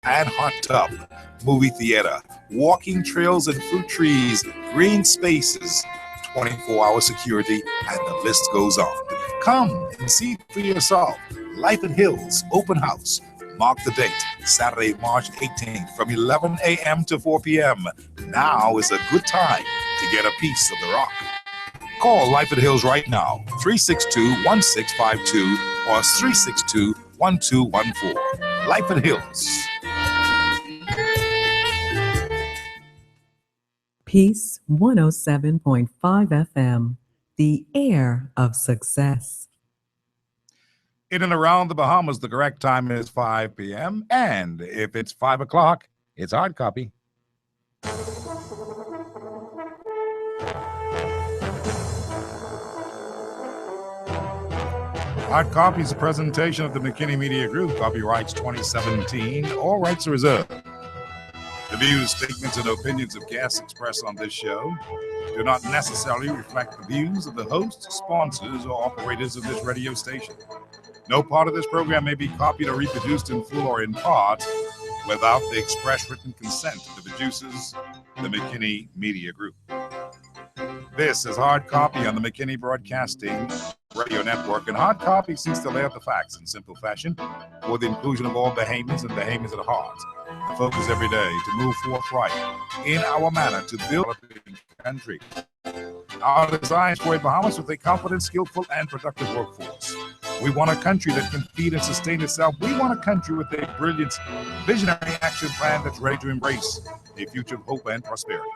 and hot tub, movie theater, walking trails and fruit trees, green spaces, 24-hour security, and the list goes on. Come and see for yourself. Life in Hills Open House. Mark the date, Saturday, March 18th from 11 a.m. to 4 p.m. Now is a good time to get a piece of the rock. Call Life at Hills right now, 362-1652 or 362-1214. Life at Hills. Peace 107.5 FM, the air of success. In and around the Bahamas, the correct time is 5 p.m. And if it's 5 o'clock, it's hard copy. Hard copy is a presentation of the McKinney Media Group, copyrights 2017, all rights reserved. The views, statements, and opinions of guests expressed on this show do not necessarily reflect the views of the hosts, sponsors, or operators of this radio station. No part of this program may be copied or reproduced in full or in part without the express written consent of the producers, the McKinney Media Group. This is Hard Copy on the McKinney Broadcasting Radio Network, and Hard Copy seeks to lay out the facts in simple fashion for the inclusion of all Bahamians and Bahamians at heart. The focus every day to move forthright in our manner to build a country. Our design is for a Bahamas with a confident, skillful, and productive workforce. We want a country that can feed and sustain itself. We want a country with a brilliant, visionary action plan that's ready to embrace a future of hope and prosperity.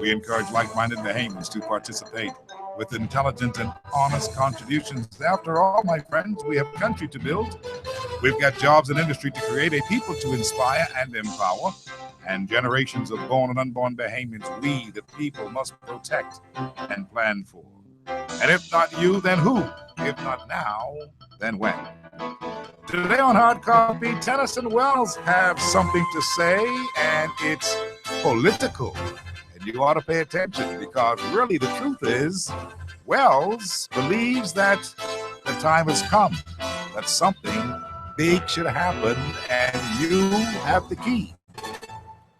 We encourage like-minded Bahamians to participate with intelligent and honest contributions. After all, my friends, we have a country to build. We've got jobs and industry to create, a people to inspire and empower, and generations of born and unborn Bahamians we, the people, must protect and plan for. And if not you, then who? If not now, then when? Today on Hard Copy, Tennyson Wells have something to say, and it's political. And you ought to pay attention, because really the truth is, Wells believes that the time has come, that something big should happen, and you have the key.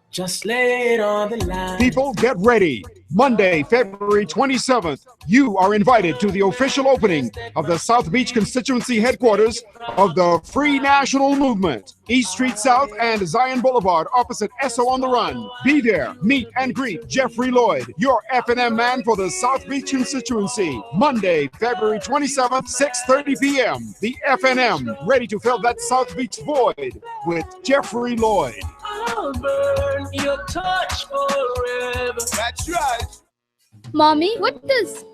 Just lay it on the line. People, get ready. Monday, February 27th, you are invited to the official opening of the South Beach constituency headquarters of the Free National Movement, East Street South and Zion Boulevard, opposite Esso on the Run. Be there, meet and greet Jeffrey Lloyd, your F&M man for the South Beach constituency. Monday, February 27th, 6:30 p.m. The F&M, ready to fill that South Beach void with Jeffrey Lloyd. I'll burn your touch forever. That's right. Mommy, what does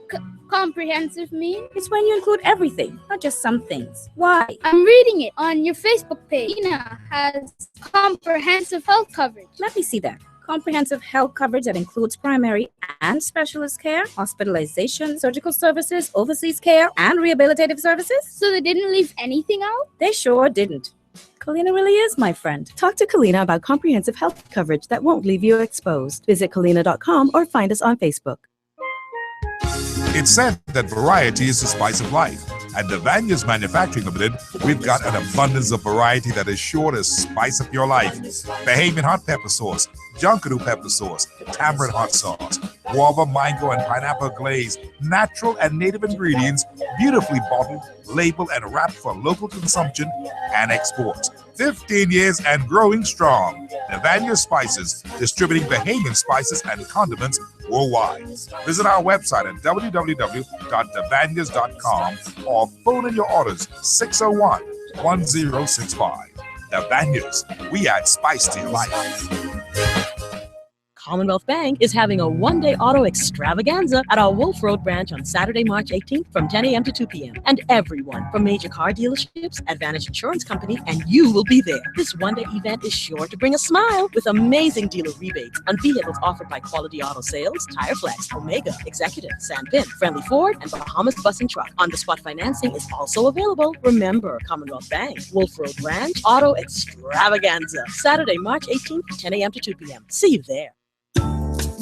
comprehensive mean? It's when you include everything, not just some things. Why? I'm reading it on your Facebook page. Ina has comprehensive health coverage. Let me see that. Comprehensive health coverage that includes primary and specialist care, hospitalization, surgical services, overseas care, and rehabilitative services. So they didn't leave anything out? They sure didn't. Kalina really is my friend. Talk to Kalina about comprehensive health coverage that won't leave you exposed. Visit kalina.com or find us on Facebook. It's said that variety is the spice of life. At Devania's Manufacturing Limited, we've got an abundance of variety that is sure to spice up your life. Bahamian hot pepper sauce, Junkanoo pepper sauce, tamarind hot sauce, guava, mango, and pineapple glaze, natural and native ingredients, beautifully bottled, labeled, and wrapped for local consumption and export. 15 years and growing strong. Devania Spices, distributing Bahamian spices and condiments worldwide. Visit our website at www.devanias.com or phone in your orders 601-1065. Devanias, we add spice to your life. Commonwealth Bank is having a one-day auto extravaganza at our Wolf Road branch on Saturday, March 18th from 10 a.m. to 2 p.m. And everyone from major car dealerships, Advantage Insurance Company, and you will be there. This one-day event is sure to bring a smile with amazing dealer rebates on vehicles offered by Quality Auto Sales, Tire Flex, Omega, Executive, Sandpin, Friendly Ford, and Bahamas Bus and Truck. On-the-spot financing is also available. Remember, Commonwealth Bank, Wolf Road branch, auto extravaganza. Saturday, March 18th, 10 a.m. to 2 p.m. See you there.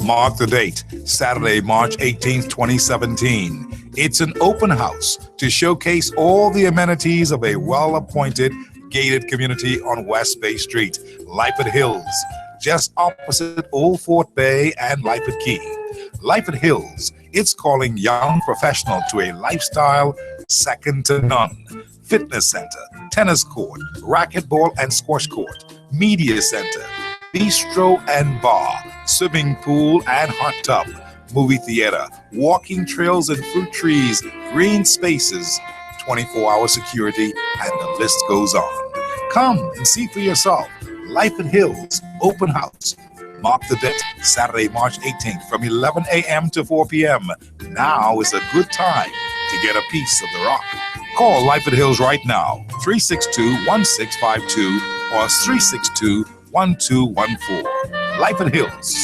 Mark the date, Saturday, March 18th, 2017. It's an open house to showcase all the amenities of a well-appointed, gated community on West Bay Street, Lyford Hills, just opposite Old Fort Bay and Lyford Key. Lyford Hills, it's calling young professional to a lifestyle second to none. Fitness center, tennis court, racquetball and squash court, media center, bistro and bar, swimming pool and hot tub, movie theater, walking trails and fruit trees, green spaces, 24-hour security, and the list goes on. Come and see for yourself. Lyford Hills Open House. Mark the date, Saturday, March 18th from 11 a.m. to 4 p.m. Now is a good time to get a piece of the rock. Call Lyford Hills right now, 362-1652 or 362-1214. Lyford Hills.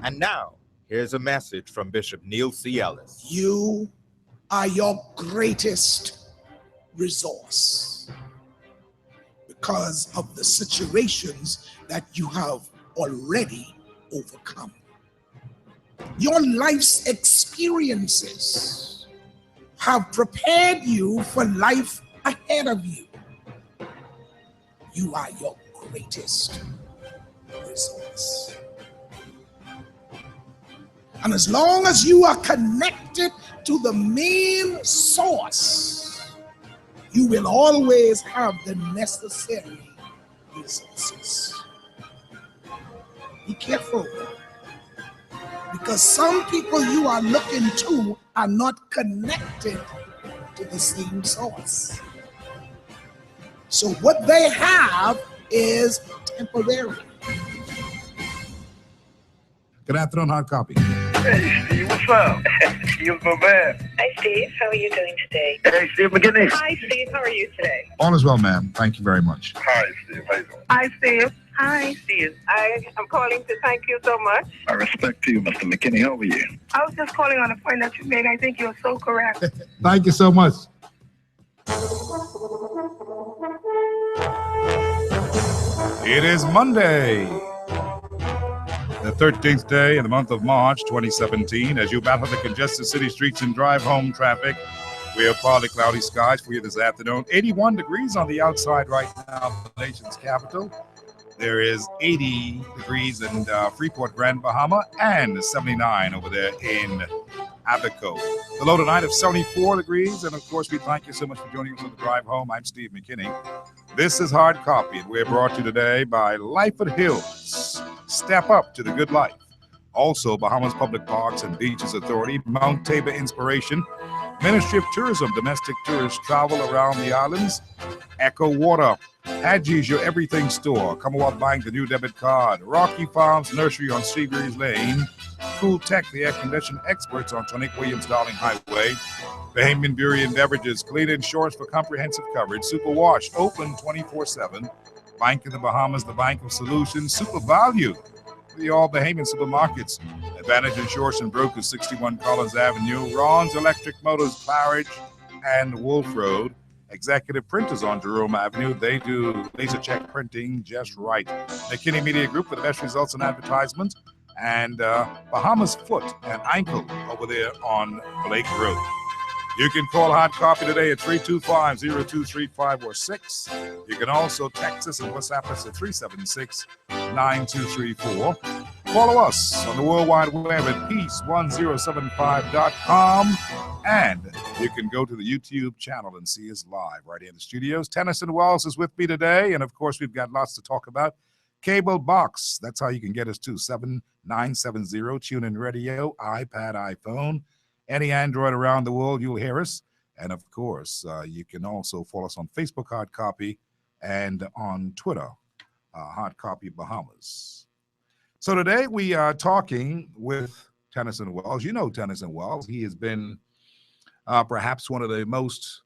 And now, here's a message from Bishop Neil C. Ellis. You are your greatest resource because of the situations that you have already overcome. Your life's experiences have prepared you for life ahead of you. You are your greatest resource. And as long as you are connected to the main source, you will always have the necessary resources. Be careful, because some people you are looking to are not connected to the same source. So what they have is temporary. Good afternoon, Hard Copy. Hey, Steve, what's up? Steve's my man. Hi, Steve. How are you doing today? Hey, Steve McGinnis. Hi, Steve. How are you today? All is well, ma'am. Thank you very much. Hi, Steve. How you doing? Hi, Steve. Hi, Steve. I'm calling to thank you so much. I respect to you, Mr. McKinney. How are you? I was just calling on a point that you made. I think you're so correct. Thank you so much. It is Monday, the 13th day in the month of March 2017. As you battle the congested city streets and drive home traffic, we have partly cloudy skies for you this afternoon. 81 degrees on the outside right now, the nation's capital. There is 80 degrees in Freeport, Grand Bahama, and 79 over there in Abaco. The low tonight of 74 degrees. And of course, we thank you so much for joining us on the drive home. I'm Steve McKinney. This is Hard Copy, and we're brought to you today by Lyford Hills. Step up to the good life. Also, Bahamas Public Parks and Beaches Authority, Mount Tabor Inspiration, Ministry of Tourism, domestic tourist travel around the islands, Echo Water, Hadji's Your Everything Store, Commonwealth Bank, the new debit card, Rocky Farms Nursery on Seabreeze Lane, Cool Tech, the air conditioning experts on Tonique Williams Darling Highway, Bahamian Brewery and Beverages, Clean Insurance for comprehensive coverage, Super Wash, open 24/7, Bank of the Bahamas, the Bank of Solutions, Super Value, the all Bahamian supermarkets, Advantage Insurance and Brokers, 61 Collins Avenue, Ron's Electric Motors, Claridge and Wolf Road, Executive Printers on Jerome Avenue. They do laser check printing just right. McKinney Media Group for the best results in advertisement, and Bahamas Foot and Ankle over there on Blake Road. You can call Hard Copy today at 325-0235 or 6. You can also text us and WhatsApp us at 376-9234. Follow us on the World Wide Web at peace1075.com. And you can go to the YouTube channel and see us live right here in the studios. Tennyson Wells is with me today. And, of course, we've got lots to talk about. Cable Box, that's how you can get us to 7970, TuneIn Radio, iPad, iPhone. Any Android around the world, you'll hear us. And, of course, you can also follow us on Facebook, Hard Copy, and on Twitter, Hard Copy Bahamas. So today we are talking with Tennyson Wells. You know Tennyson Wells. He has been perhaps one of the most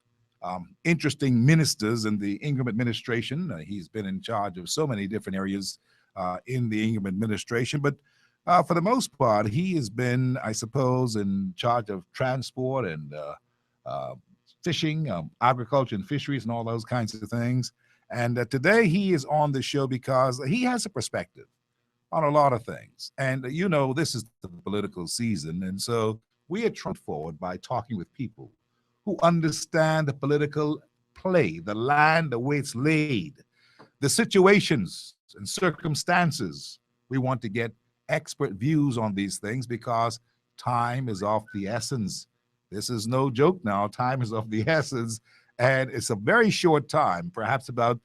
interesting ministers in the Ingram administration. He's been in charge of so many different areas in the Ingram administration. But for the most part, he has been, I suppose, in charge of transport and fishing, agriculture and fisheries and all those kinds of things. And today he is on the show because he has a perspective on a lot of things. And you know, this is the political season. And so we are trying forward by talking with people who understand the political play, the land, the way it's laid, the situations and circumstances. We want to get expert views on these things because time is of the essence. This is no joke now. Time is of the essence, and it's a very short time, perhaps about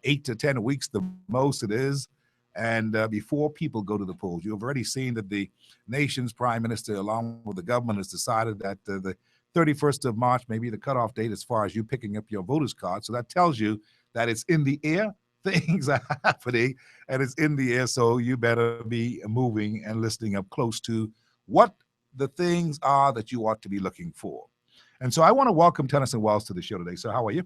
8 to 10 weeks, the most it is. And before people go to the polls, you've already seen that the nation's prime minister, along with the government, has decided that the 31st of March may be the cutoff date as far as you picking up your voter's card. So that tells you that it's in the air. Things are happening, and it's in the air. So you better be moving and listening up close to what the things are that you ought to be looking for. And so I want to welcome Tennyson Wells to the show today. So how are you?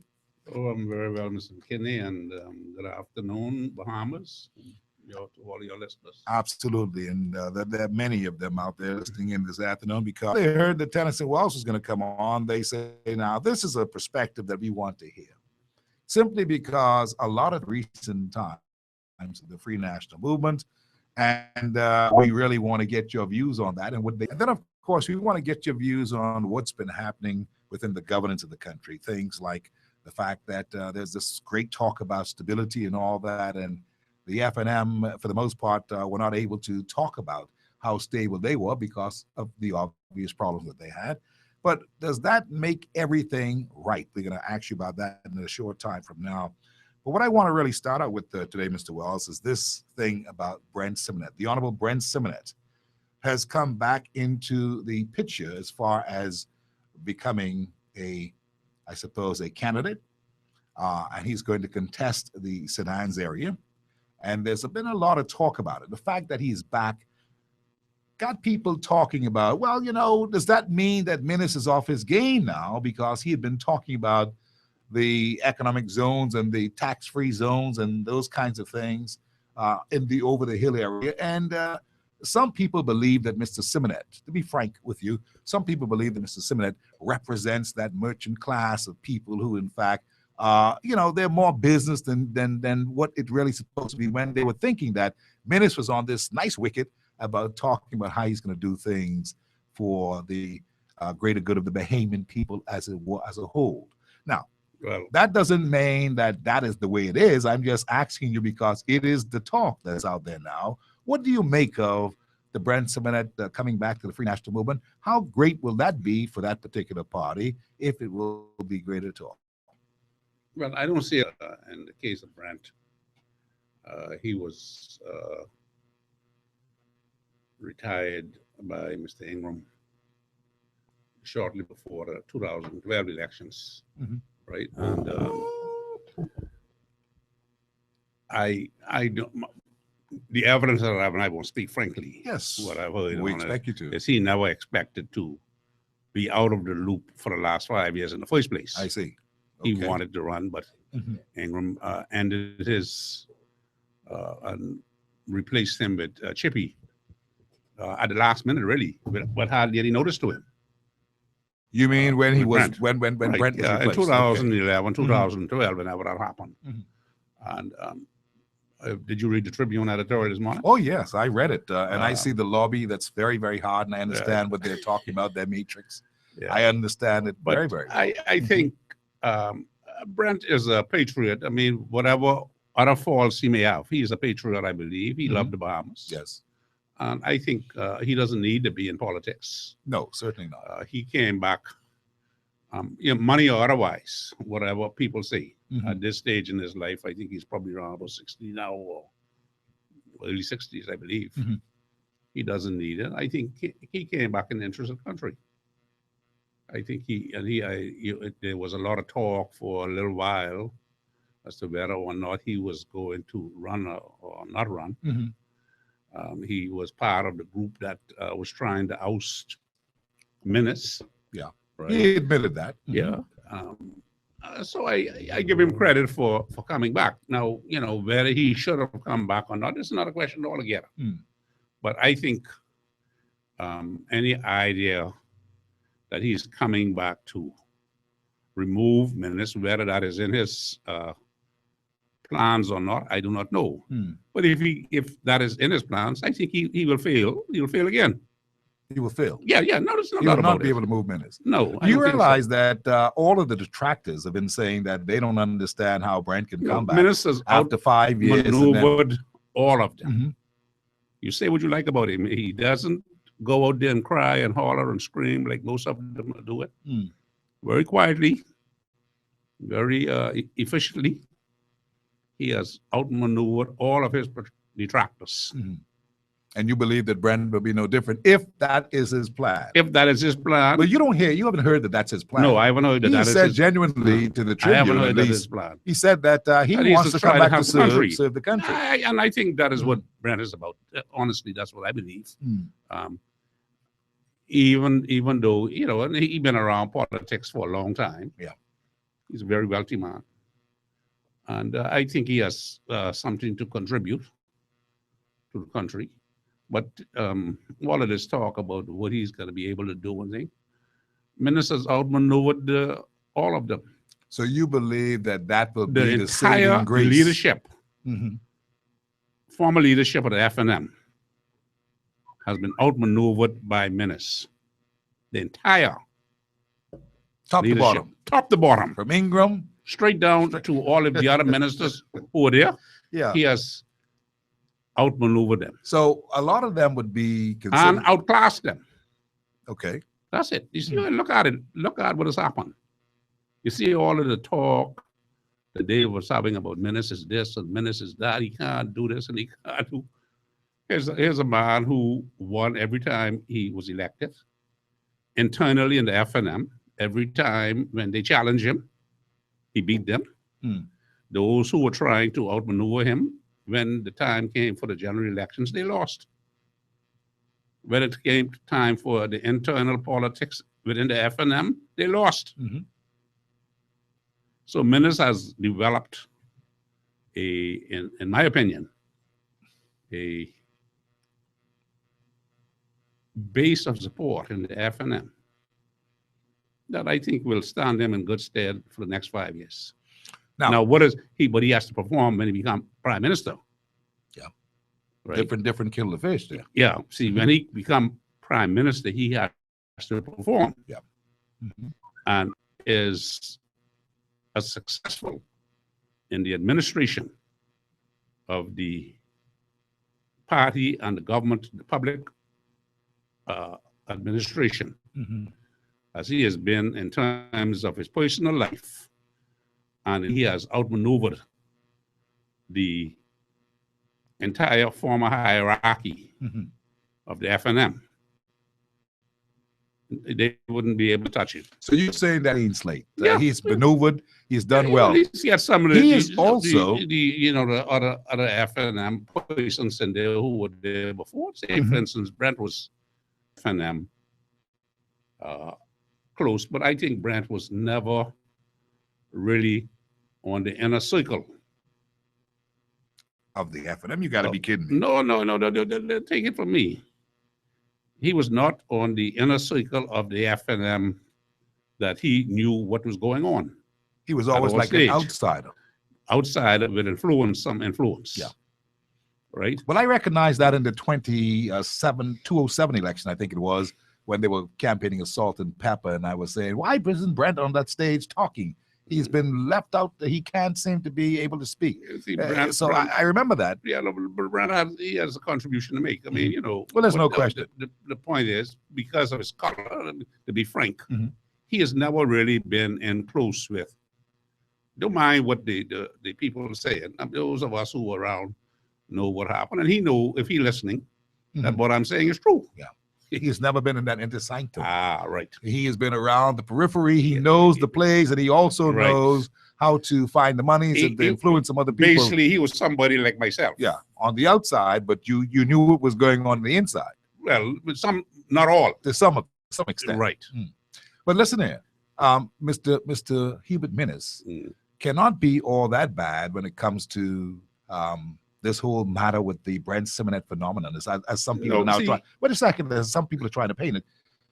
Oh, I'm very well, Mr. McKinney, and good afternoon, Bahamas, to all your listeners. Absolutely, and there are many of them out there listening in this afternoon because they heard that Tennyson Wells was going to come on. They say, now, this is a perspective that we want to hear, simply because a lot of recent times, the Free National Movement, and we really want to get your views on that. And then, of course, we want to get your views on what's been happening within the governance of the country. Things like the fact that there's this great talk about stability and all that, and the FNM, for the most part, were not able to talk about how stable they were because of the obvious problems that they had. But does that make everything right? We're going to ask you about that in a short time from now. But what I want to really start out with today, Mr. Wells, is this thing about Brent Simonet. The Honorable Brent Simonet has come back into the picture as far as becoming a candidate, and he's going to contest the St. Anne's area. And there's been a lot of talk about it. The fact that he's back got people talking about, well, does that mean that Minnis is off his game now? Because he had been talking about the economic zones and the tax-free zones and those kinds of things in the over-the-hill area. And some people believe that Mr. Simonet, to be frank with you, some people believe that Mr. Simonet represents that merchant class of people who, in fact, they're more business than what it really supposed to be, when they were thinking that Minnis was on this nice wicket about talking about how he's going to do things for the greater good of the Bahamian people as a whole. Now, that doesn't mean that is the way it is. I'm just asking you because it is the talk that's out there now. What do you make of the Brent Simonet coming back to the Free National Movement? How great will that be for that particular party, if it will be great at all? Well, I don't see it in the case of Brent. He was retired by Mr. Ingram shortly before the 2012 elections, right? And I don't. The evidence that I have, and I won't speak frankly. Yes, what I've heard. We expect you to. Is he never expected to be out of the loop for the last 5 years in the first place. I see. Okay. He wanted to run, but Ingram ended his and replaced him with Chippy at the last minute, really. But hardly any notice to him. You mean when he was Brent. when Right. Brent was replaced? In 2011, 2012, whenever that happened. And did you read the Tribune editorial this morning? Oh yes, I read it, and I see the lobby that's very, very hard, and I understand what they're talking about, their matrix. Yeah. I understand it But very, very well. I think Brent is a patriot. I mean, whatever other faults he may have, he is a patriot, I believe. He loved the Bahamas. Yes. And I think he doesn't need to be in politics. No, certainly not. He came back, money or otherwise, whatever people say. At this stage in his life, I think he's probably around about 60 now, or early 60s, I believe. He doesn't need it. I think he came back in the interest of the country. I think there was a lot of talk for a little while as to whether or not he was going to run or not run. He was part of the group that was trying to oust Minnis. Yeah, right. He admitted that. Yeah. So I give him credit for coming back. Now, whether he should have come back or not is another question altogether. But I think any idea that he's coming back to remove Minnis, whether that is in his plans or not, I do not know. But if that is in his plans, I think he will fail. He will fail again. He will fail. Yeah, no, there's no He doubt will not about be it. able to move Menace. No, I Do you don't think so. realize that all of the detractors have been saying that they don't understand how Brent can come back Menace has after 5 years? and then- maneuvered all of them. Mhm. You say what you like about him. He doesn't go out there and cry and holler and scream like most of them do it. Mm. Very quietly, very efficiently, he has outmaneuvered all of his detractors. Mhm. And you believe that Brent will be no different if that is his plan. If that is his plan. But you haven't heard that that's his plan. No, I haven't heard that He that is said his genuinely to the I haven't Tribune, heard at that is least, his plan. he said that he That is wants to try come back to have the country. serve the country. And I think that is what Brent is about. Honestly, that's what I believe. Mm. Even though, and he's been around politics for a long time. Yeah. He's a very wealthy man. And I think he has something to contribute to the country. But all of this talk about what he's going to be able to do and things, Ministers outmaneuvered all of them. So you believe that will The be the entire saving grace? leadership, Mhm. former leadership of the FNM has been outmaneuvered by Menace. The entire Top to leadership, bottom. top to bottom, From Ingram. straight down to all of the other ministers who were there. Yeah. He has outmaneuvered them So a lot of them would be and considered. outclassed them. Okay. That's it. You see, look at it. Look at what has happened. You see all of the talk that they was having about Menace is this and Menace is that. He can't do this and he can't do. Here's a man who won every time he was elected. Internally in the FNM, every time when they challenged him, he beat them. Hmm. Those who were trying to outmaneuver him, when the time came for the general elections, they lost. When it came time for the internal politics within the FNM, they lost. Mhm. So Menace has developed in my opinion, a base of support in the FNM that I think will stand him in good stead for the next 5 years. Now what is he? But he has to perform when he becomes prime minister. Yeah. Right. Different kettle of fish there. Yeah. See, when he become prime minister, he has to perform. Yeah. Mhm. And is as successful in the administration of the party and the government, the public administration, Mhm. as he has been in terms of his personal life. And he has outmaneuvered the entire former hierarchy Mhm. of the FNM. They wouldn't be able to touch it. So you're saying that ain't Slate. Yeah. He's maneuvered. He's done well. He's got some of the, He is also- the other FNM persons in there who were there before. Say, Mhm. for instance, Brent was FNM close, but I think Brent was never really on the inner circle. Of the FNM, you got to be kidding me. No, take it from me. He was not on the inner circle of the FNM that he knew what was going on. He was At always all like stage. an outsider. Outsider with some influence. Yeah. Right? Well, I recognize that in the 2007 election, I think it was, when they were campaigning assault and pepper, and I was saying, why isn't Brent on that stage talking? He's been left out. He can't seem to be able to speak. See, Brent- So Brent- I remember that. Yeah, no, but Brent he has a contribution to make. I mean, Well, there's no but question. The point is, because of his color, to be frank, Mhm. he has never really been in close with. Don't mind what the people are saying. Those of us who were around know what happened, and he know if he listening that what I'm saying is true. Yeah. He's never been in that inter sanctum. Ah, right. He has been around the periphery. He knows the plays, and he also Right. knows how to find the monies and to influence some other people. Basically, he was somebody like myself. Yeah, on the outside, but you knew what was going on the inside. Well, with some, not all. To some extent. Right. But listen here, Mr. Hubert Menace cannot be all that bad when it comes to this whole matter with the Brent Simonet phenomenon, as some people No, are now see- trying. Wait a second, there's some people are trying to paint it.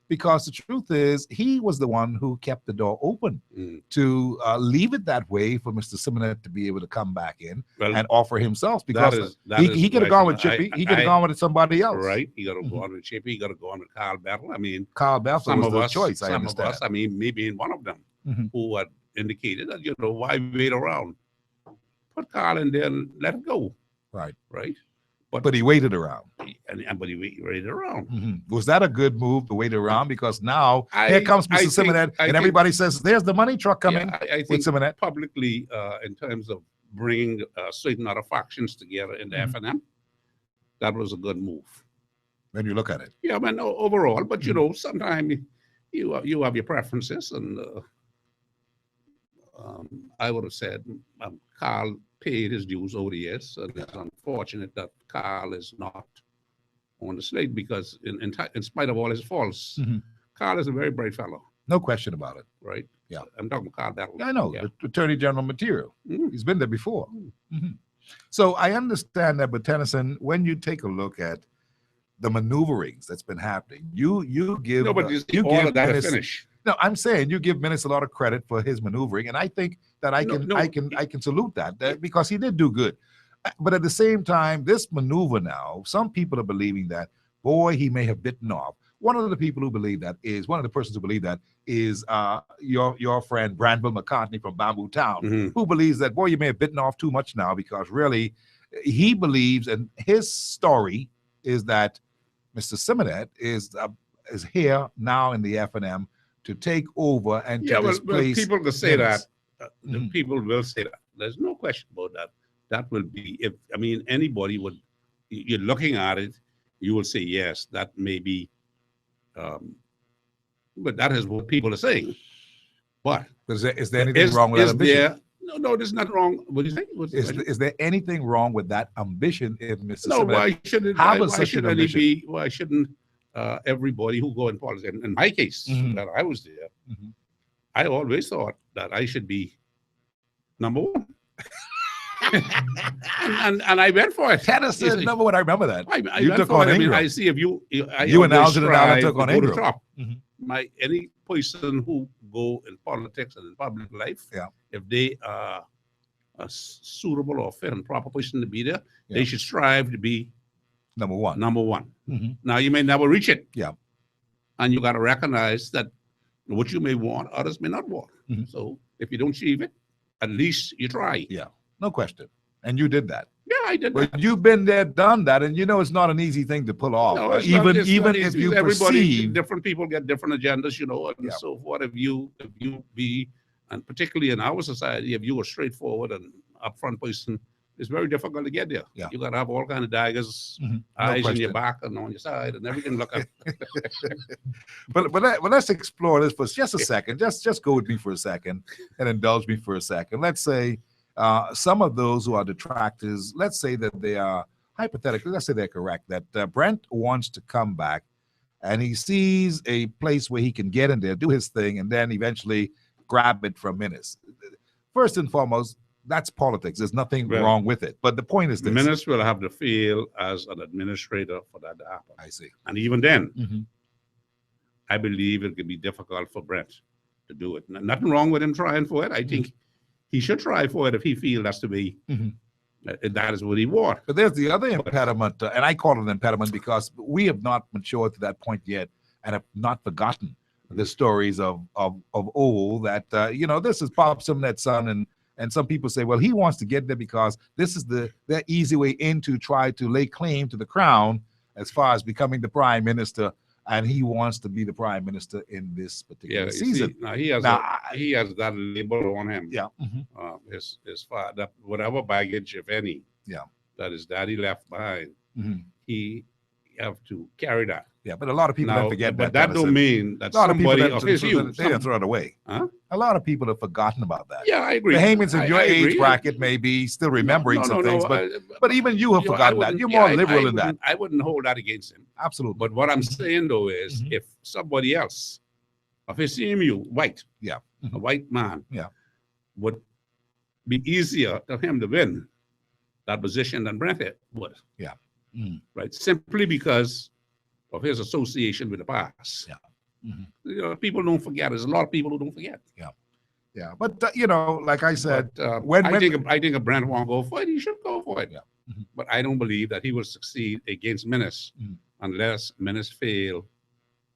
because the truth is he was the one who kept the door open to leave it that way for Mr. Simonet to be able to come back in and offer himself, because he could have gone with Chippy. He could have gone with somebody else. Right. He got to go on with Chippy. He got to go on with Carl Battle. I mean, Carl Battle was the choice. I Some understand. of us, I mean, maybe in one of them, who had indicated that, why wait around? Put Carl in there and let it go. Right. Right. But he waited around. But he waited around. Was that a good move to wait around? Because now here comes Mr. Simonet, and everybody says, "There's the money truck coming." I think publicly, in terms of bringing certain other factions together in the FNM, that was a good move. When you look at it, yeah, man. Overall, but sometimes you have your preferences, and I would have said Carl paid his dues over the years, and it's unfortunate that Carl is not on the slate, because in spite of all his faults, Carl is a very bright fellow. No question about it. Right? Yeah. I'm talking Carl Battle. I know, the Attorney General material. He's been there before. So I understand that, but Tennyson, when you take a look at the maneuverings that's been happening, you give No, but all of that is finished. No, I'm saying you give Minnis a lot of credit for his maneuvering, and I think that I can salute that because he did do good. But at the same time, this maneuver now, some people are believing that, boy, he may have bitten off. One of the persons who believe that is your friend Branville McCartney from Bamboo Town, who believes that, boy, you may have bitten off too much now, because really he believes, and his story is that Mr. Simonet is here now in the FNM to take over and to displace. People will say that. People will say that. There's no question about that. That will be, anybody would, you're looking at it, you will say, yes, that may be, but that is what people are saying. But is there anything wrong with that ambition? No, there's nothing wrong. What do you think? Is there anything wrong with that ambition if Mr. No, Simonet why shouldn't everybody who go in politics, in my case, that I was there, I always thought that I should be number one. and I went for it. Tennyson, number one, I remember that. You took on Ingram. I see if you and Algernon took on Ingram. Top. Any person who go in politics and in public life, if they are a suitable or fit and proper person to be there, they should strive to be number one. Now you may never reach it. Yeah. And you got to recognize that what you may want, others may not want. So if you don't achieve it, at least you try. Yeah, no question. And you did that. Yeah, I did. But you've been there, done that, and it's not an easy thing to pull off. No, even if you perceive, different people get different agendas, and so forth. If you be, and particularly in our society, if you are straightforward and upfront person, it's very difficult to get there. Yeah. You got to have all kind of daggers, eyes in your back and on your side, and everything look up. but let's explore this for just a second. Just go with me for a second and indulge me for a second. Let's say some of those who are detractors, let's say that they are hypothetically, let's say they're correct, that Brent wants to come back and he sees a place where he can get in there, do his thing, and then eventually grab it from Minnis. First and foremost, that's politics. There's nothing wrong with it. But the point is this. Minnis will have to feel as an administrator for that to happen. I see. And even then, I believe it could be difficult for Brent to do it. Nothing wrong with him trying for it. I think he should try for it if he feels that's the way, that is what he wants. But there's the other impediment, and I call it an impediment because we have not matured to that point yet and have not forgotten the stories of old that, this is Bob Simonet's son, and some people say, well, he wants to get there because this is their easy way in to try to lay claim to the crown as far as becoming the prime minister, and he wants to be the prime minister in this particular season. Now he has that label on him. Yeah. His father, that whatever baggage, if any, that his daddy left behind, he have to carry that. Yeah, but a lot of people don't forget that. But that don't mean that somebody of his youth, they didn't throw it away. Huh? A lot of people have forgotten about that. Yeah, I agree. The Haymans in your age bracket may be still remembering some things, but even you have forgotten that. You're more liberal than that. I wouldn't hold that against him. Absolutely. But what I'm saying though is, if somebody else of his same you, white, a white man, would be easier for him to win that position than Brent would. Yeah. Right. Simply because of his association with the past. Yeah. You know, people don't forget. There's a lot of people who don't forget. Yeah. But, you know, like I said, I think if Brent won't go for it, he should go for it. But I don't believe that he will succeed against Menace unless Menace fail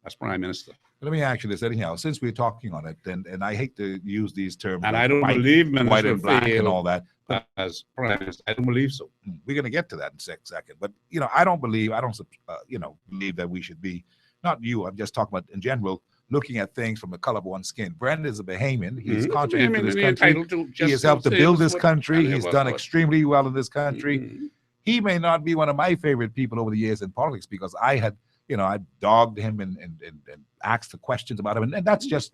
as prime minister. let me ask you this anyhow, since we're talking on it, and I hate to use these terms. And like I don't white, believe Menace white will and black and fail all that. as prime minister. I don't believe so. We're going to get to that in a second. But, you know, I don't believe that we should be, not you, I'm just talking about in general, looking at things from the color of one's skin. Brent is a Bahamian. He's contributed to this country. He has helped to build this country. He's done extremely well in this country. He may not be one of my favorite people over the years in politics because I had, you know, I dogged him and asked the questions about him. And that's just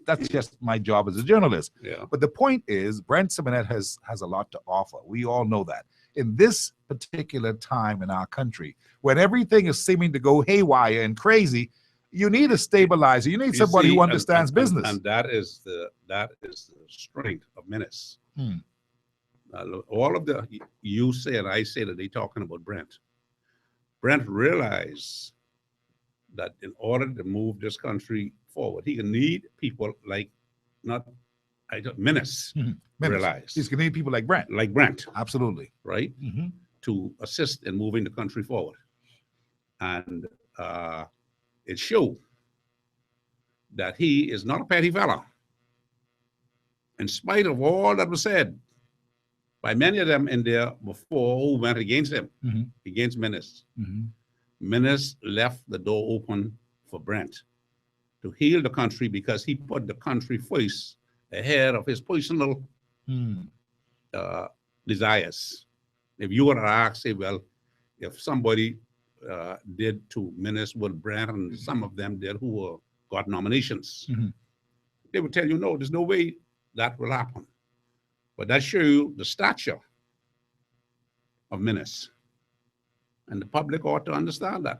my job as a journalist. Yeah. But the point is, Brent Simonet has a lot to offer. We all know that. In this particular time in our country, when everything is seeming to go haywire and crazy, you need a stabilizer. You need somebody who understands business. And that is the strength of Menace. All of you say and I say that they're talking about Brent. Brent realized that in order to move this country forward, he can need people like Menace. Realize he's going to need people like Brent. Like Brent. Absolutely. Right? To assist in moving the country forward. And it showed that he is not a petty fella. In spite of all that was said by many of them in there before who went against him, against Menace. Menace left the door open for Brent to heal the country because he put the country first ahead of his personal desires. If you were to ask, say, well, if somebody did to Menace what Brent and some of them did who got nominations, they would tell you, no, there's no way that will happen. But that shows you the stature of Menace. And the public ought to understand that.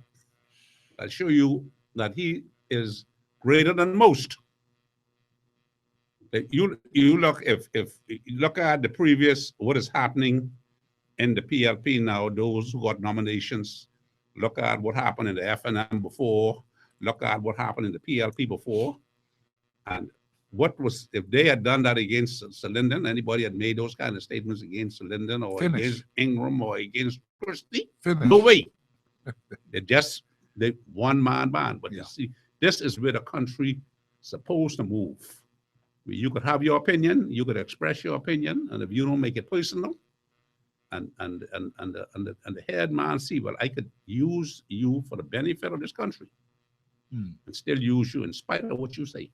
That show you that he is greater than most. You look if you look at the previous, what is happening in the PLP now, those who got nominations, look at what happened in the FNM before, look at what happened in the PLP before, and what was, if they had done that against Sir Lyndon, anybody had made those kind of statements against Sir Lyndon or against Ingram or against Christie, no way. They one-man band. But you see, this is where the country supposed to move. You could have your opinion, you could express your opinion, and if you don't make it personal, and the head man see, well, I could use you for the benefit of this country, and still use you in spite of what you say.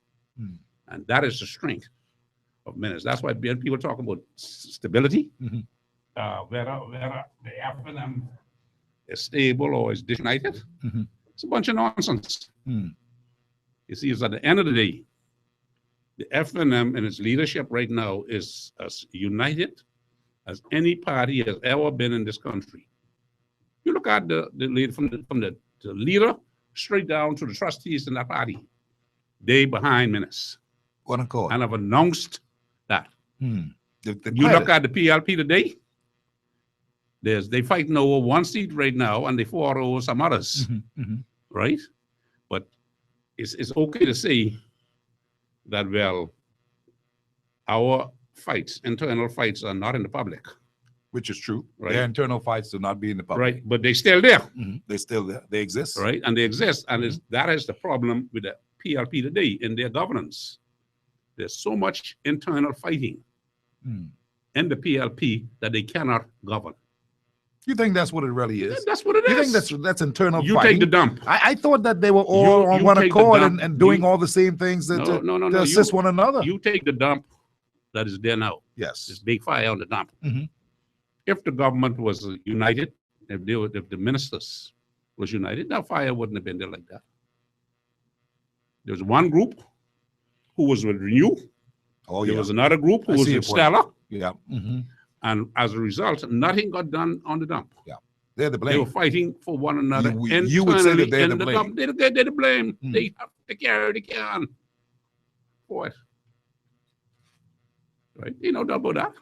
And that is the strength of Menace. That's why people talk about stability. Whether the FNM is stable or is disunited, it's a bunch of nonsense. You see, it's at the end of the day, the FNM and its leadership right now is as united as any party has ever been in this country. You look at the leader from the leader straight down to the trustees in that party. They behind Menace. And have announced that. You look at the PLP today, they fighting over one seat right now and they fought over some others, right? But it's okay to say that, well, our fights, internal fights, are not in the public. Which is true. Right? Their internal fights do not be in the public. Right, but they're still there. They're still there. They exist. Right, and they exist. And that is the problem with the PLP today in their governance. There's so much internal fighting in the PLP that they cannot govern. You think that's what it really is? Yeah, that's what it you is. You think that's internal you fighting? Take the dump. I thought that they were all on one accord and doing all the same things to assist one another. You take the dump that is there now. Yes. This big fire on the dump. If the government was united, if the ministers was united, that fire wouldn't have been there like that. There was one group who was with Renew. There was another group who was with Stella. And as a result, nothing got done on the dump. They're the blame. They were fighting for one another. You would say that they're the blame. They're the blame. They have to carry the can for it. Right? You know about that.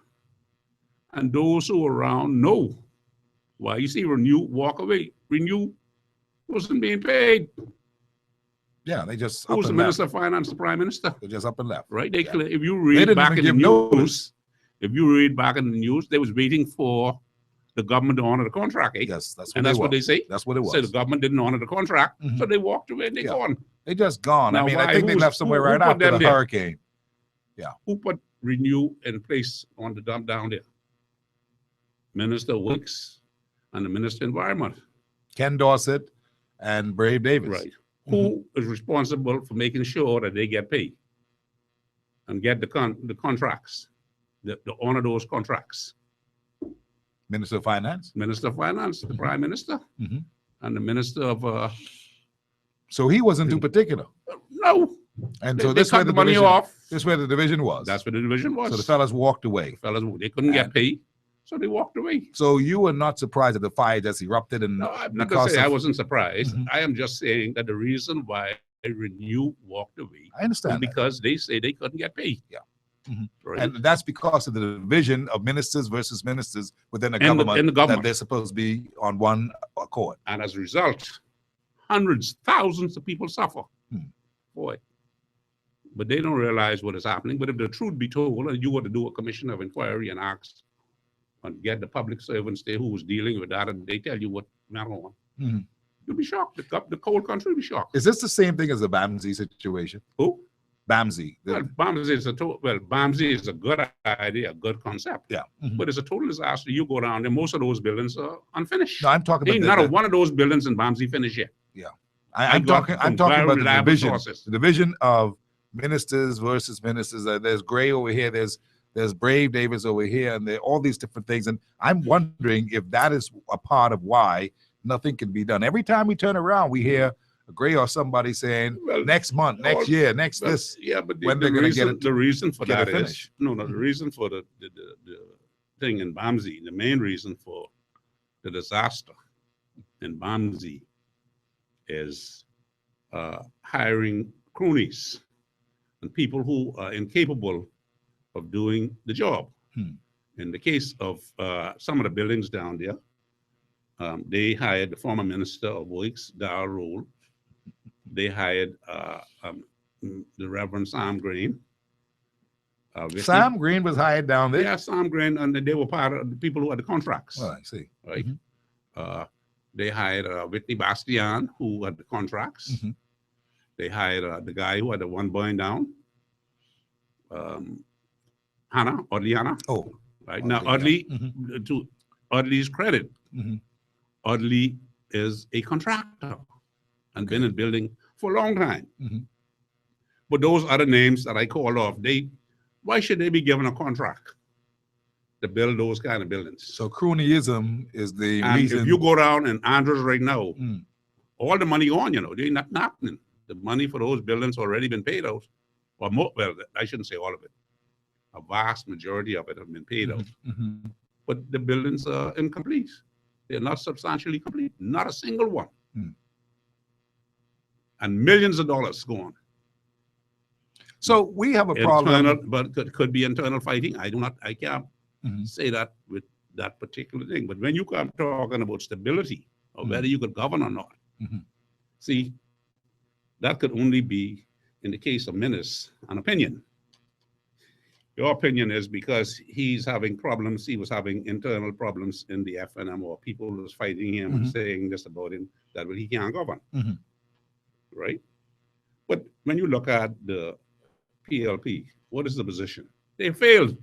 And those who are around know why. You see Renew walk away. Renew wasn't being paid. Yeah, they just Who's up the and Minister left. of Finance, the Prime Minister? They're just up and left. Right? They Yeah. if you They read didn't back even in the give news, notice. if you read back in the news, they was waiting for the government to honor the contract. Eh? Yes, that's what And they that's what were. they say. That's what it was. Say the government didn't honor the contract, Mhm. so they walked away and they Yeah. gone. They just gone. Now, I mean, why? I think they Who's- left somewhere who right put after them the there? hurricane. Yeah. Who put Renew in place on the dump down there? Minister Wicks and the Minister of Environment. Ken Dorset and Brave Davis. Right. Who is responsible for making sure that they get paid and get the contracts, the honor those contracts? Minister of Finance. Minister of Finance, the Prime Minister, Mhm. and the Minister of So he wasn't too particular. no. And They- so they this cut where the the money division, off. this where the division was. That's what the division was. So the fellas walked away. Fellas, they couldn't get And- paid, so they walked away. So you were not surprised that the fire just erupted and No, I'm not going to because say I of- wasn't surprised. Mhm. I am just saying that the reason why Renew walked away I understand was that. because they say they couldn't get paid. Yeah. Mhm. Right? And that's because of the division of ministers versus ministers within the In the government, government. that they're supposed to be on one accord. And as a result, hundreds, thousands of people suffer. Hmm. Boy. But they don't realize what is happening. But if the truth be told, and you were to do a commission of inquiry and ask and get the public servants there who was dealing with that, and they tell you what went on, Mhm. you'll be shocked. The whole country will be shocked. Is this the same thing as the Bamsey situation? Who? Bamsey. Well, Bamsey is a good idea, a good concept. Yeah. Mhm. But it's a total disaster. You go down there, most of those buildings are unfinished. No, I'm talking about Ain't the- not a the- one of those buildings in Bamsey finished yet. Yeah. I I'm got talking from very about the reliable division. sources. The division of ministers versus ministers. There's Gray over here, there's Brave Davis over here, and there are all these different things. And I'm wondering if that is a part of why nothing can be done. Every time we turn around, we hear a Gray or somebody saying Well, next month, next year, next Well, this. Yeah, but when they're going to get it. the reason for get it that is finished. no, the reason for the thing in Bamsey, the main reason for the disaster in Bamsey is hiring cronies and people who are incapable of doing the job. Hmm. In the case of some of the buildings down there, they hired the former Minister of Works, Darrell Roll. They hired the Reverend Sam Green. Sam Green was hired down there. Yeah, Sam Green, and they were part of the people who had the contracts. Oh, I see. Right. They hired Whitney Bastian, who had the contracts. Mhm. They hired the guy who had the one burn down, Audley Hanna. Oh, right now, Audley, Audley, to Audley's credit, Mhm. Audley is a contractor and been in building for a long time. Mhm. But those other names that I called off, why should they be given a contract to build those kind of buildings? So cronyism is the And reason. if you go down in Andrews right now, Mm. all the money gone, they're not happening. The money for those buildings already been paid out. Or more, well, I shouldn't say all of it. A vast majority of it have been paid out. Mhm. But the buildings are incomplete. They're not substantially complete. Not a single one. Hmm. And millions of dollars gone. So we have a problem. Internal, but could be internal fighting. I can't Mhm. say that with that particular thing. But when you come talking about stability or whether you could govern or not, Mhm. see, that could only be in the case of Minnis, an opinion. Your opinion is because he's having problems, he was having internal problems in the FNM, or people was fighting him and Mhm. saying this about him, that he can't govern, Mhm. right? But when you look at the PLP, what is the position? They failed.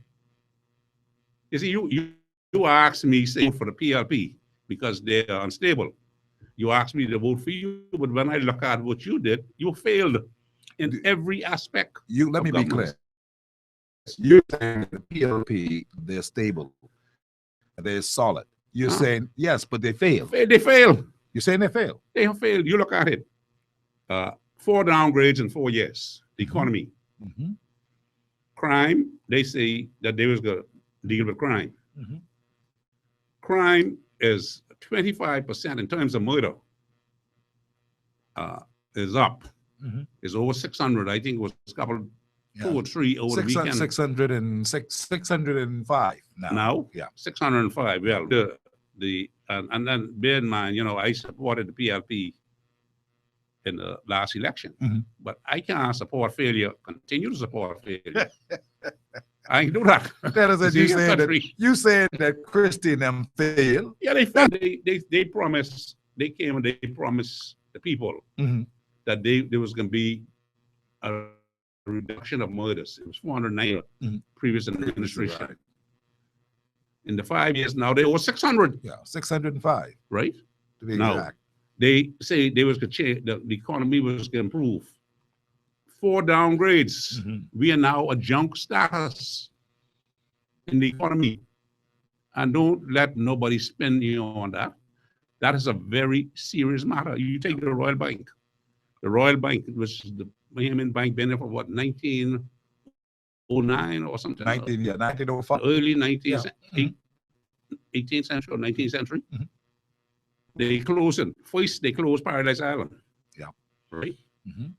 You see, you asked me, say, for the PLP because they are unstable. You asked me to vote for you, but when I look at what you did, you failed in every aspect. Let me be governance. clear. You're saying the PLP, they're stable, they're solid. You're Huh? saying yes, but they failed. They failed. You're saying they failed. They have failed. You look at it. 4 downgrades in 4 years. The economy. Mhm. Crime, they say that they was going to deal with crime. Mhm. Crime is 25% in terms of murder. Is up. Mhm. It's over 600. I think it was a couple, Yeah. 2 or 3 over the weekend. 605 now. Now, Yeah. 605. Well, and then bear in mind, I supported the PLP in the last election. Mhm. But I can't support failure, continue to support failure. I can do that. That is what you See, said. country. You said that Christie and them failed. Yeah, they promised, they came and they promised the people Mhm. that there was going to be a reduction of murders. It was 490 Mhm. previous administration. Right. In the 5 years now, they were 600, Yeah, 605 right? to be No. exact. They say they was going to change, the economy was going to improve. 4 downgrades. Mhm. We are now a junk status in the economy. And don't let nobody spin you on that. That is a very serious matter. You take the Royal Bank. The Royal Bank, which is the Bahamian Bank, been there for what, 1909 or something? 1905. Early 19th, Yeah. 18th century or 19th century. Mhm. They closed it. First, they closed Paradise Island. Yeah. Right? Mhm.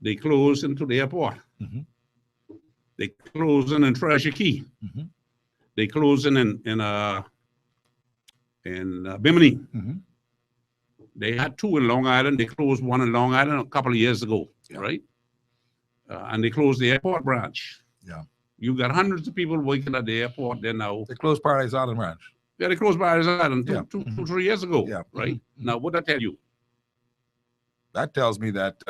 They closed into the airport. Mhm. They closed in Treasure Key. Mhm. They closed in Bimini. Mhm. They had 2 in Long Island. They closed 1 in Long Island a couple of years ago, Yeah. right? And they closed the airport branch. Yeah. You got hundreds of people working at the airport there now. They closed Paradise Island Ranch. Yeah, they closed Paradise Island Yeah. 3 years ago, Yeah. right? Mhm. Now, what that tell you? That tells me that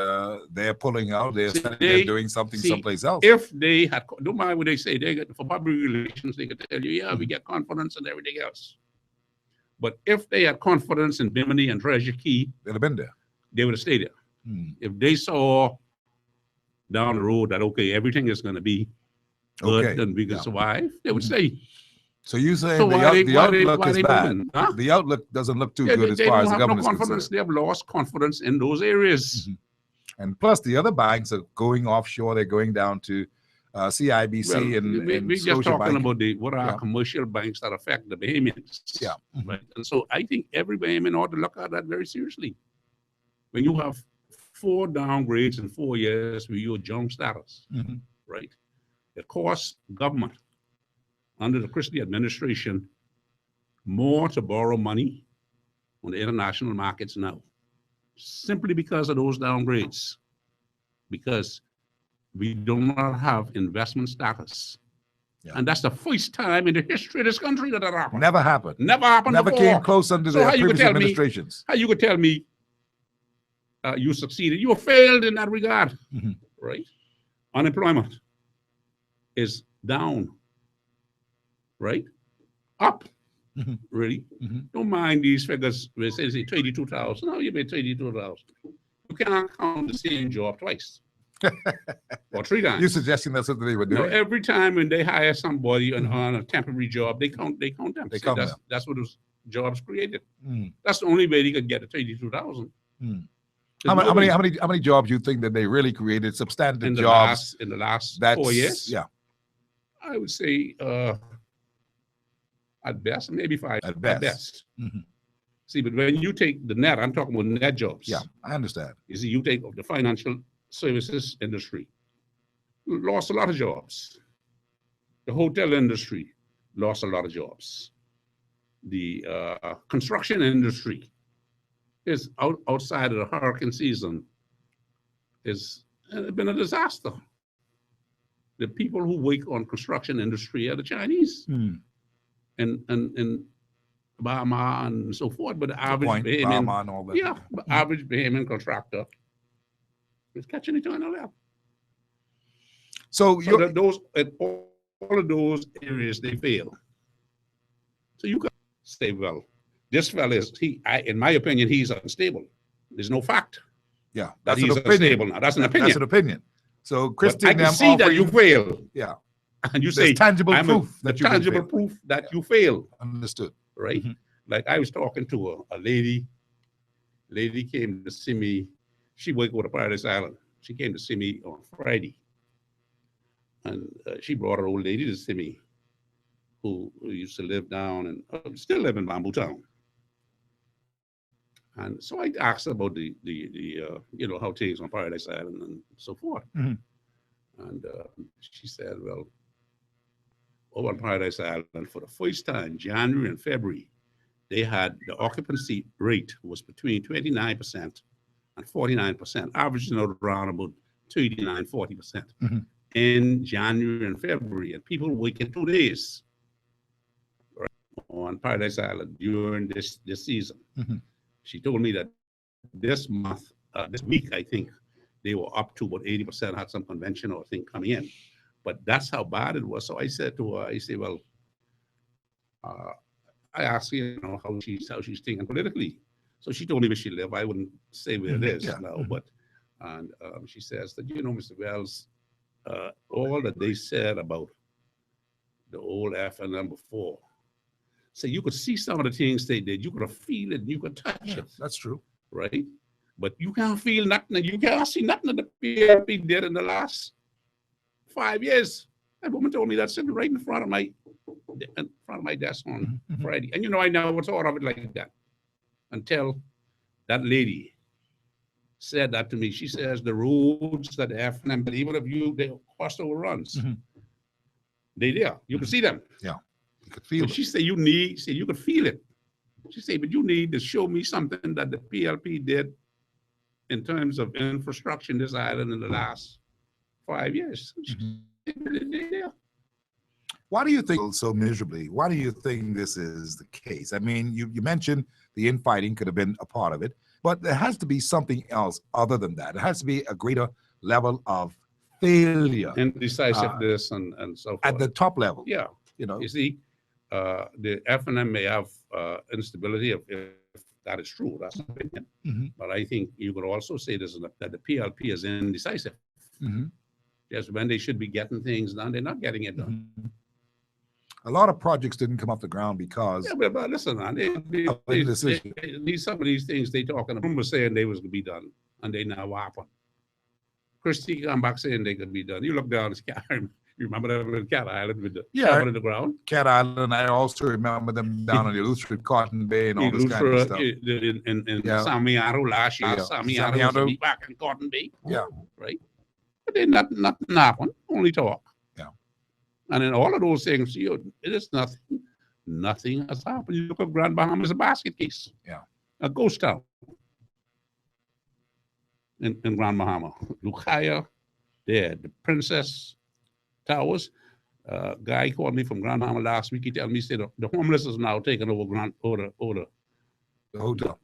they're pulling out. They're, See, they're doing something see, someplace else. If they had, don't mind what they say, they get for public relations, they could tell you, yeah, Mm-hmm. we get confidence and everything else. But if they had confidence in Bimini and Treasure Key, They'd have been there. they would have stayed there. Hmm. If they saw down the road that, okay, everything is going to be good Okay. and we can Yeah. survive, they would Mhm. stay. So you saying So the, why they- the why they- outlook why is they bad? moving? Huh? The outlook doesn't look too Yeah, good as they far don't as the have no government is confidence. concerned. They have lost confidence in those areas. Mhm. And plus, the other banks are going offshore. They're going down to CIBC Well, and we just Scotia talking Bank. about what are Yeah. commercial banks that affect the Bahamians. Yeah. Right. And so I think every Bahamian ought to look at that very seriously. When you have 4 downgrades in 4 years with your junk status, Mhm. right? It costs government under the Christie administration more to borrow money on the international markets now, simply because of those downgrades, because we do not have investment status. Yeah. And that's the first time in the history of this country that happened. Never happened. Never happened Never before. came close under So the how you could previous tell me- administrations. How you could tell me you succeeded? You failed in that regard, Mhm. right? Unemployment is down, right? Up, Mhm. really. Mhm. Don't mind these figures. We say 22,000. No, you made 22,000. You can't count the same job twice or 3 times. You're suggesting that's what they were No, doing? every time when they hire somebody Mhm. on a temporary job, they count them. They See, count that's, them. that's what those jobs created. Mm. That's the only way they could get to 22,000. Mm. There's How nobody- many jobs you think that they really created substantive in the jobs? last That's 4 years? Yeah, I would say at best, maybe 5 At at best. best. Mhm. See, but when you take the net, I'm talking about net jobs. yeah. I understand. You see, you take the financial services industry, lost a lot of jobs. The hotel industry lost a lot of jobs. The construction industry is outside of the hurricane season is been a disaster. The people who work on construction industry are the Chinese Mm. and Bahama and so forth, but the average Point, Bahamian, Bahama and all that. yeah, the average Bahamian contractor is catching it on the left. So So you're, that those at all of those areas they fail. So you got to stay well. This fella is in my opinion, he's unstable. There's no fact yeah, that that's an he's opinion. unstable now. That's an opinion. That's an opinion. So But Christie I and can them see that offer you fail, Yeah, and you there's say tangible I'm proof the that you did tangible fail. proof that you fail, Understood. right? Mhm. Like I was talking to a lady. Lady came to see me. She worked with Paradise Island. She came to see me on Friday, and she brought her old lady to see me, who used to live down and still live in Bamboo Town. And so I asked her about the how things on Paradise Island and so forth. Mhm. And she said, well, over on Paradise Island, for the first time, January and February, they had the occupancy rate was between 29% and 49%, averaging out around about 39, 40% Mhm. in January and February. And people working 2 days on Paradise Island during this season. Mhm. She told me that this month, this week, I think they were up to about 80%, had some conventional thing coming in. But that's how bad it was. So I said to her, I say, well, I asked her, you know, how she's thinking politically. So she told me where she lived. I wouldn't say where it is now, but and she says that, you know, Mr. Wells, all that they said about the old FNM before. So you could see some of the things they did. You could feel it. You could touch it. That's true. Right? But you can't feel nothing. You can't see nothing that the PLP did in the last 5 years. That woman told me that sitting right in front of my desk on Friday. And you know, I never thought of it like that until that lady said that to me. She says the roads that the FNM, but even if they crossed overruns, they there. You can see them. Yeah. You could feel but it. She said you could feel it. She said, but you need to show me something that the PLP did in terms of infrastructure in this island in the last 5 years. Why do you think so miserably? Why do you think this is the case? I mean, you mentioned the infighting could have been a part of it, but there has to be something else other than that. It has to be a greater level of failure. Indecisiveness and so forth. At the top level. Yeah. You know, you see, the FNM may have instability if that is true. That's an opinion. But I think you could also say this, that the PLP is indecisive. Just when they should be getting things done, they're not getting it done. A lot of projects didn't come off the ground because but listen, man, some of these things they talking about was saying they was going to be done, and they now happen. Christie come back saying they could be done. You look down, you remember that little Cat Island with the shovel in the ground? Cat Island. I also remember them down on the Eleuthera, Cotton Bay, and all this kind of stuff. In Samiaro last year, Samiaro was back in Cotton Bay. Yeah, right. But they nothing happened. Only talk. And in all of those things, it is nothing. Nothing has happened. You look at Grand Bahama as a basket case. Yeah. A ghost town in Grand Bahama. Lucaya, there, the Princess Towers. Guy called me from Grand Bahama last week. He told me, he said, the homeless is now taking over the hotel.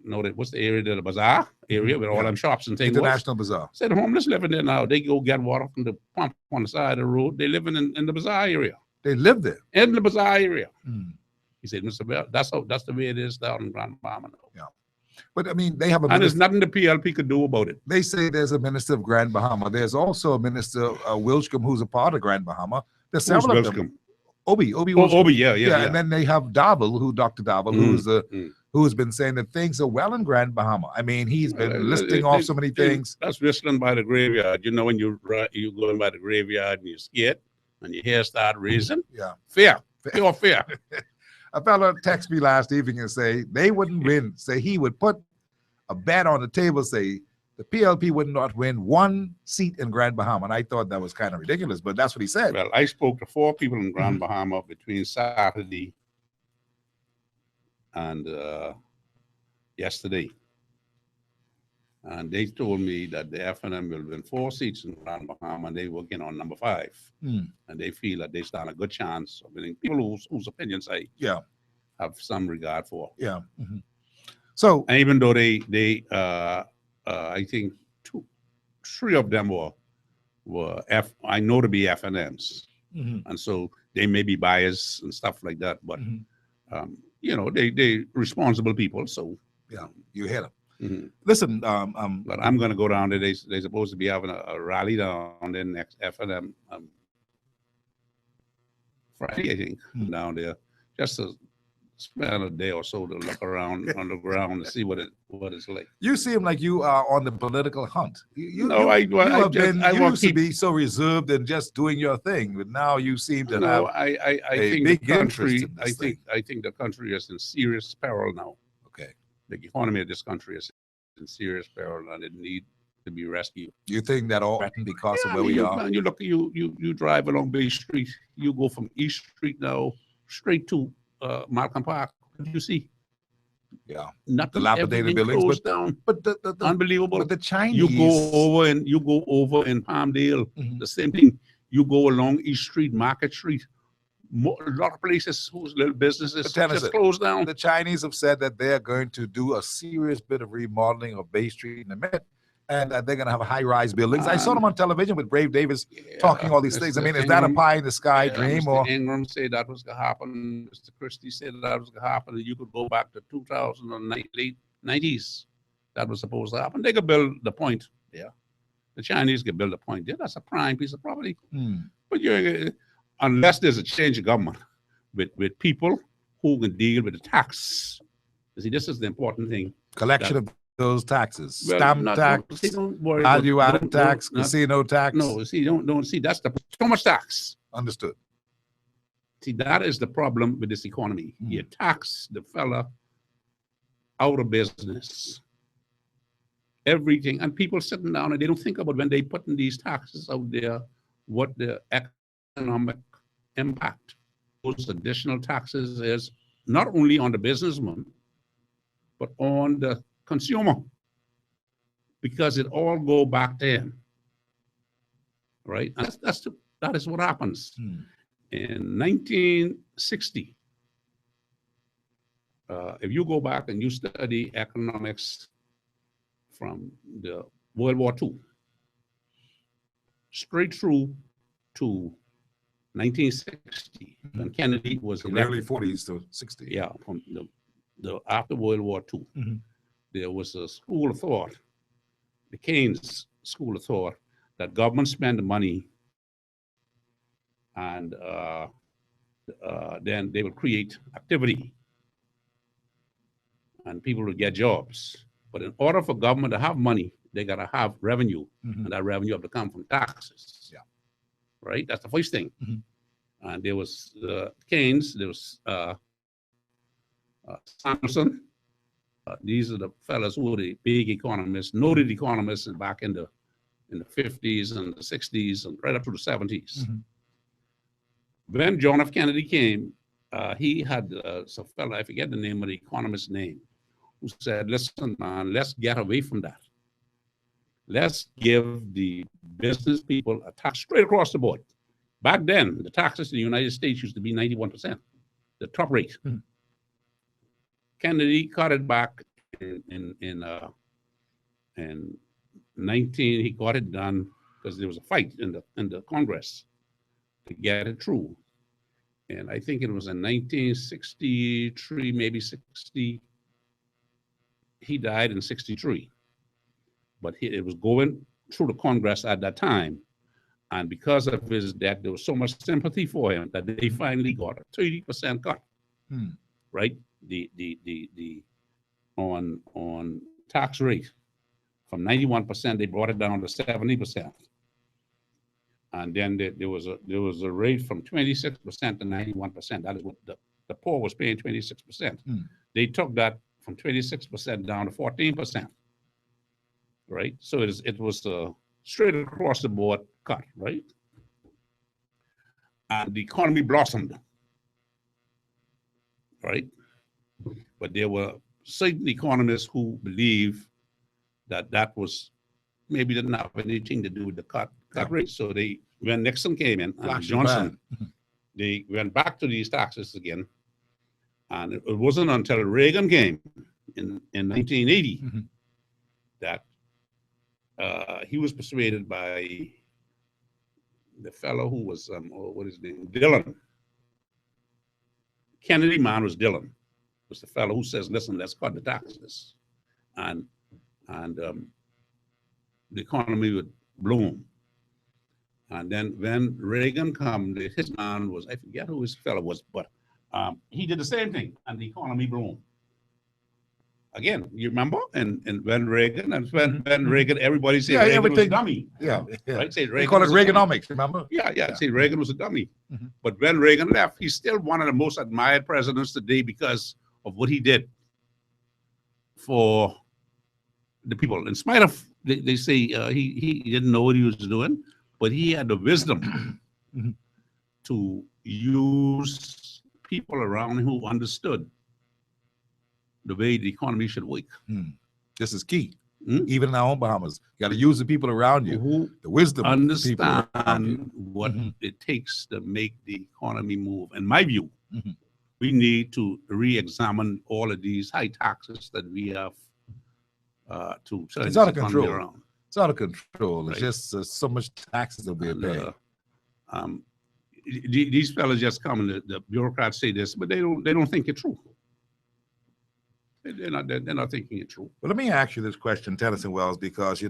No, what's the area there? The bazaar area with all them shops and things. International Bazaar. Said the homeless living there now. They go get water from the pump on the side of the road. They living in the bazaar area. They live there? In the bazaar area. He said, Mr. Bell, that's the way it is down in Grand Bahama now. Yeah. But I mean, they have a and there's nothing the PLP could do about it. They say there's a minister of Grand Bahama. There's also a minister, Wilschcombe, who's a part of Grand Bahama. There's several of them. Obi Wilschcombe. Yeah. And then they have Davel, Dr. Davel, who's been saying that things are well in Grand Bahama. I mean, he's been listing off so many things. That's whistling by the graveyard. You know, when you going by the graveyard and you're scared and your hair start raising. Yeah. Fear. Pure fear. A fellow texted me last evening and say they wouldn't win. Say he would put a bet on the table, say the PLP would not win one seat in Grand Bahama. And I thought that was kind of ridiculous, but that's what he said. Well, I spoke to 4 people in Grand Bahama between Saturday and yesterday. And they told me that the FNM will win 4 seats in Grand Bahama, and they're working on number 5. And they feel that they stand a good chance of winning. People whose opinions I have some regard for. Yeah. So, and even though they I think 3 of them were I know to be FNMs, and so they may be biased and stuff like that. But you know, they responsible people. So yeah, you hear them. Listen, but I'm going to go down there. They're supposed to be having a rally down there next FNM Friday, I think, down there, just to spend a day or so to look around on the ground and see what it's like. You seem like you are on the political hunt. You used to be so reserved and just doing your thing, but now you seem to have I think big the country. interest in this I think the country is in serious peril now. Okay, the economy of this country is in serious peril, and it needs to be rescued. You think that all happened because of where we are? You look, you drive along Bay Street. You go from East Street now straight to Malcolm Park. What do you see? Yeah. Not Dilapidated everything buildings, closed down. But the Unbelievable. But the Chinese. You go over in Palmdale, the same thing. You go along East Street, Market Street. A lot of places whose little businesses just closed down. The Chinese have said that they're going to do a serious bit of remodeling of Bay Street in the Met, and that they're going to have high-rise buildings. I saw them on television with Brave Davis talking all these things. I mean, is that a pie in the sky dream? Mr. Or Ingram said that was going to happen. Mr. Christie said that was going to happen. You could go back to 2000 or late 90s. That was supposed to happen. They could build the point there. The Chinese could build a point there. That's a prime piece of property. But unless there's a change of government with people who can deal with the tax. You see, this is the important thing. Collection of those taxes, Well, stamp not- tax, don't worry about- value-added don't- tax, not- casino tax. No, see, don't see. That's so much tax. Understood. See, that is the problem with this economy. You tax the fella out of business. Everything, and people sitting down and they don't think about when they putting these taxes out there, what the economic impact those additional taxes is, not only on the businessman, but on the consumer, because it all go back to him, right? And that is what happens. In 1960, if you go back and you study economics from the World War II, straight through to 1960, when Kennedy was From the early elected. 40s to 60. Yeah, from the after World War II, there was a school of thought, the Keynes school of thought, that government spend the money and then they will create activity and people will get jobs. But in order for government to have money, they got to have revenue, and that revenue have to come from taxes. Yeah. Right? That's the first thing. And there was Keynes, there was Samuelson. These are the fellas who were the big economists, noted economists back in the 50s and the 60s and right up to the 70s. When John F. Kennedy came, he had some fella, I forget the name of the economist's name, who said, listen, man, let's get away from that. Let's give the business people a tax straight across the board. Back then, the taxes in the United States used to be 91%, the top rate. Kennedy cut it back in 19, he got it done because there was a fight in the Congress to get it through. And I think it was in 1963, maybe 60. He died in 63. But it was going through the Congress at that time. And because of his death, there was so much sympathy for him that they finally got a 30% cut. Right? On tax rate. From 91%, they brought it down to 70%. And then there was a rate from 26% to 91%. That is what the poor was paying, 26%. They took that from 26% down to 14%. Right? So it was a straight across the board cut, right? And the economy blossomed. Right? But there were certain economists who believe that was maybe didn't have anything to do with the cut rate. So when Nixon came in and Johnson, they went back to these taxes again. And it wasn't until Reagan came in 1980 that he was persuaded by the fellow who was, what is his name, Dillon. Kennedy man was Dillon. Was the fellow who says, listen, let's cut the taxes. And the economy would bloom. And then when Reagan come, his man was, I forget who his fellow was, but he did the same thing and the economy bloomed. Again, you remember? And when Reagan, Reagan, everybody said Reagan was a dummy. Right? Say They call it Reaganomics, remember? Say Reagan was a dummy. But when Reagan left, he's still one of the most admired presidents today because of what he did for the people. In spite of, they say he didn't know what he was doing, but he had the wisdom to use people around who understood the way the economy should work. This is key. Even in our own Bahamas, you got to use the people around you, who the wisdom of the people around you. understand what it takes to make the economy move. In my view, we need to re-examine all of these high taxes that we have to turn It's this out of economy control. around. It's out of control. It's Right. just so much taxes that we're paying. These fellas just come and the bureaucrats say this, but they don't think it through. They're not thinking it through. Well, let me ask you this question, Tennyson Wells, because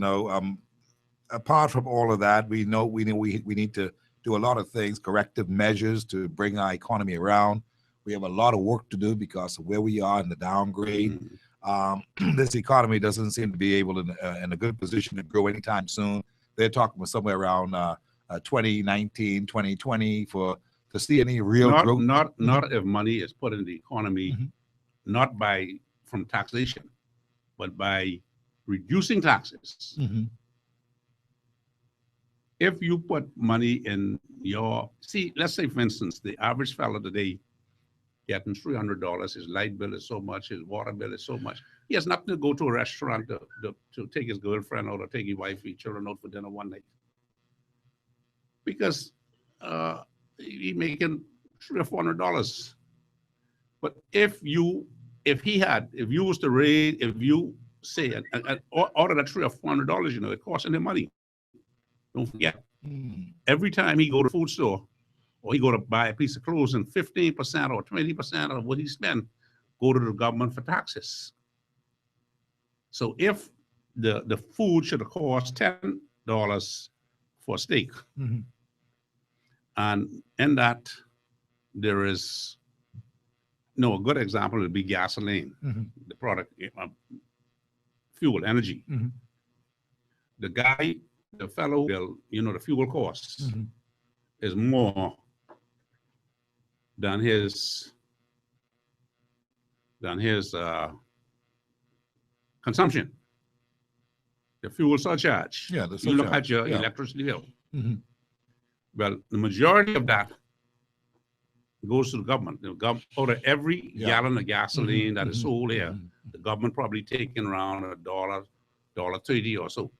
apart from all of that, we need to do a lot of things, corrective measures to bring our economy around. We have a lot of work to do because of where we are in the downgrade. This economy doesn't seem to be able to in a good position to grow anytime soon. They're talking about somewhere around 2019, 2020 to see any real growth. Not if money is put in the economy, not from taxation, but by reducing taxes. If you put money in let's say for instance, the average fellow today getting $300, his light bill is so much, his water bill is so much. He has nothing to go to a restaurant to take his girlfriend out or take his wife, his children out for dinner one night. Because he's making $300 or $400. But if you was to raise, if you say, out of that $300 or $400, it costs him money. Don't forget, every time he go to the food store or he go to buy a piece of clothes, and 15% or 20% of what he spend go to the government for taxes. So if the food should have cost $10 for a steak, and in that there is a good example would be gasoline, the product, fuel, energy. The fellow bill, the fuel costs is more than his consumption. The fuel surcharge. Yeah, the You look surcharge, at your yeah. electricity bill. Well, the majority of that goes to the government. Out of every gallon of gasoline that is sold here, the government probably taking around $1.30 or so.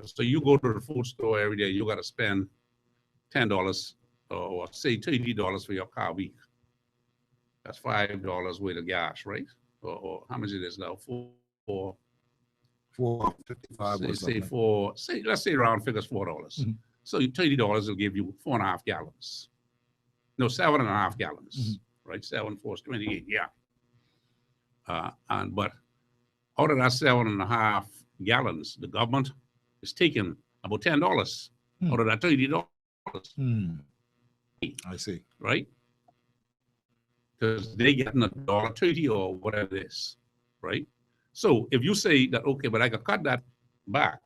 So you go to the food store every day, you got to spend $10 or say $30 for your car a week. That's $5 worth of gas, right? Or how much it is now? $4.55 let's say round figures $4. So $30 will give you 4.5 gallons. No, 7.5 gallons, right? 7, 4 is 28, yeah. But out of that 7.5 gallons, the government is taking about $10 out of that $30. I see. Right? Because they're getting $1.30 or whatever it is, right? So if you say that, okay, but I can cut that back,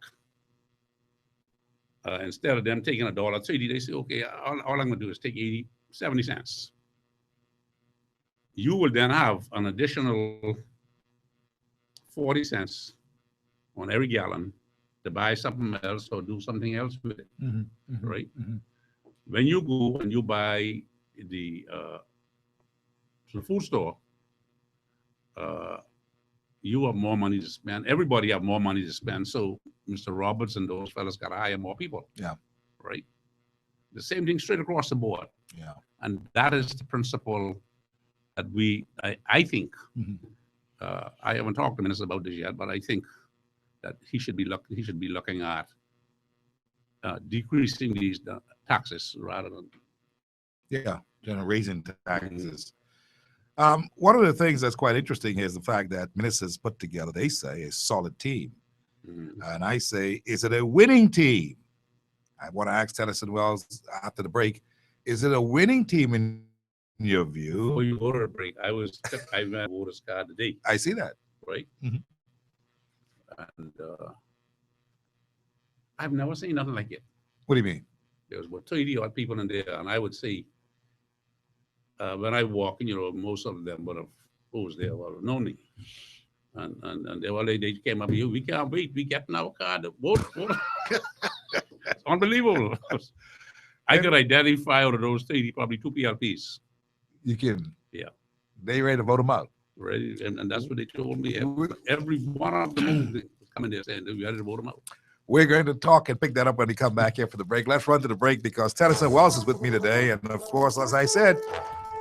instead of them taking $1.30, they say, okay, all I'm going to do is take 70 cents. You will then have an additional 40 cents on every gallon to buy something else or do something else with it, right? When you go and you buy the food store, you have more money to spend. Everybody have more money to spend. So Mr. Roberts and those fellas got to hire more people. Yeah. Right. The same thing straight across the board. Yeah. And that is the principle that I think, I haven't talked to the minister about this yet, but I think that he should be looking at decreasing these taxes rather than raising taxes. One of the things that's quite interesting is the fact that ministers put together, they say, a solid team. And I say, is it a winning team? I want to ask Tennyson Wells after the break, is it a winning team in your view? Before you go to the break, I ran a voter's card today. I see that. Right? And I've never seen nothing like it. What do you mean? There was about 30 odd people in there, and I would say, when I walk in, most of them would have known me. And they came up here, we can't wait, we getting our card, vote. It's unbelievable. I could identify out of those 30, probably 2 PLPs. You kidding? Yeah. They ready to vote them out? Ready, and that's what they told me. Every one of them was coming there saying we had to vote them out. We're going to talk and pick that up when we come back here for the break. Let's run to the break because Tennyson Wells is with me today. And of course, as I said,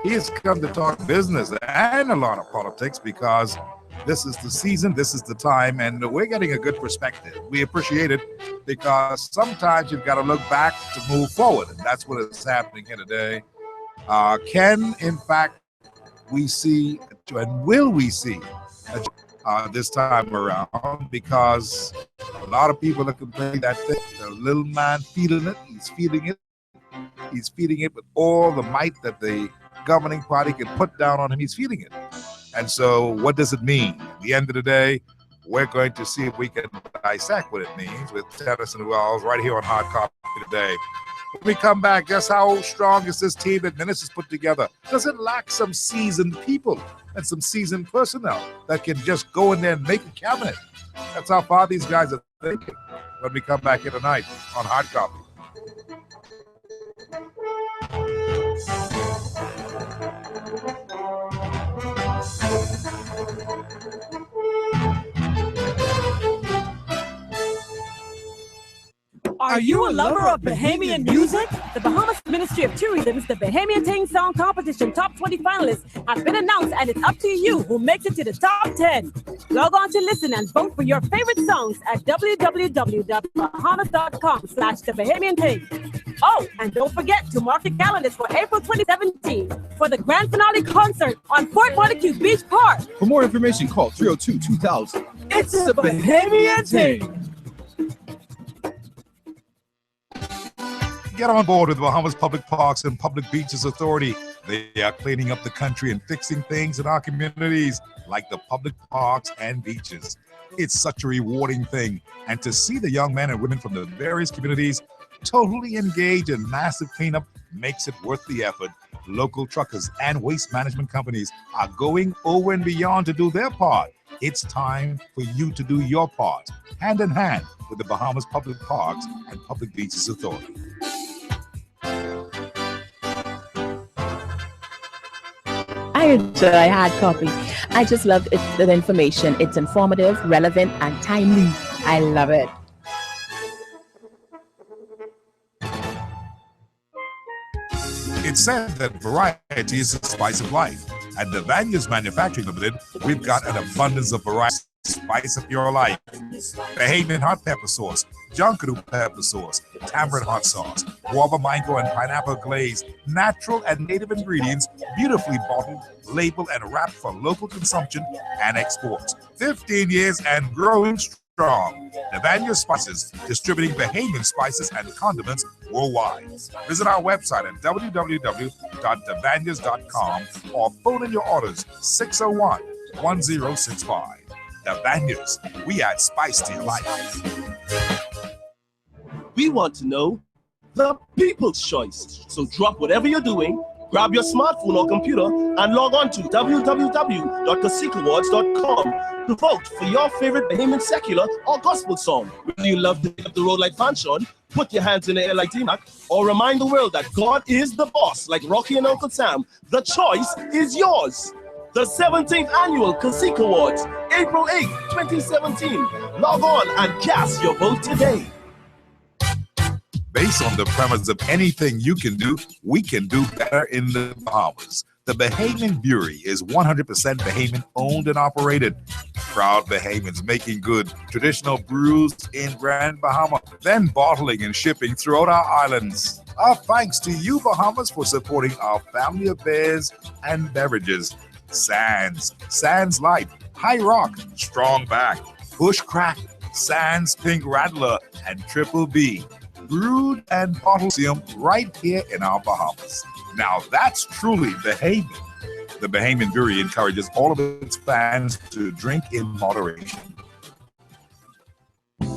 he has come to talk business and a lot of politics because this is the season, this is the time, and we're getting a good perspective. We appreciate it because sometimes you've got to look back to move forward. And that's what is happening here today. Can, in fact, we see, and will we see this time around? Because a lot of people are complaining that the little man feeling it, he's feeling it. He's feeding it with all the might that the governing party can put down on him. He's feeding it. And so what does it mean? At the end of the day, we're going to see if we can dissect what it means with Tennyson Wells right here on Hard Copy today. When we come back, just how strong is this team that Menace has put together? Does it lack some seasoned people and some seasoned personnel that can just go in there and make a cabinet? That's how far these guys are thinking when we come back here tonight on Hard Copy. Are you a lover of Bahamian music? The Bahamas Ministry of Tourism's The Bahamian Ting Song Competition Top 20 finalists have been announced, and it's up to you who makes it to the top 10. Log on to listen and vote for your favorite songs at www.bahamas.com/The Bahamian Ting. Oh, and don't forget to mark your calendars for April 2017 for the grand finale concert on Fort Montague Beach Park. For more information, call 302-2000. It's the Bahamian Ting. Get on board with the Bahamas Public Parks and Public Beaches Authority. They are cleaning up the country and fixing things in our communities like the public parks and beaches. It's such a rewarding thing. And to see the young men and women from the various communities totally engaged in massive cleanup makes it worth the effort. Local truckers and waste management companies are going over and beyond to do their part. It's time for you to do your part, hand in hand with the Bahamas Public Parks and Public Beaches Authority. I enjoy Hard Copy. I just love the information. It's informative, relevant, and timely. I love it. It's said that variety is the spice of life. At Devania's Manufacturing Limited, we've got an abundance of variety. Spice up your life. Bahamian hot pepper sauce, Junkanoo pepper sauce, tamarind hot sauce, guava mango and pineapple glaze, natural and native ingredients, beautifully bottled, labeled, and wrapped for local consumption and exports. 15 years and growing strong. Devania Spices, distributing Bahamian spices and condiments worldwide. Visit our website at www.devanias.com or phone in your orders 601-1065. Devanias, we add spice to your life. We want to know the people's choice. So drop whatever you're doing, grab your smartphone or computer, and log on to www.caciqueawards.com to vote for your favorite Bahamian secular or gospel song. Whether you love to Up the Road like Fanchon, put your hands in the air like T-Mac, or remind the world that God is the boss like Rocky and Uncle Sam, the choice is yours. The 17th Annual Cacique Awards, April 8, 2017. Log on and cast your vote today. Based on the premise of anything you can do, we can do better in the Bahamas. The Bahamian Brewery is 100% Bahamian owned and operated. Proud Bahamians making good traditional brews in Grand Bahama, then bottling and shipping throughout our islands. Our thanks to you, Bahamas, for supporting our family affairs and beverages. Sands Light, High Rock, Strong Back, Bush Crack, Sands Pink Rattler, and Triple B. Brewed and bottled right here in our Bahamas. Now that's truly Bahamian. The Bahamian Brewery encourages all of its fans to drink in moderation.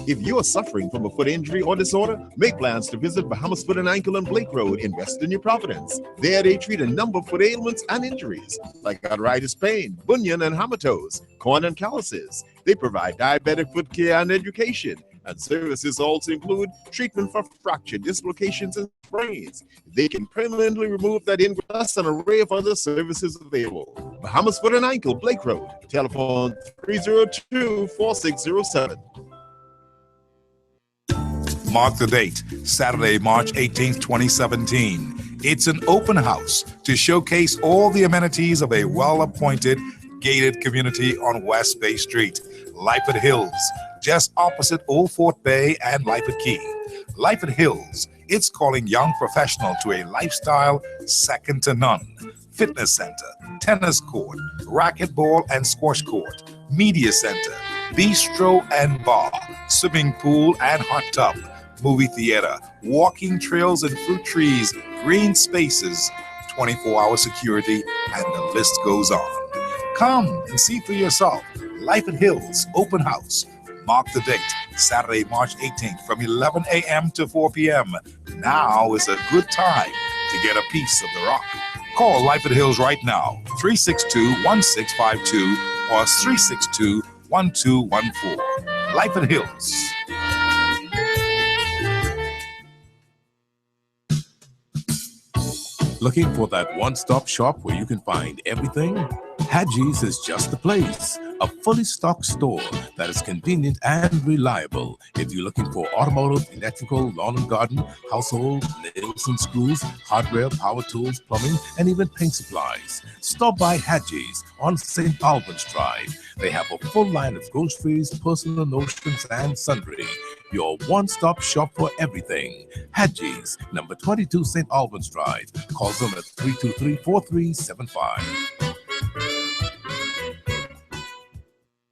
If you are suffering from a foot injury or disorder, make plans to visit Bahamas Foot and Ankle and Blake Road in Western New Providence. There they treat a number of foot ailments and injuries like arthritis pain, bunion and hammertoes, corn and calluses. They provide diabetic foot care and education. And services also include treatment for fracture, dislocations, and sprains. They can permanently remove that injury, plus an array of other services available. Bahamas Foot and Ankle, Blake Road. Telephone 302-4607. Mark the date, Saturday, March 18th, 2017. It's an open house to showcase all the amenities of a well-appointed gated community on West Bay Street, Lyford Hills, just opposite Old Fort Bay and Lyford Key. Lyford Hills, it's calling young professional to a lifestyle second to none. Fitness center, tennis court, racquetball and squash court, media center, bistro and bar, swimming pool and hot tub, movie theater, walking trails and fruit trees, green spaces, 24-hour security, and the list goes on. Come and see for yourself. Lyford Hills Open House. Mark the date, Saturday, March 18th from 11 a.m. to 4 p.m. Now is a good time to get a piece of the rock. Call Lyford Hills right now, 362-1652 or 362-1214. Lyford Hills. Looking for that one-stop shop where you can find everything? Hadji's is just the place. A fully stocked store that is convenient and reliable. If you're looking for automotive, electrical, lawn and garden, household, nails and screws, hardware, power tools, plumbing, and even paint supplies, stop by Hadji's on St. Albans Drive. They have a full line of groceries, personal notions, and sundry. Your one-stop shop for everything. Hadji's, number 22 St. Albans Drive. Call them at 323-4375.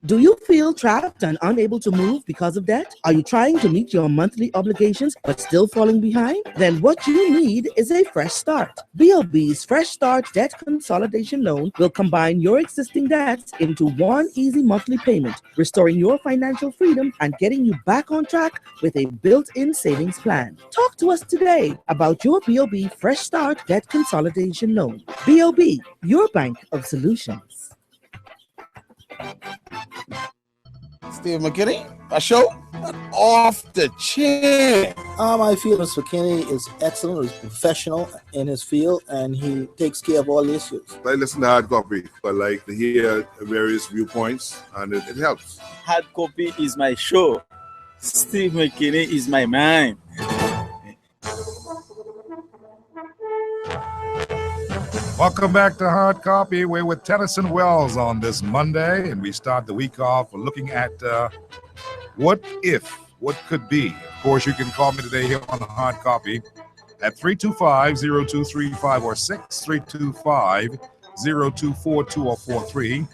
Do you feel trapped and unable to move because of debt? Are you trying to meet your monthly obligations but still falling behind? Then what you need is a fresh start. BOB's Fresh Start Debt Consolidation Loan will combine your existing debts into one easy monthly payment, restoring your financial freedom and getting you back on track with a built-in savings plan. Talk to us today about your BOB Fresh Start Debt Consolidation Loan. BOB, your bank of solutions. Steve McKinney, a show off the chain. I feel Mr. McKinney is excellent. He's professional in his field, and he takes care of all the issues. I listen to Hard Copy. I like to hear various viewpoints, and it helps. Hard Copy is my show. Steve McKinney is my man. Welcome back to Hard Copy. We're with Tennyson Wells on this Monday, and we start the week off looking at what if, what could be. Of course, you can call me today here on Hard Copy at 325-0235 or 632-5-0242 or 43,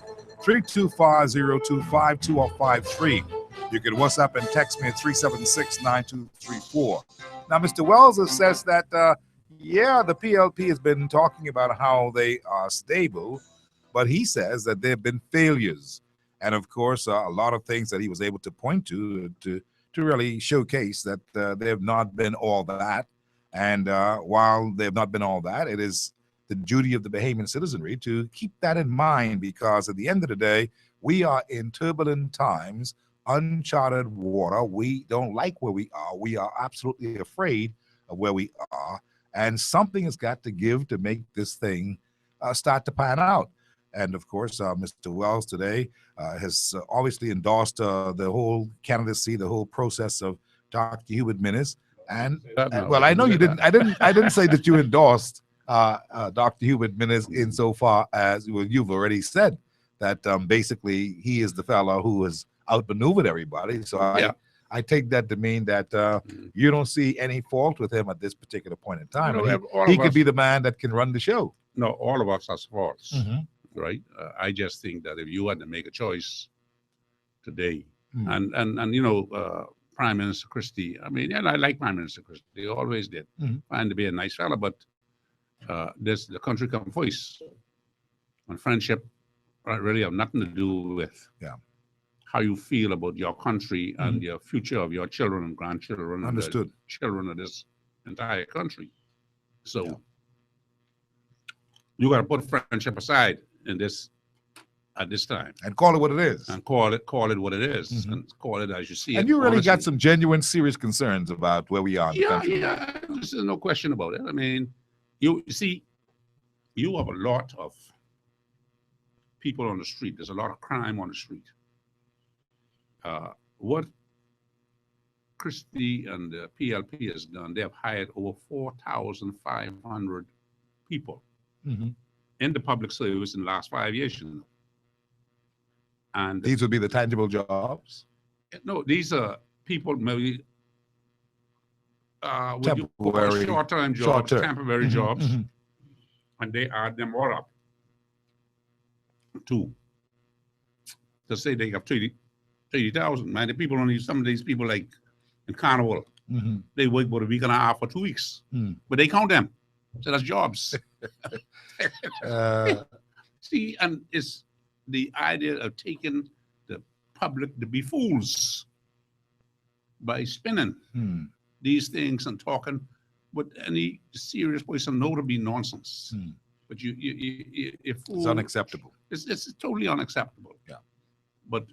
325-0252 or 53. You can WhatsApp and text me at 376-9234. Now, Mr. Wells says that the PLP has been talking about how they are stable, but he says that there have been failures. And of course, a lot of things that he was able to point to really showcase that they have not been all that. And while they have not been all that, it is the duty of the Bahamian citizenry to keep that in mind, because at the end of the day, we are in turbulent times, uncharted water. We don't like where we are. We are absolutely afraid of where we are. And something has got to give to make this thing start to pan out. And of course, Mr. Wells today has obviously endorsed the whole candidacy, the whole process of Dr. Hubert Minnis. And well, I know you didn't. I didn't say that you endorsed Dr. Hubert Minnis insofar as you've already said that basically he is the fellow who has outmaneuvered everybody. So I take that to mean that you don't see any fault with him at this particular point in time. He could be the man that can run the show. No, all of us has faults, right? I just think that if you had to make a choice today, and Prime Minister Christie, I mean, I like Prime Minister Christie. He always did. Find to be a nice fella, but the country come first. And friendship really have nothing to do with how you feel about your country and your future of your children and grandchildren. Understood. And the children of this entire country. So you got to put friendship aside in this at this time and call it what it is. And call it what it is, and call it as you see it. And you really got some genuine, serious concerns about where we are in the country. Yeah, there's no question about it. I mean, you see, you have a lot of people on the street. There's a lot of crime on the street. What Christie and the PLP has done, they have hired over 4,500 people in the public service in the last 5 years. You know. And these would be the tangible jobs? No, these are people maybe short-term jobs, temporary jobs, and they add them all up to say they have 30,000. Man, the people only, some of these people like in Carnival, they work about a week and a half or 2 weeks, but they count them. So that's jobs. See, and it's the idea of taking the public to be fools by spinning these things and talking with any serious person know to be nonsense. But you fool, it's unacceptable. It's totally unacceptable. Yeah. But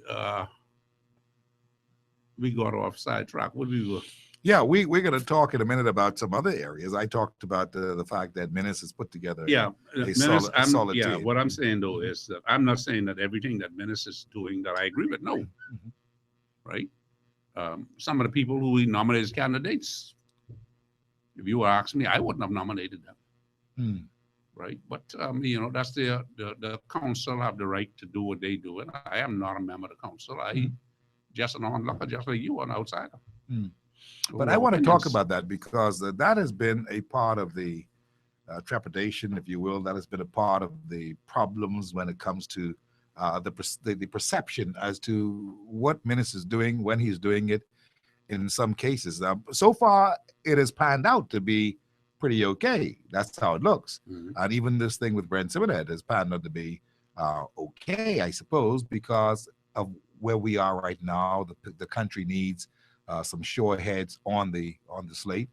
we got off sidetrack. What we were. Yeah, we're going to talk in a minute about some other areas. I talked about the fact that Menace has put together a solid team. What I'm saying though is that I'm not saying that everything that Menace is doing that I agree with. No, right? Some of the people who he nominated as candidates, if you ask me, I wouldn't have nominated them. Right? But you know, that's the council have the right to do what they do, and I am not a member of the council. I just an onlooker, just like you, an outsider. But I want to talk about that because that has been a part of the trepidation, if you will. That has been a part of the problems when it comes to the perception as to what Menace is doing, when he's doing it, in some cases. So far, it has panned out to be pretty okay. That's how it looks. And even this thing with Brent Simonette has panned out to be okay, I suppose, because of where we are right now. The country needs some sure heads on the slate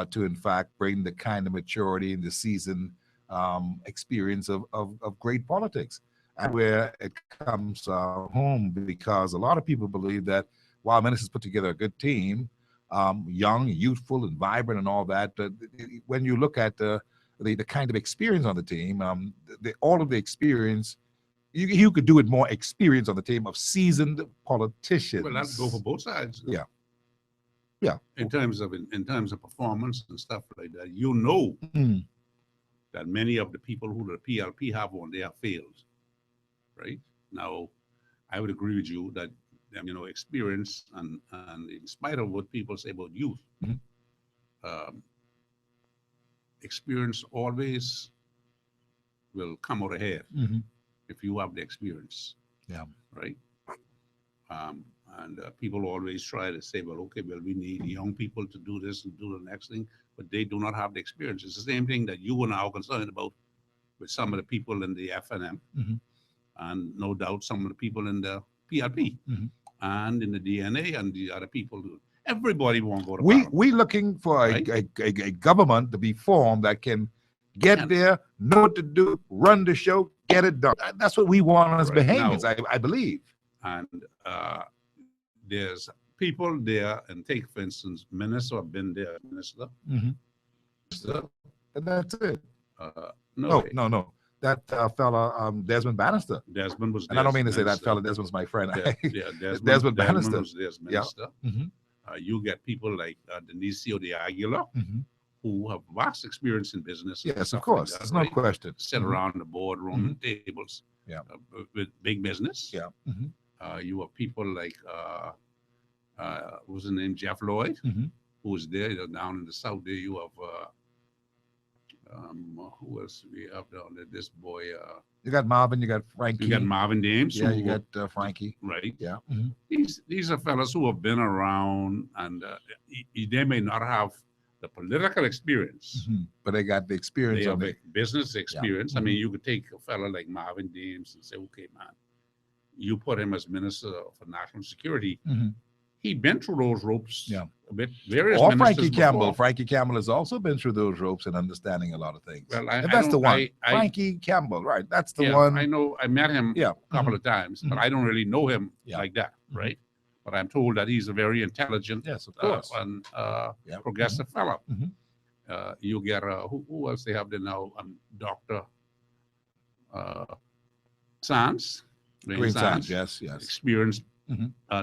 to in fact bring the kind of maturity and the seasoned experience of great politics, and where it comes home, because a lot of people believe that while Menace has put together a good team, young, youthful, and vibrant, and all that, when you look at the kind of experience on the team, all of the experience. You could do it more experience on the team of seasoned politicians. Well, that's go for both sides. Yeah. Yeah. In terms of performance and stuff like that, you know that many of the people who the PLP have won, they have failed. Right? Now, I would agree with you that you know, experience and in spite of what people say about youth, experience always will come out ahead. If you have the experience. Yeah. Right. And people always try to say, well, okay, well, we need young people to do this and do the next thing, but they do not have the experience. It's the same thing that you are now concerned about with some of the people in the FNM, and no doubt some of the people in the PLP and in the DNA and the other people. Everybody won't go to Parliament. We looking for a government to be formed that can get there, know what to do, run the show, get it done. That's what we want as Bahamians, I believe. And there's people there, and take, for instance, Minister, I've been there, Minister. And that's it. No. That fella, Desmond Bannister. Desmond was and I don't mean to say that fella, Desmond's my friend. Desmond Bannister. Was there's Minister. You get people like Denicio de Aguilar, who have vast experience in business. Yes, of course. Like that, There's no question. Sit around the boardroom tables with big business. Yeah. You have people like, what was his name, Jeff Lloyd, who was there down in the South. There you have, who else we have down there? This boy. You got Marvin, you got Frankie. You got Marvin Dames. Yeah, you got Frankie. Right. Yeah. These are fellas who have been around, and they may not have the political experience, but they got the experience. They have the business experience. I mean, you could take a fella like Marvin Dames and say, okay, man, you put him as Minister for National Security. He'd been through those ropes. Yeah. A bit. Various or Frankie before. Campbell. Frankie Campbell has also been through those ropes and understanding a lot of things. Well, that's the one. Frankie Campbell, right? That's the one. I know. I met him a couple of times, but I don't really know him like that, right? But I'm told that he's a very intelligent, yes, of course, and progressive fellow. You get who else they have there now? Doctor. Sands. Green Sands, yes. Experienced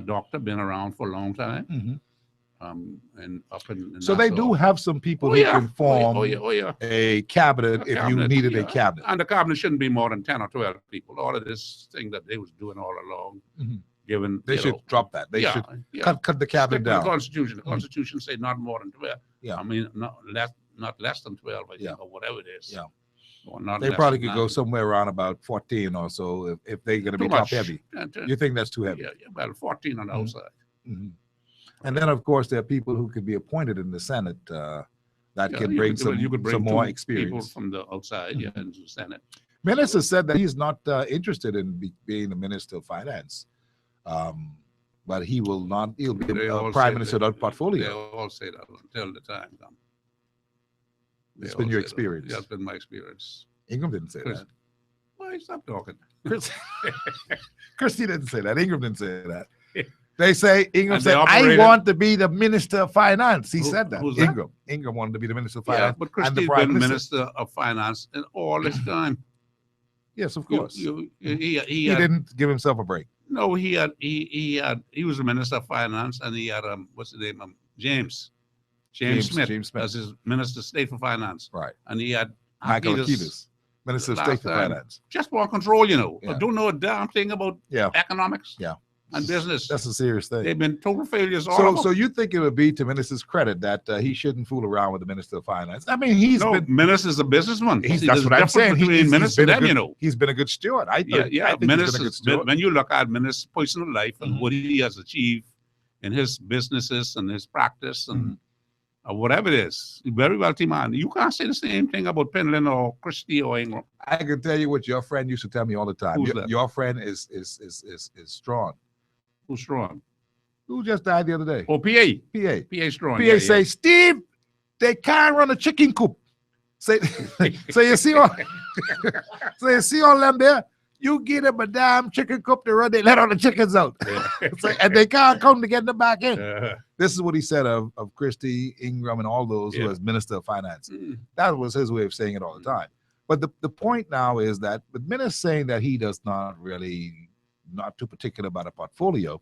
doctor, been around for a long time. And up in So they Nassau. do have some people who can form a cabinet if you needed a cabinet. And the cabinet shouldn't be more than 10 or 12 people. All of this thing that they was doing all along, given They should drop that. They should cut the cabinet Stick to down. The Constitution. The Constitution say not more than 12. Yeah. I mean, not less than 12, I think, or whatever it is. Yeah. Or not They less probably than could that. go somewhere around about 14 or so if they're going to be Too top much. heavy. You think that's too heavy? Yeah, well, 14 on the outside. And then, of course, there are people who could be appointed in the Senate that can you bring could- you could bring some more two experience. people from the outside, into the Senate. Minister said that he's not interested in being the Minister of Finance, but he will not. He'll be They a all Prime say Minister that. without portfolio. They all say that until the time comes. It's been your experience. That's been my experience. Ingram didn't say Chris- that. Why stop talking? Christie didn't say that. Ingram didn't say that. They say Ingram And they said, "I operated- want to be the Minister of Finance." He Who- said that. who's that? Ingram wanted to be the Minister of Yeah, Finance but and Christie's the Prime been Minister. Minister of Finance in all this time. Yes, of You- course. he He didn't give himself a break. No, he was the Minister of Finance, and he had what's his name? James Smith. James Smith. as his Minister of State for Finance. Right. And he had Michael Akitas Akitas, Minister of last State for time. Finance. Just for control, Yeah. Don't know a damn thing about economics Yeah. and business. That's a serious thing. They've been total failures all of them. So you think it would be to Minister's credit that he shouldn't fool around with the Minister of Finance? I mean, he's No, been. Minister's a businessman. That's There's what a I'm difference saying. between minister been a and good, he's been a good steward. I think he's been a good Minister's, steward. when you look at Minister's personal life and what he has achieved in his businesses and his practice and whatever it is, very wealthy man. You can't say the same thing about Penland or Christie or Ingram. I can tell you what your friend used to tell me all the time. Who's Your, that? your friend is strong. Who's strong? Who just died the other day? Oh, PA. PA. PA strong. PA yeah, say, yeah. Steve, they can't run a chicken coop. Say, so you see all, so you see all them there. You get them a damn chicken coop to run. They let all the chickens out, and they can't come to get them back in. This is what he said of Christie, Ingram, and all those who was Minister of Finance. That was his way of saying it all the time. But the point now is that with Minister saying that he does not too particular about a portfolio,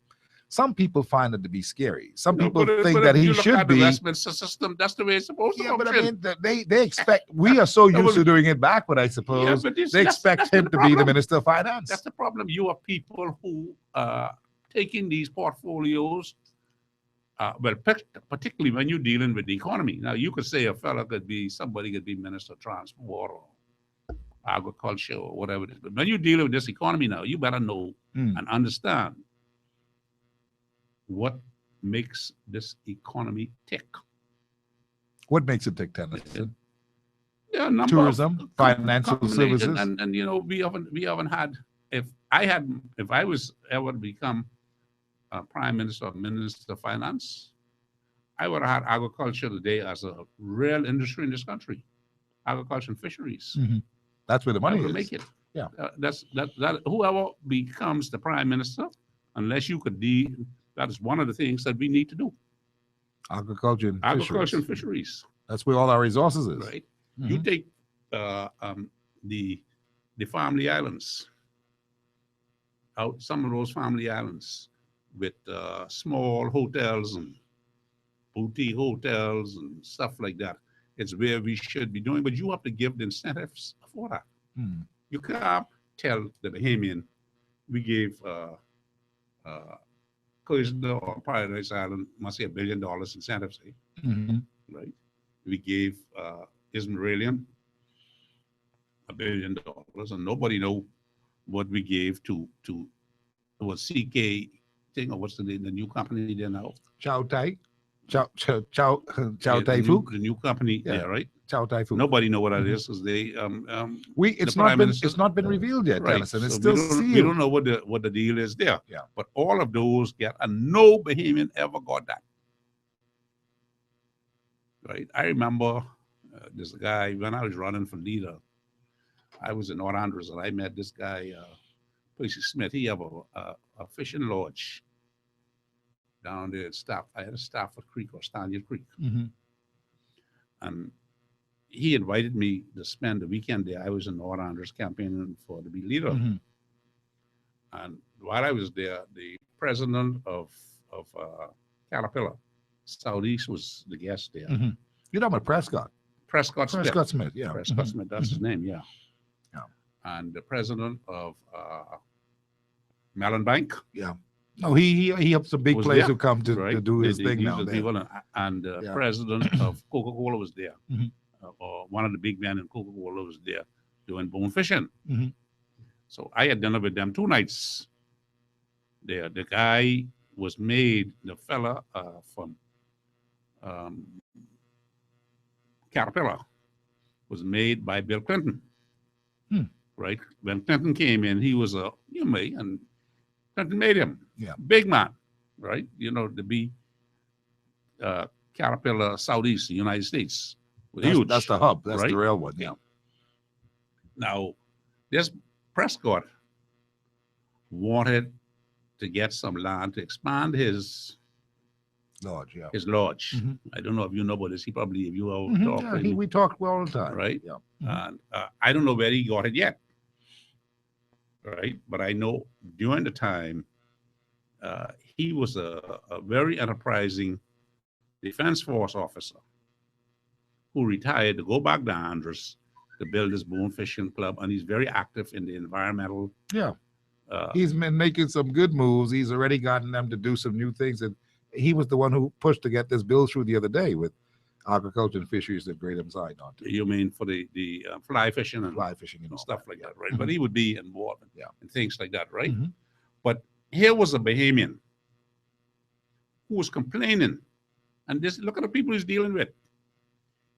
some people find it to be scary. Some people think that he should be. The Westminster system, that's the way it's supposed to Yeah, but I function. mean, they expect. We are so used to doing it backward, I suppose. but this- They that's expect the him to be the problem. Minister of Finance. That's the problem. You are people who are taking these portfolios, particularly when you're dealing with the economy. Now, you could say somebody could be Minister of Transport or Agriculture or whatever it is. But when you're dealing with this economy now, you better know and understand what makes this economy tick. What makes it tick, Tennyson? Yeah, a number Tourism, of financial combination, services. and we haven't had. If I was ever to become Prime Minister or Minister of Finance, I would have had agriculture today as a real industry in this country. Agriculture and fisheries. That's where the money That would is. make it. Yeah. That whoever becomes the Prime Minister, unless you could that is one of the things that we need to do. Agriculture and Agriculture and fisheries. fisheries. That's where all our resources is. Right. You take the family islands, out some of those family islands with small hotels and boutique hotels and stuff like that. It's where we should be doing, but you have to give the incentives for that. You can't tell the Bahamian we gave Coastal or Paradise Island must say $1 billion incentives, right? We gave Ismailian $1 billion, and nobody know what we gave to what CK thing or what's the name, the new company there now? Chow Tai Yeah, Tai Fook. the new company, yeah, right? Chow Tai Fook. Nobody know what that is because they It's not been revealed yet, Right. Tennyson. It's So still we sealed. don't know what the deal is there. Yeah. But all of those get, and no Bahamian ever got that. Right. I remember this guy when I was running for leader. I was in North Andrews and I met this guy, Percy Smith. He have a fishing lodge down there at I had a Stafford Creek or Stanier Creek. And he invited me to spend the weekend there. I was in North Andrews campaigning for to be leader. And while I was there, the president of Caterpillar Southeast was the guest there. Mhm. You're talking about Prescott. Prescott Smith. Prescott Smith, yeah. Prescott Mhm. Smith, that's his name, yeah. Yeah. And the president of Mellon Bank. Yeah. No, he helps some big was players there, who come to right? do his These thing are now. the people, and the Yeah. president of Coca-Cola was there. Mhm. Or one of the big men in Coca-Cola was there doing bone fishing. Mhm. So I had dinner with them 2 nights there. The guy was made, the fella from Caterpillar was made by Bill Clinton. Right? When Clinton came in, he was and Clinton made him. Yeah. Big man, right? You know, to be Caterpillar Southeast, the United States. Huge. That's the hub. That's right? the real one. Yeah. Now, this Prescott wanted to get some land to expand his lodge. Yeah. His lodge. Mhm. I don't know if you know about this. He probably, if you all Mhm. talk, Yeah, maybe, we talk all the time. right? Yeah. And I don't know where he got it yet. Right, but I know during the time he was a very enterprising defense force officer who retired to go back to Andros to build his bone fishing club, and he's very active in the environmental. Yeah. He's been making some good moves. He's already gotten them to do some new things. And he was the one who pushed to get this bill through the other day with agriculture and fisheries that Great signed on to. You mean for the fly fishing and and stuff like that, right? Mhm. But he would be involved in things like that, right? Mhm. But here was a Bahamian who was complaining, and this look at the people he's dealing with.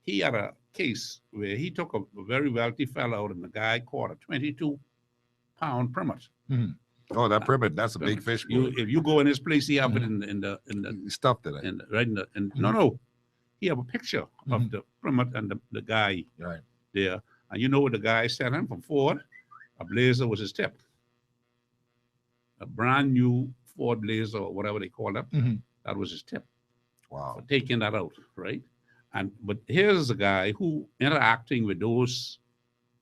He had a case where he took a very wealthy fellow out, and the guy caught a 22-pound permit. Mhm. Oh, that permit, that's a big fish. If you go in his place, he have it in the stuff that right in the no, he have a picture of the permit and the guy right there, and you know what the guy sent him from Ford? A Blazer was his tip, a brand new Ford Blazer or whatever they call it. Mhm. That was his tip. Wow. For taking that out, right? But here's a guy who interacting with those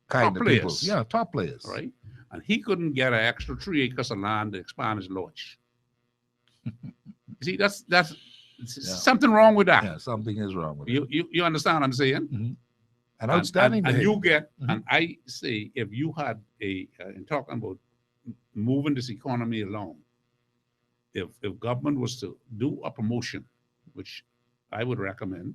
Kind top of people. players. Yeah, top players. Right? And he couldn't get an extra 3 acres of land to expand his lodge. See, that's something wrong with that. Yeah, something is wrong with You understand what I'm saying? And outstanding And behavior. you get, and I say, if you had in talking about moving this economy along, if government was to do a promotion, which I would recommend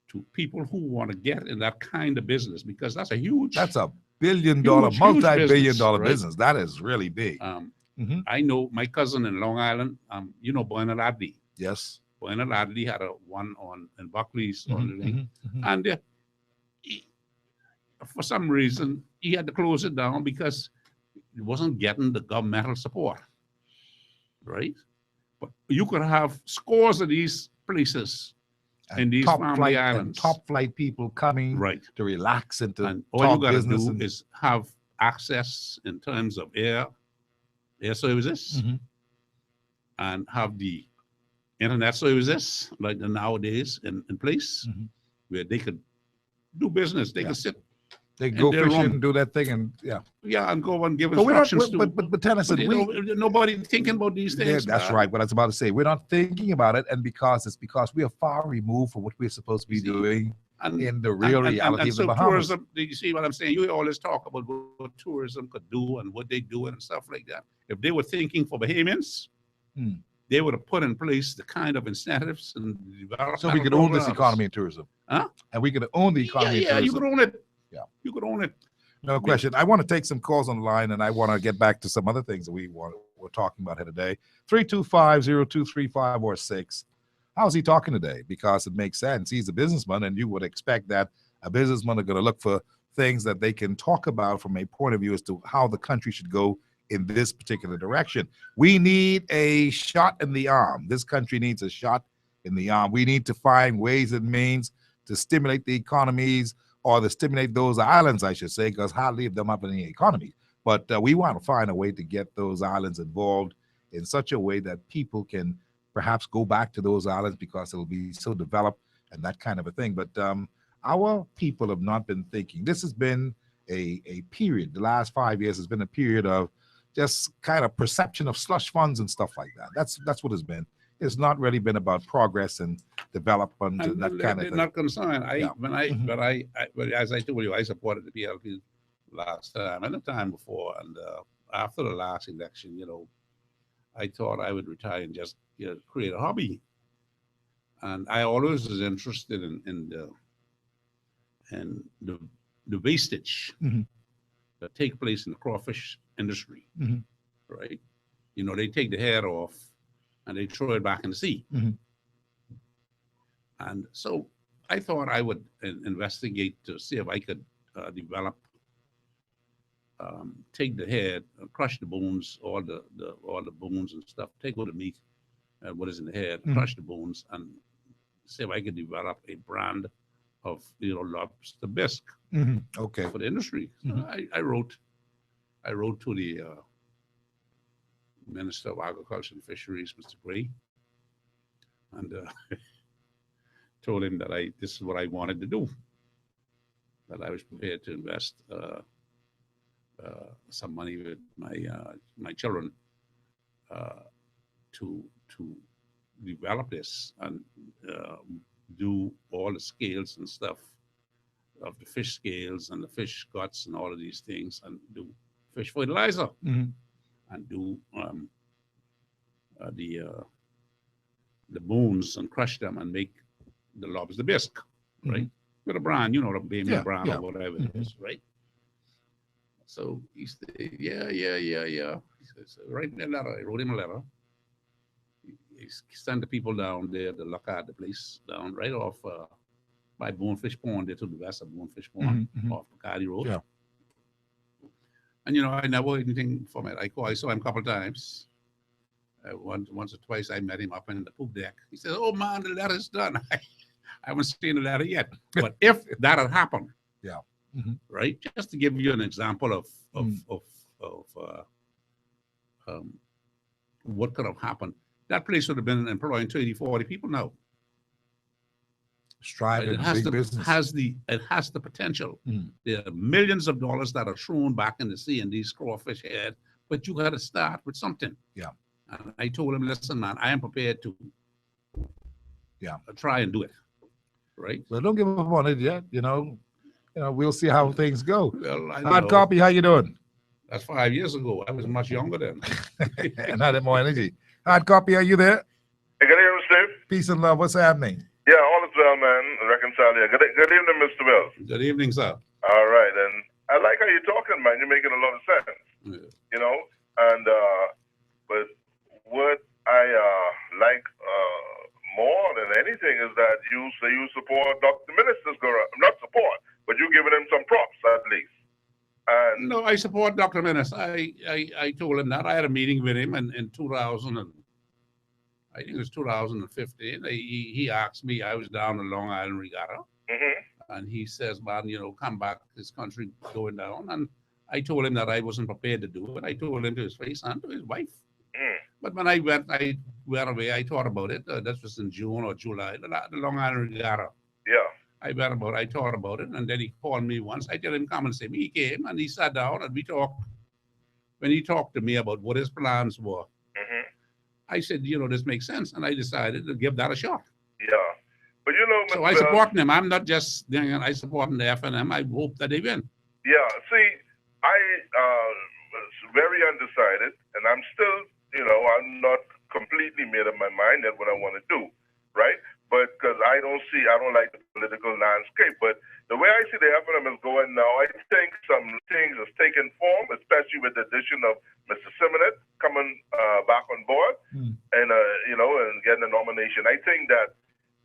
to people who want to get in that kind of business, because that's a huge. That's a billion-dollar, huge multi-billion-dollar right? business. That is really big. I know my cousin in Long Island, you know, Bernard Adley. Yes. Bernard Adley had a one in Buckley's on the link. mhm. And for some reason, he had to close it down because it wasn't getting the governmental support, right? But you could have scores of these places in these family islands. Top flight people coming right to relax and to all talk you got to business. do is have access in terms of air services and have the internet services like the nowadays in place where they could do business. They could sit. They in go their fishing room. and do that thing and and go and give But we're not- instructions to. but Tennessee, you we- know, nobody thinking about these Yeah, things. that's man. right. What I was about to say. We're not thinking about it, and because we are far removed from what we're supposed to be doing in the real reality of the so Bahamas. tourism, do you see what I'm saying? You always talk about what tourism could do and what they do and stuff like that. If they were thinking for Bahamians, they would have put in place the kind of incentives and development. So we could own this programs. economy in tourism. Huh? And we could own the economy in Yeah, you tourism. could own it. Yeah. You could own it. No question. I want to take some calls on the line, and I want to get back to some other things that we're talking about here today. 325-0235 or 6. How's he talking today? Because it makes sense. He's a businessman, and you would expect that a businessman are going to look for things that they can talk about from a point of view as to how the country should go in this particular direction. We need a shot in the arm. This country needs a shot in the arm. We need to find ways and means to stimulate the economies, or to stimulate those islands, I should say, because hardly of them have any economy. But we want to find a way to get those islands involved in such a way that people can perhaps go back to those islands because it'll be so developed and that kind of a thing. But our people have not been thinking. This has been a period. The last 5 years has been a period of just kind of perception of slush funds and stuff like that. That's what it's been. It's not really been about progress and development and that kind of thing. Not concerned. But as I told you, I supported the PLP last time and the time before, and after the last election, I thought I would retire and just create a hobby. And I always was interested in the wastage that take place in the crawfish industry, right? They take the head off and they throw it back in the sea. And so I thought I would investigate to see if I could develop, take the head, crush the bones, all the bones and stuff, take all the meat, what is in the head, crush the bones, and see if I could develop a brand of lobster bisque okay, for the industry. So I wrote to the Minister of Agriculture and Fisheries, Mr. Gray, and told him that this is what I wanted to do, that I was prepared to invest some money with my children to develop this and do all the scales and stuff of the fish scales and the fish guts and all of these things, and do fish fertilizer and do the bones and crush them and make the lobster bisque, right? With a brand, the baby brand or whatever it is, right? So he said, yeah. He says, write me a letter. I wrote him a letter. He sent the people down there to look at the place down right off by Bonefish Pond, there to the west of Bonefish Pond, off Bacardi Road. Yeah. And I never heard anything from it. I saw him a couple of times. Once or twice I met him up in the poop deck. He said, "Oh man, the letter's done." I haven't seen the letter yet. But if that had happened, right? Just to give you an example of what could have happened. That place would have been employing 30, 40 people now. Striving, big business. It has the potential. There are millions of dollars that are thrown back in the sea in these crawfish head, but you got to start with something. Yeah. And I told him, listen, man, I am prepared to try and do it. Right. Well, don't give up on it yet. We'll see how things go. Well, Hard copy, how you doing? That's 5 years ago. I was much younger then. And I had more energy. Hard copy, are you there? Hey, good evening, Steve. Peace and love. What's happening? Yeah, all is well, man. Reconcile here. Good evening, Mr. Wells. Good evening, sir. All right, and I like how you're talking, man. You're making a lot of sense. And but what I like more than anything is that you say you support Dr. Minister's not support, but you giving him some props at least. And no, I support Dr. Menace. I told him that. I had a meeting with him in 2000, and I think it was 2015. He asked me, I was down in Long Island Regatta, and he says, man, come back, this country going down. And I told him that I wasn't prepared to do it. I told him to his face and to his wife. But when I went away, I thought about it. That was in June or July, the Long Island Regatta. Yeah. I thought about it, and then he called me once. I tell him, come and see me. He came, and he sat down, and we talked. When he talked to me about what his plans were, I said, this makes sense, and I decided to give that a shot. Yeah. But Mr. So I support him. I'm not just, I support the FNM. I hope that they win. Yeah. See, I was very undecided, and I'm still, I'm not completely made up my mind at what I want to do, right? But because I don't like the political landscape. But the way I see the FNM is going now, I think some things has taken form, especially with the addition of Mr. Simonet coming back on board and, and getting a nomination. I think that,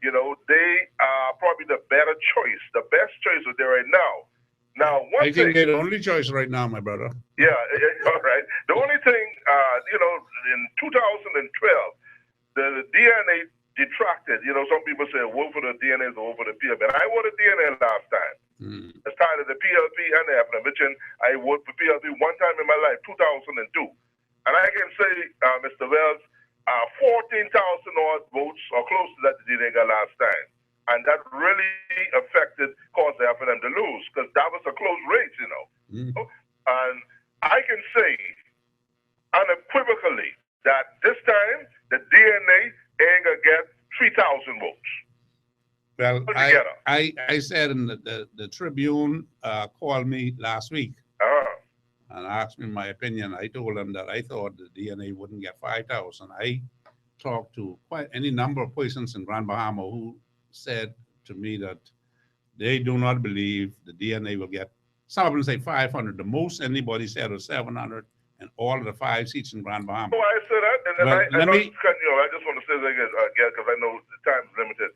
they are probably the better choice, the best choice out there right now. Now, I think they're the only choice right now, my brother. Yeah, all right. The only thing, in 2012, the DNA detracted. Some people say vote for the DNA or vote for the PLP. And I voted DNA last time. As part of the PLP and the FNM, which I voted for PLP one time in my life, 2002. And I can say, Mr. Wells, 14,000 odd votes or close to that the DNA got last time. And that really caused the FNM to lose because that was a close race, And I can say unequivocally that this time the DNA ain't gonna get 3,000 votes. Well, Altogether. I said in the Tribune called me last week and asked me my opinion. I told them that I thought the DNA wouldn't get 5,000. I talked to quite any number of persons in Grand Bahama who said to me that they do not believe the DNA will get, some of them say 500. The most anybody said was 700 and all of the 5 seats in Grand Bahama. Oh, I said that, and then Well, I let me- I just want to say that again, because I know the time is limited.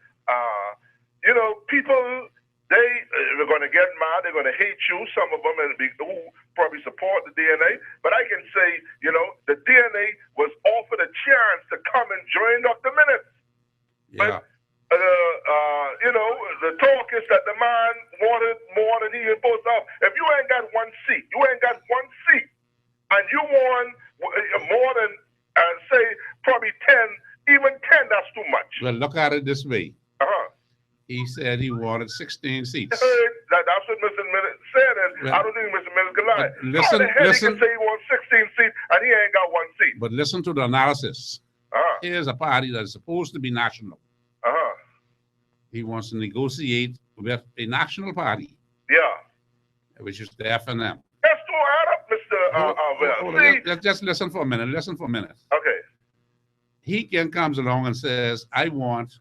You know, people, they are going to get mad. They're going to hate you. Some of them who probably support the DNA. But I can say, you know, the DNA was offered a chance to come and join Dr. Minutes. Yeah. You know, the talk is that the man wanted more than he imposed off. If you ain't got one seat, and you want more than, say, probably 10, even 10, that's too much. Well, look at it this way. He said he wanted 16 seats. That's what Mr. Minutes said, and Well, I don't think Mr. Minutes can lie. listen- How the hell listen- he can say he wants 16 seats and he ain't got one seat? But listen to the analysis. Here's a party that's supposed to be national. He wants to negotiate with a national party, Yeah. which is the FNM. That's too hard up, Mr. Hold on, just listen for a minute. Listen for a minute. Okay. He comes along and says, I want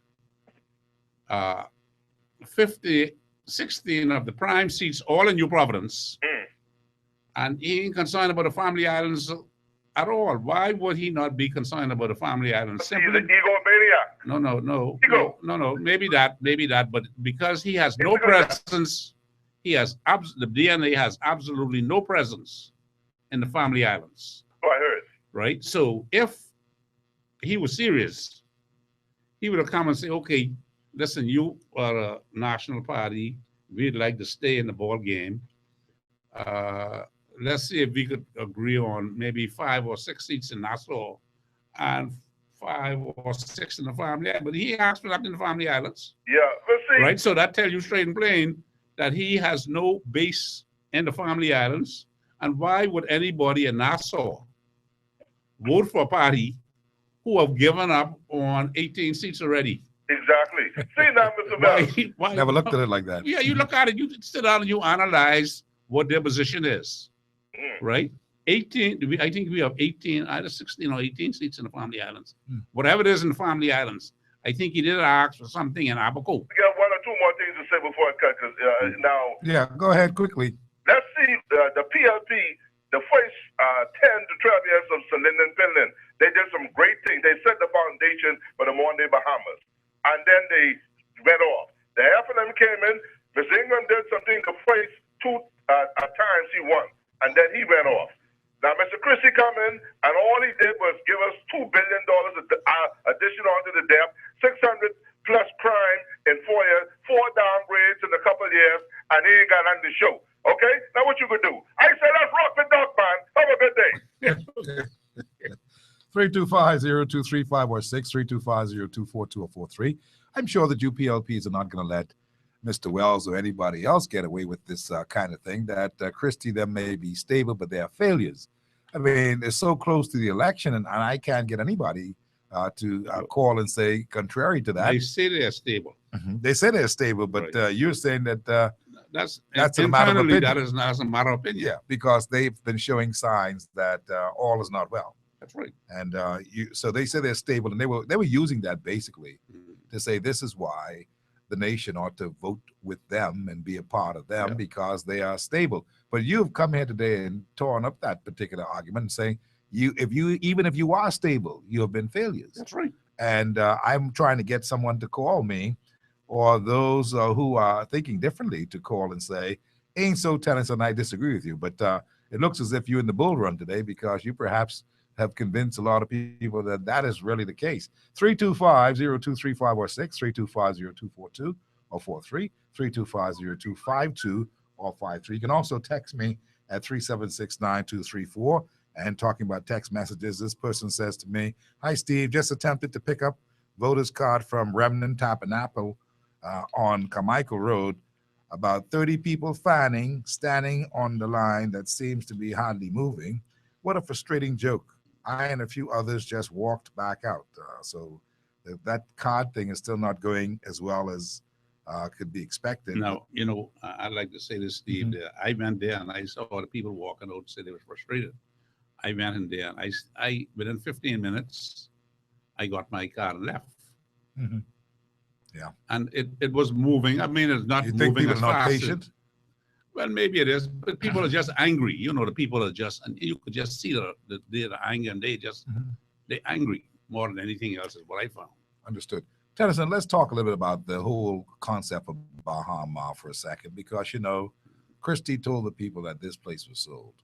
16 of the prime seats, all in New Providence. And he ain't concerned about the family islands at all. Why would he not be concerned about the family islands? He's an egomaniac. No. Maybe that, but because he has no presence, the DNA has absolutely no presence in the family islands. Oh, I heard. Right? So if he was serious, he would have come and say, okay, listen, you are a national party. We'd like to stay in the ball game. Let's see if we could agree on maybe 5 or 6 seats in Nassau and 5 or 6 in the family islands. But he asked for that in the family islands. Yeah, let's see. Right? So that tells you straight and plain that he has no base in the family islands. And why would anybody in Nassau vote for a party who have given up on 18 seats already? Exactly. See now, Mr. Bell. Never looked at it like that. Yeah, you look at it, you sit down and you analyze what their position is. Right? 18, I think we have 18, either 16 or 18 seats in the family islands. Whatever it is in the family islands. I think he did ask for something in Abaco. I got 1 or 2 more things to say before I cut, because now, Yeah, go ahead quickly. let's see the PLP, the first 10 to 12 years of Sir Lyndon Finland. They did some great things. They set the foundation for the modern day Bahamas. And then they went off. The FNM came in. Mr. Ingram did something the first 2 times he won. And then he went off. Now, Mr. Christie come in, and all he did was give us $2 billion additional onto the debt, 600 plus crime in 4 years, 4 downgrades in a couple of years, and he ain't got nothing to show. Okay? Now what you could do? I say let's rock the dog, man. Have a good day. 325-0235 or 63250-242 or 43. I'm sure the UPLPs are not going to let Mr. Wells or anybody else get away with this kind of thing, that Christie, them may be stable, but they are failures. I mean, they're so close to the election, and I can't get anybody to call and say contrary to that. They say they're stable. They say they're stable, but you're saying that that's a matter of internally, opinion. that is not a matter of opinion. Yeah, because they've been showing signs that all is not well. That's right. And so they say they're stable, and they were using that basically to say this is why the nation ought to vote with them and be a part of them because they are stable. But you've come here today and torn up that particular argument and saying even if you are stable, you have been failures. That's right. And I'm trying to get someone to call me, or those who are thinking differently to call and say, ain't so, Tennis, and I disagree with you. But it looks as if you're in the bull run today because you perhaps have convinced a lot of people that that is really the case. 325-0235 or 6, 325-0242 or 43, 325-0252 or 53. You can also text me at 376-9234. And talking about text messages, this person says to me, hi, Steve, just attempted to pick up voter's card from Remnant Tabernacle on Carmichael Road. About 30 people standing on the line that seems to be hardly moving. What a frustrating joke. I and a few others just walked back out. So that card thing is still not going as well as could be expected. Now, I'd like to say this, Steve. I went there and I saw the people walking out, say they were frustrated. I went in there and I within 15 minutes, I got my car and left. Yeah. And it was moving. I mean, it's not You moving think people as are not fast as- patient? Well, maybe it is, but people are just angry. The people are just, and you could just see the anger, and they're angry more than anything else is what I found. Understood. Tennyson, let's talk a little bit about the whole concept of Bahama for a second, because, Christie told the people that this place was sold.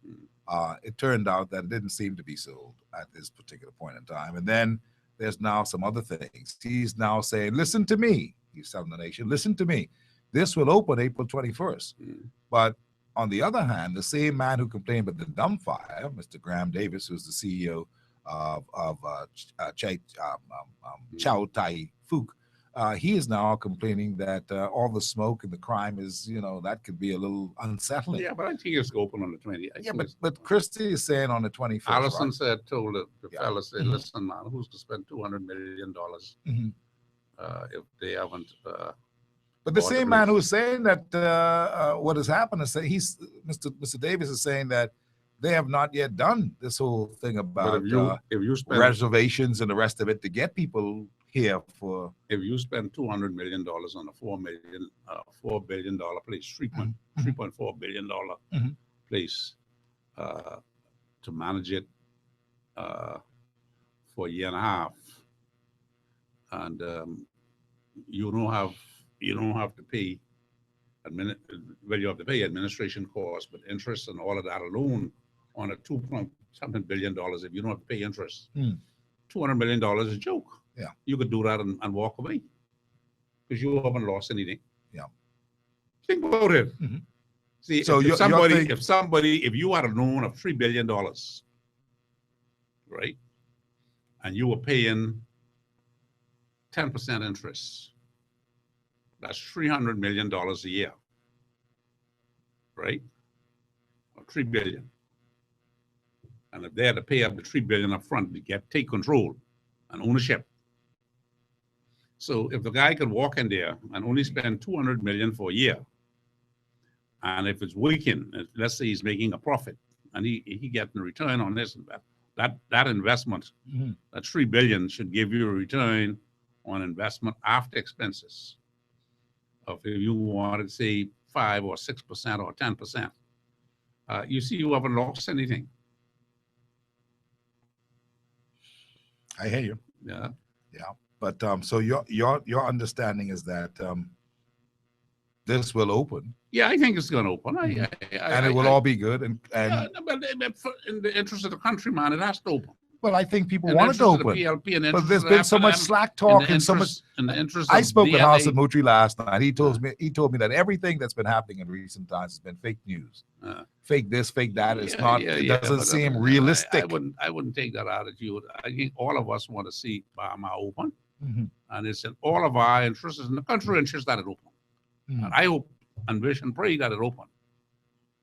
It turned out that it didn't seem to be sold at this particular point in time. And then there's now some other things. He's now saying, listen to me. He's telling the nation, listen to me. This will open April 21st. But on the other hand, the same man who complained about the dumbfire, Mr. Graham Davis, who's the CEO of Chow Tai Fook, he is now complaining that all the smoke and the crime is, that could be a little unsettling. Yeah, but I think it's open on the 20th. Yeah, but Christie is saying on the 21st. Allison right? told the fella, said, listen, man, who's to spend $200 million if they haven't? But the bought same place? man who's saying that what has happened is that Mr. Davis is saying that they have not yet done this whole thing about if you spend reservations and the rest of it to get people here for. If you spend $200 million on a $4 billion place, $3.4 billion place to manage it for a year and a half, and you don't have to pay you have to pay administration costs, but interest and all of that alone on a $2.something billion. If you don't have to pay interest, $200 million is a joke. Yeah, you could do that and walk away because you haven't lost anything. Yeah, think about it. See, so if you had a loan of $3 billion, right, and you were paying 10% interest, that's $300 million a year, right? Or $3 billion. And if they had to pay up the $3 billion up front to take control and ownership. So if the guy could walk in there and only spend $200 million for a year, and if it's working, let's say he's making a profit and he getting a return on this, that investment, that $3 billion should give you a return on investment after expenses of, if you want to say 5 or 6% or 10%, you see you haven't lost anything. I hear you. Yeah. Yeah. But so your understanding is that this will open. Yeah, I think it's going to open. And it will all be good. And yeah, but in the interest of the country, man, it has to open. Well, I think people In the want it to interest of open. the PLP and the But there's interest been of so much FNM, slack talk in the and so much. interest- in the interest I of spoke with DNA. House of Mutri last night. He told me that everything that's been happening in recent times has been fake news. Fake this, fake that. It's not. It doesn't but, seem realistic. I wouldn't take that attitude. I think all of us want to see Bahama open, and it's in all of our interests, it's in the country interest that it open. And I hope and wish and pray that it open.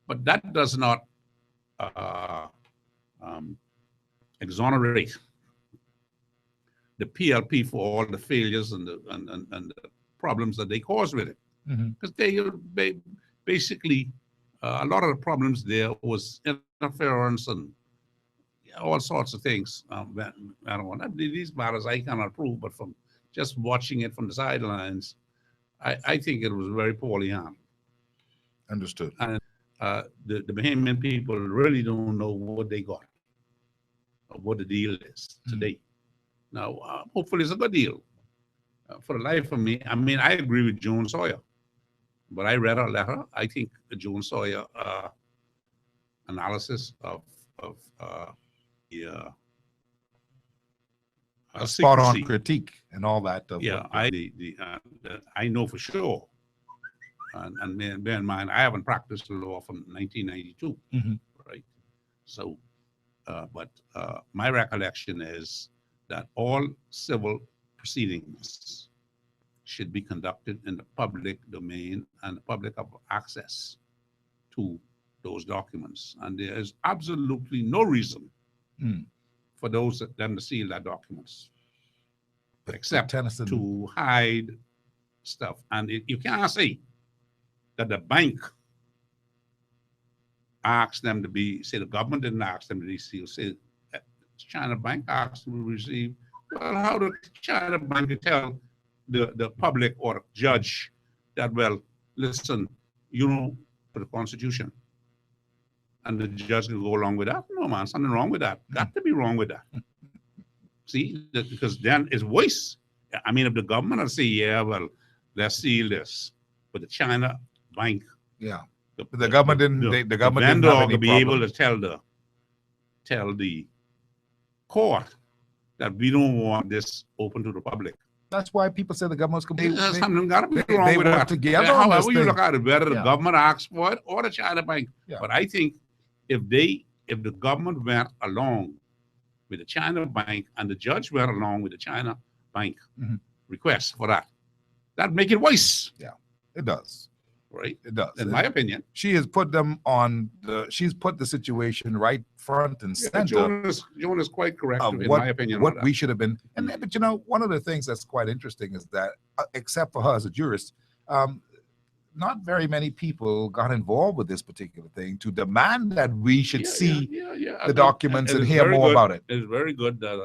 But that does not exonerate the PLP for all the failures and the problems that they caused with it. Because they basically a lot of the problems there was interference and all sorts of things. I don't want these matters I cannot prove, but from just watching it from the sidelines, I think it was very poorly handled. Understood. And the Bahamian people really don't know what they got, or what the deal is today. Now, hopefully it's a good deal. For the life of me, I mean, I agree with Joan Sawyer, but I read her letter. I think the Joan Sawyer analysis of the A spot on secrecy. critique and all that. Yeah, I know for sure. And bear in mind, I haven't practiced law from 1992, right? So, but my recollection is that all civil proceedings should be conducted in the public domain and the public have access to those documents. And there is absolutely no reason for those that then to seal their documents, except Tennyson, to hide stuff. And you can't say that the bank asked them to be, say the government didn't ask them to be sealed, say China Bank asked them to receive. Well, how did China Bank tell the public or the judge that, well, listen, you know, for the Constitution, and the judge can go along with that? No, man, something wrong with that. Got to be wrong with that. See, because then it's voice. I mean, if the government will say, yeah, well, let's seal this, but the China Bank, yeah, the government didn't. The government didn't vendor have any will be able to tell the court that we don't want this open to the public. That's why people say the government's completely. Something got to be wrong with work that. together on this However you thing. look at it, whether the Yeah. government asks for it or the China Bank. Yeah. But I think if the government went along with the China Bank and the judge went along with the China Bank request for that, that'd make it worse. Yeah, it does. Right? It does. In my opinion. She has put them on she's put the situation right front and Yeah, center. Joan is quite correct, Of in what, my opinion. on what that. we should have been. And but you know, one of the things that's quite interesting is that, except for her as a jurist, not very many people got involved with this particular thing to demand that we should see the documents and it's hear very more good- about it. It's very good that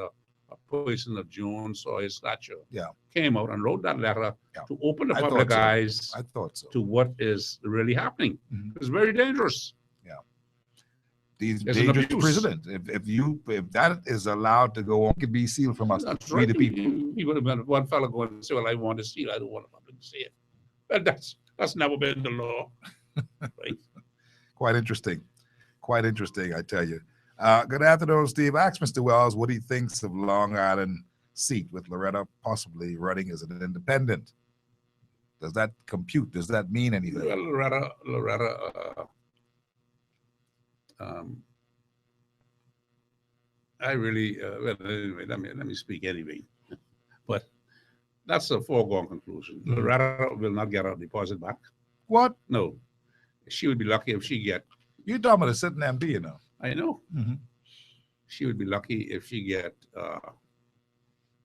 a person of Joan's or his stature Yeah. came out and wrote that letter to open the I thought public so. eyes I thought so. to what is really happening. It's very dangerous. Yeah. These It's an dangerous abuse. precedent. If that is allowed to go on, it could be sealed from us. That's We right. the people. You would have been one fellow going and say, well, I want to see it. I don't want the public to see it. Well, that's never been the law. Right? Quite interesting. Quite interesting, I tell you. Good afternoon, Steve. Ask Mr. Wells what he thinks of Long Island seat with Loretta possibly running as an independent. Does that compute? Does that mean anything? Well, Loretta, I really, well, anyway, let me speak anyway. But that's a foregone conclusion. Loretta will not get her deposit back. What? No. She would be lucky if she get. You're talking about a sitting MP, you know. I know. She would be lucky if she get,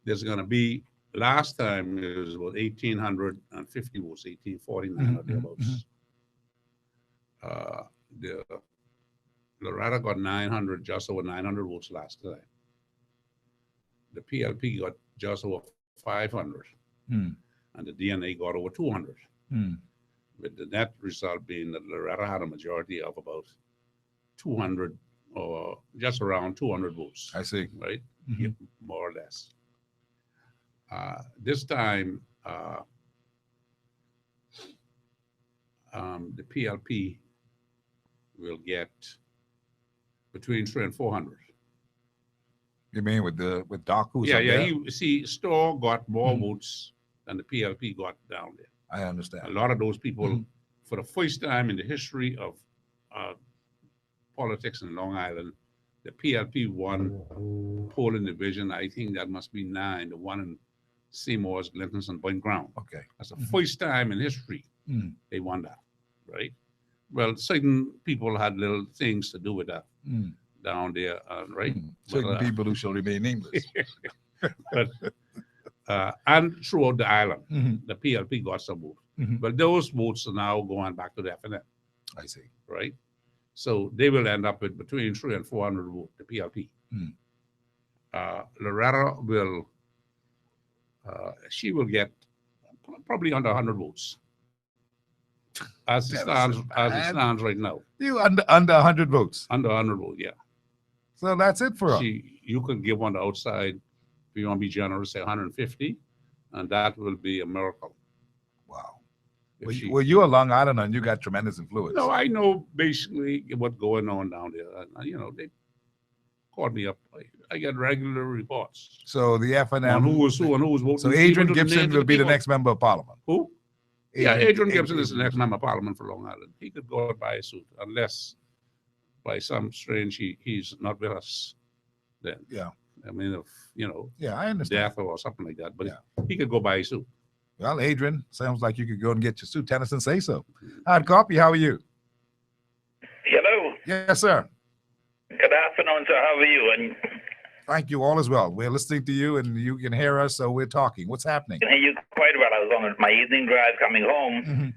there's going to be, last time it was about 1,850 votes, 1,849 or thereabouts. The Loretta got 900, just over 900 votes last time. The PLP got just over 500, and the DNA got over 200. With the net result being that Loretta had a majority of about 200 or just around 200 votes. I see. Right? Yeah, more or less. This time, the PLP will get between 300 and 400. You mean with Doc? Who's Yeah, up yeah. there? You see, Storr got more votes than the PLP got down there. I understand. A lot of those people, for the first time in the history of politics in Long Island, the PLP won polling division. I think that must be 9, the one in Seymour's, Linton's, and Point Ground. Okay. That's the first time in history they won that, right? Well, certain people had little things to do with that down there, right? Certain But, people who shall remain nameless. but and throughout the island, the PLP got some votes. But those votes are now going back to the FNL. I see. Right? So they will end up with between 300 and 400 votes, the PLP. Loretta will, she will get probably under 100 votes. As it stands right now. You under 100 votes. Under 100 votes, yeah. So that's it for her. You could give on the outside, if you want to be generous, say 150, and that will be a miracle. Wow. Well, you're a Long Islander and you got tremendous influence. No, I know basically what's going on down there. You know, they called me up. I get regular reports. So the FNL. On who was who and who was voting. So Adrian even to the Gibson names will of be the people. next member of parliament. Who? Yeah, Adrian Gibson is the next member of parliament for Long Island. He could go by a suit unless by some strange he's not with us then. Yeah. I mean, if, you know, Yeah, I understand. death or something like that. But he could go by a suit. Well, Adrian, sounds like you could go and get your suit. Tennyson, say so. Hard copy, how are you? Hello. Yes, sir. Good afternoon, sir. How are you? And Thank you. All is well. We're listening to you, and you can hear us, so we're talking. What's happening? I can hear you quite well. I was on my evening drive coming home,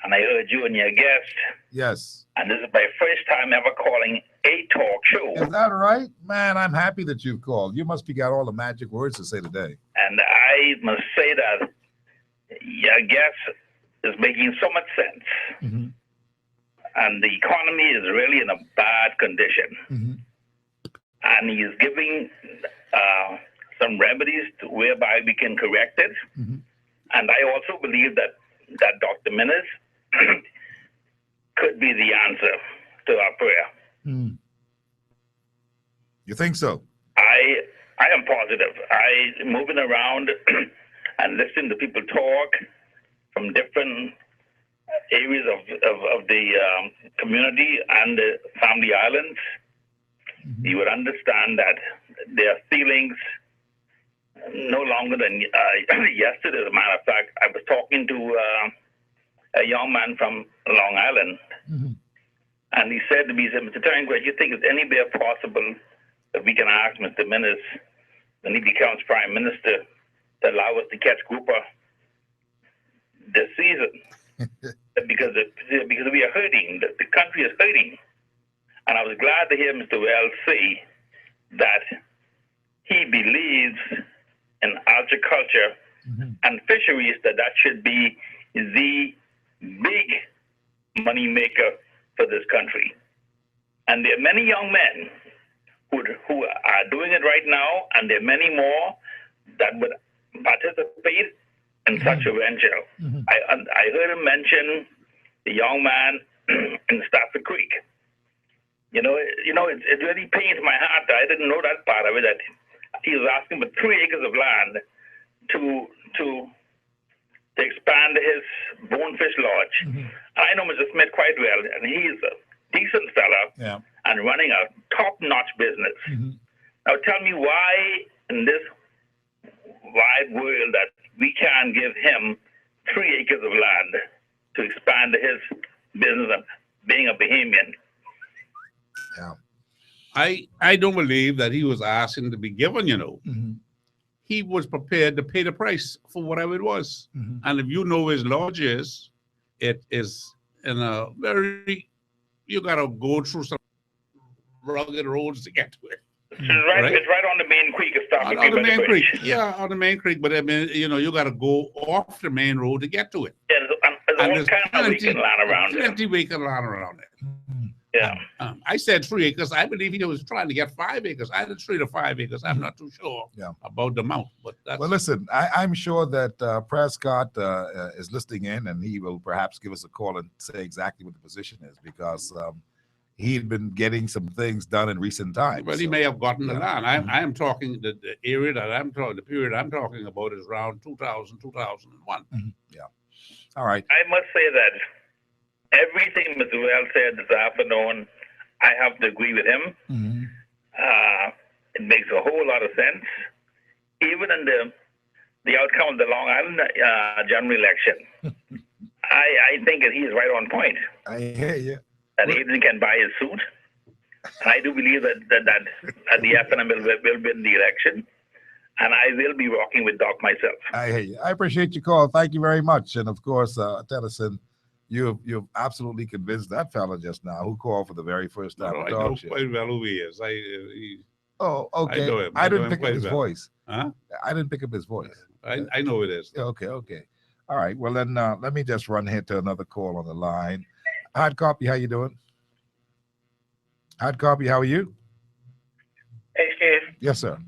and I heard you and your guest. Yes. And this is my first time ever calling a talk show. Is that right? Man, I'm happy that you've called. You must be got all the magic words to say today. And I must say that your guest is making so much sense. And the economy is really in a bad condition. And he is giving some remedies whereby we can correct it. And I also believe that Dr. Minnis could be the answer to our prayer. You think so? I am positive. I moving around and listening to people talk from different areas of the community and the Family Islands. You would understand that their feelings no longer than yesterday. As a matter of fact, I was talking to a young man from Long Island, and he said to me, he said, Mr. Turngray, you think it's anywhere possible that we can ask Mr. Minnis, when he becomes Prime Minister, to allow us to catch grouper this season? because we are hurting. The country is hurting. And I was glad to hear Mr. Wells say that he believes in agriculture and fisheries, that should be the big money maker for this country. And there are many young men who are doing it right now, and there are many more that would participate in such a venture. I heard him mention the young man in Stafford Creek. It really pains my heart. I didn't know that part of it, that he was asking for 3 acres of land to expand his bonefish lodge. I know Mr. Smith quite well, and he's a decent fella and running a top-notch business. Now tell me why in this wide world that we can't give him 3 acres of land to expand his business of being a Bahamian. I don't believe that he was asking to be given, He was prepared to pay the price for whatever it was. And if you know his lodge is, it is in a very, you got to go through some rugged roads to get to it. It's right on the main creek. On the main creek. Yeah, on the main creek. But I mean, you got to go off the main road to get to it. There's all kind of vacant land around it. Plenty vacant land around it. Yeah. I said 3 acres. I believe he was trying to get 5 acres. Either 3 to 5 acres. I'm not too sure about the amount. But that's... Well, listen, I'm sure that Prescott is listening in, and he will perhaps give us a call and say exactly what the position is, because he'd been getting some things done in recent times. Well, he may have gotten the land. I am talking, the area that I'm talking, the period I'm talking about is around 2000, 2001. Yeah. All right. I must say that everything Mr. Wells said this afternoon, I have to agree with him. It makes a whole lot of sense. Even in the outcome of the Long Island general election, I think that he is right on point. I hear you. And Aiden can buy his suit. And I do believe that the FNM will win the election. And I will be rocking with Doc myself. I hear you. I appreciate your call. Thank you very much. And of course, Tennyson, you've absolutely convinced that fella just now who called for the very first time. I know quite well who he is. Oh, okay. I know him. I didn't pick up his voice. Huh? I didn't pick up his voice. I know it is. Okay. All right. Well, then let me just run here to another call on the line. Hard Copy, how you doing? Hard Copy, how are you? Hey, Steve. Yes, sir.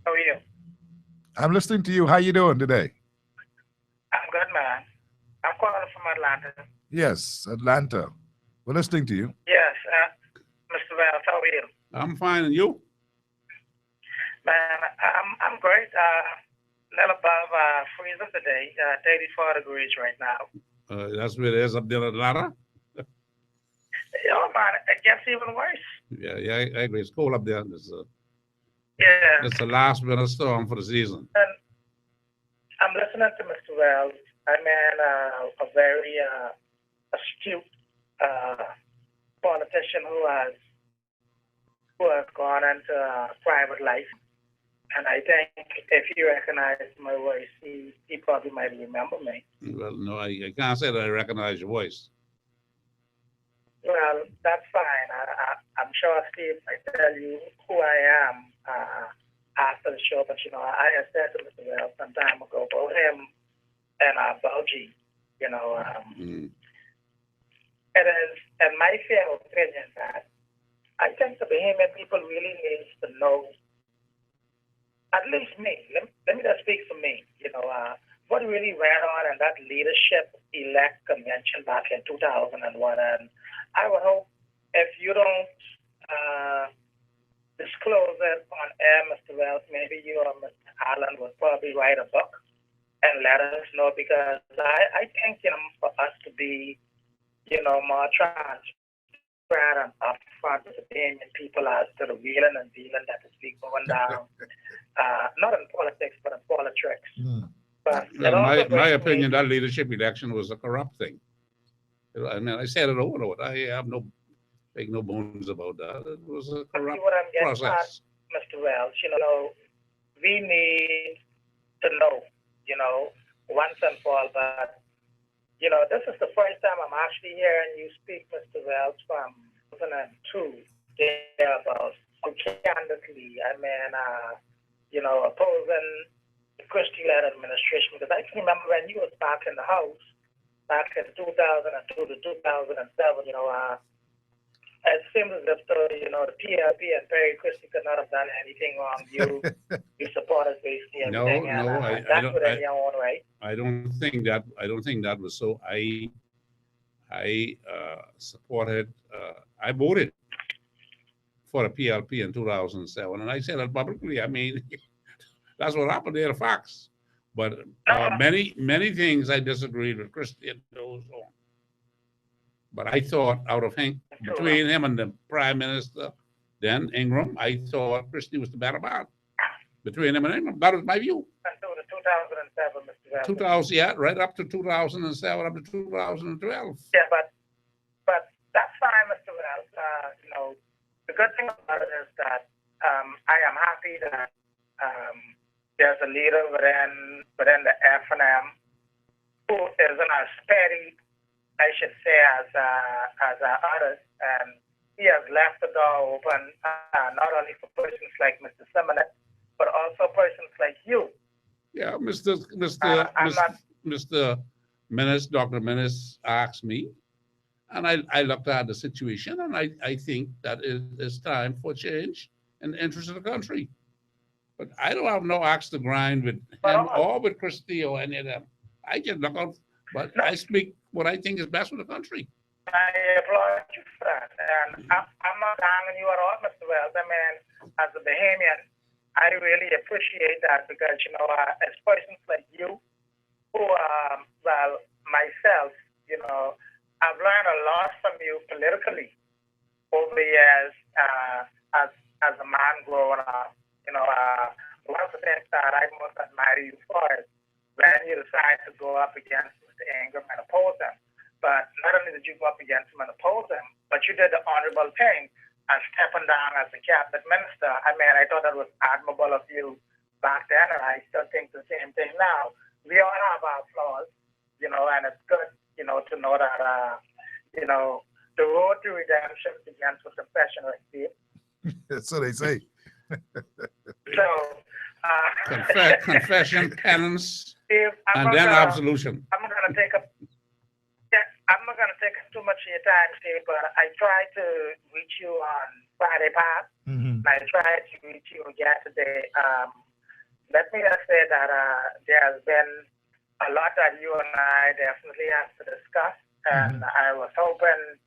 How are you? I'm listening to you. How you doing today? I'm good, man. I'm calling from Atlanta. Yes, Atlanta. We're listening to you. Yes, Mr. Wells, how are you? I'm fine, and you? Man, I'm great. Little above freezing today. 34 degrees right now. That's where it is up there in Atlanta? Oh, man, it gets even worse. Yeah, I agree. It's cold up there. Yeah. It's the last winter storm for the season. And I'm listening to Mr. Wells. I mean, a very astute politician who has who has gone into private life. And I think if you recognize my voice, he probably might remember me. Well, no, I can't say that I recognize your voice. Well, that's fine. I'm sure Steve might tell you who I am after the show, but I had said to Mr. Wells some time ago about him and Belgie, It is, in my fair opinion, that I think the Bahamian people really needs to know, at least me, let me just speak for me, what really went on in that leadership elect convention back in 2001. And I would hope if you don't disclose it on air, Mr. Wells, maybe you or Mr. Allen would probably write a book and let us know, because I think, for us to be, more transparent and upfront with the Bahamian people as to the wheeling and dealing that is being going down, not in politics, but in politics. But Well, my opinion, that leadership election was a corrupt thing. I mean, I said it over and over. I have make no bones about that. It was a corrupt what I'm getting process. at, Mr. Wells, we need to know, once and for all that, this is the first time I'm actually hearing you speak, Mr. Wells, from 2002, about so candidly, opposing the Christie-led administration, because I can remember when you was back in the House, back in 2002 to 2007, it seems as if the PLP and Perry Christie could not have done anything wrong. You supported basically everything. That's within your own right. I don't think that was so. I supported. I voted for the PLP in 2007, and I said it publicly. I mean, that's what happened there, the facts. But many things I disagreed with Christie and those on. But I thought between him and the Prime Minister, then Ingram, I thought Christie was the better man. Between him and Ingram, that was my view. Until the 2007, Mr. Wells. 2000, yeah, right up to 2007, up to 2012. Yeah, but that's fine, Mr. Wells. The good thing about it is that I am happy that there's a leader within the F&M who isn't as petty, I should say, as others, and he has left the door open not only for persons like Mr. Simonet, but also persons like you. Yeah, Mr. Menace, Dr. Menace asked me, and I looked at the situation, and I think that it is time for change in the interest of the country. But I don't have no axe to grind with him or with Christie or any of them. I just look out, but I speak what I think is best for the country. I applaud you for that. And I'm not hanging you at all, Mr. Wells. I mean, as a Bahamian, I really appreciate that because, as persons like you, who, myself, I've learned a lot from you politically over the years as a man growing up. One of the things that I most admire you for is when you decide to go up against Mr. Ingram and oppose him. But not only did you go up against him and oppose him, but you did the honorable thing and stepping down as the cabinet minister. I mean, I thought that was admirable of you back then, and I still think the same thing now. We all have our flaws, and it's good, to know that, the road to redemption begins with confession, right, Steve? So they say. So, confession, penance, Steve, and then absolution. I'm not going to take up too much of your time, Steve, but I tried to reach you on Friday past, and I tried to reach you again today. Let me just say that there has been a lot that you and I definitely have to discuss, and I was hoping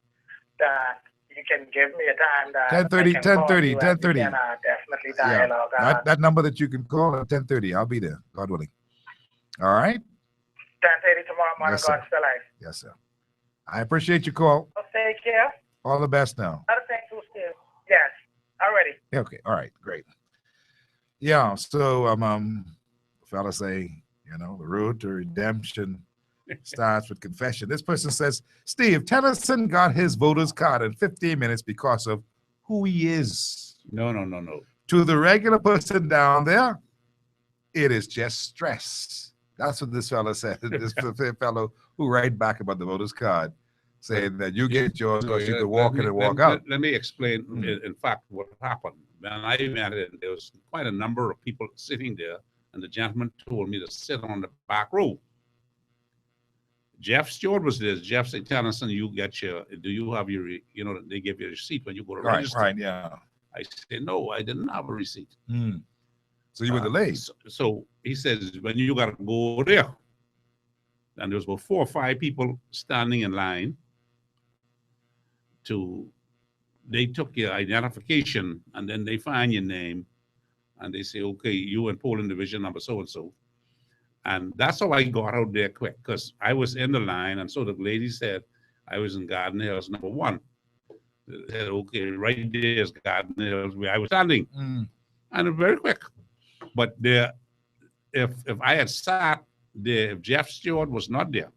that you can give me a time that 10:30. definitely dialogue. That number that you can call at 10:30. I'll be there, God willing. All right. 10:30 tomorrow morning. Yes, sir. God still alive. Yes, sir. I appreciate your call. Take care. All the best now. Other things too, Steve. Yes. Already. Okay. All right. Great. Yeah. So fella say, the road to redemption starts with confession. This person says, Steve, Tennyson got his voter's card in 15 minutes because of who he is. No. To the regular person down there, it is just stress. That's what this fellow said. This fellow who write back about the voter's card, saying that you get yours because you can walk in and walk out. Let me explain, in fact, what happened. When I met it, there was quite a number of people sitting there, and the gentleman told me to sit on the back row. Jeff Stewart was there. Jeff said, Tennyson, do you have your, they give you a receipt when you go to register. Right, yeah. I said, no, I didn't have a receipt. So you were delayed. So he says, when you got to go there, and there was about 4 or 5 people standing in line they took your identification, and then they find your name, and they say, okay, you in polling division number so-and-so. And that's how I got out there quick, because I was in the line, and so the lady said I was in Garden Hills number 1. They said, okay, right there is Garden Hills where I was standing. And very quick. But there, if I had sat there, if Jeff Stewart was not there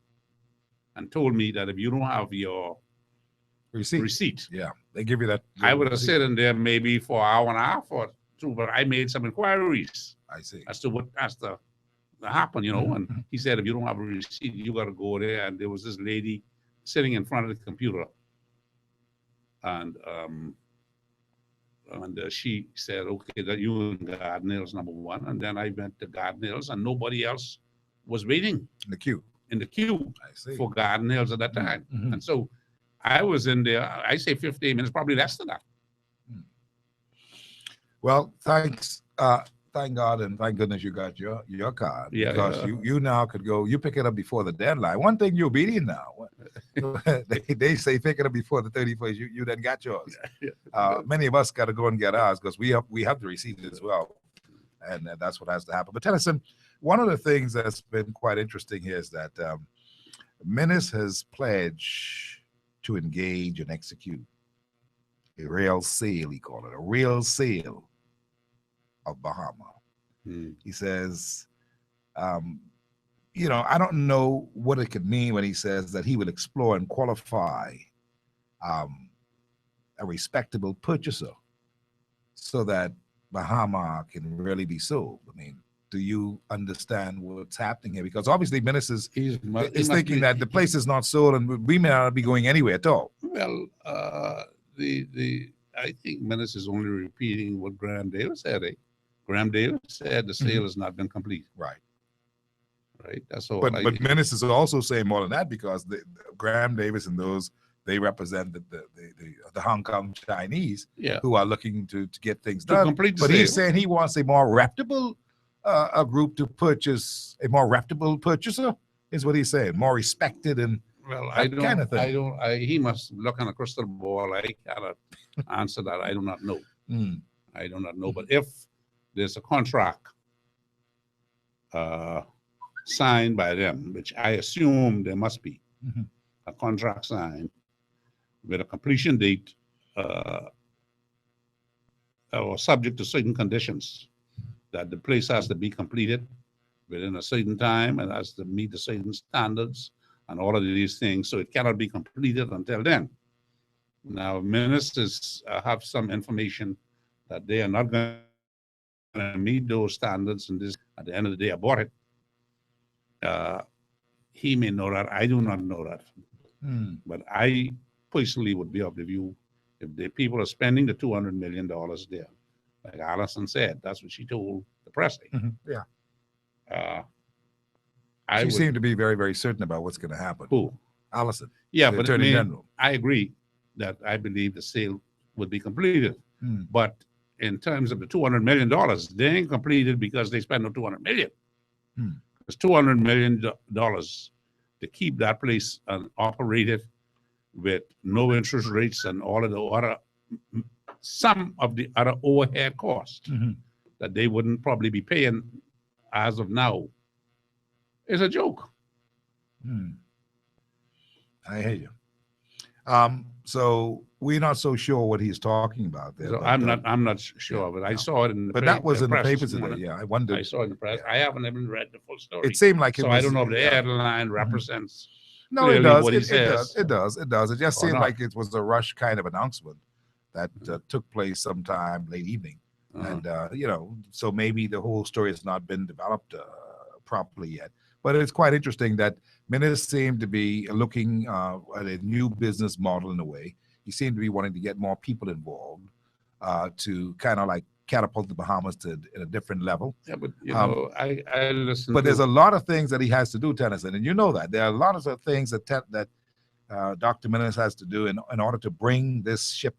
and told me that if you don't have your receipt, yeah, they give you that. I would have sat in there maybe for an hour and a half or 2, but I made some inquiries. I see. As to what has to happen, and he said, if you don't have a receipt, you got to go there. And there was this lady sitting in front of the computer. And she said, okay, that you in Garden Hills number 1. And then I went to Garden Hills, and nobody else was waiting in the queue for Garden Hills at that time. And so I was in there, I say 15 minutes, probably less than that. Well, thanks. Thank God and thank goodness you got your card. Yeah, because you now could go, you pick it up before the deadline. One thing you're obedient now. they say pick it up before the 31st. You then got yours. Many of us got to go and get ours because we have to receive it as well. And that's what has to happen. But Tennyson, one of the things that's been quite interesting here is that Menace has pledged to engage and execute a real sale, he called it, a real sale of Bahama. He says, I don't know what it could mean when he says that he would explore and qualify a respectable purchaser so that Bahama can really be sold. I mean, do you understand what's happening here? Because obviously Menace is thinking that the place is not sold and we may not be going anywhere at all. Well, I think Menace is only repeating what Graham Davis said. Graham Davis said the sale has not been complete. Right. That's all. But Menace is also saying more than that because Graham Davis and those, they represent the Hong Kong Chinese who are looking to get things done. Complete the but sale. He's saying he wants a more reputable a group to purchase, a more reputable purchaser is what he's saying, more respected and kind of thing. He must look on a crystal ball. I cannot answer that. I do not know. I do not know. But if there's a contract signed by them, which I assume there must be, a contract signed with a completion date or subject to certain conditions, that the place has to be completed within a certain time and has to meet the certain standards and all of these things. So it cannot be completed until then. Now, ministers have some information that they are not going to meet those standards, and this, at the end of the day, abort it. He may know that. I do not know that. But I personally would be of the view, if the people are spending the $200 million there, like Allison said, that's what she told the press. She seemed to be very, very certain about what's going to happen. Who? Allison. Yeah, the but Attorney General. I agree that I believe the sale would be completed. But in terms of the $200 million, they ain't completed because they spent no $200 million. It's $200 million to keep that place operated with no interest rates and all of the other, some of the other overhead costs that they wouldn't probably be paying as of now. It's a joke. I hear you. So we're not so sure what he's talking about there. So but, I'm not sure of it. I saw it in the But that was in the press papers this today. morning. Yeah, I wondered. I saw it in the press. I haven't even read the full story. It seemed like it so was. I don't know if the airline represents. No, it does. What he It says. does. It just Or seemed not. like it was a rush kind of announcement that took place sometime late evening. Uh-huh. And, so maybe the whole story has not been developed properly yet. But it's quite interesting that Menace seemed to be looking at a new business model in a way. He seemed to be wanting to get more people involved to kind of like catapult the Bahamas to in a different level. Yeah, but I listen. But there's a lot of things that he has to do, Tennyson, and you know that there are a lot of things that Dr. Menace has to do in order to bring this ship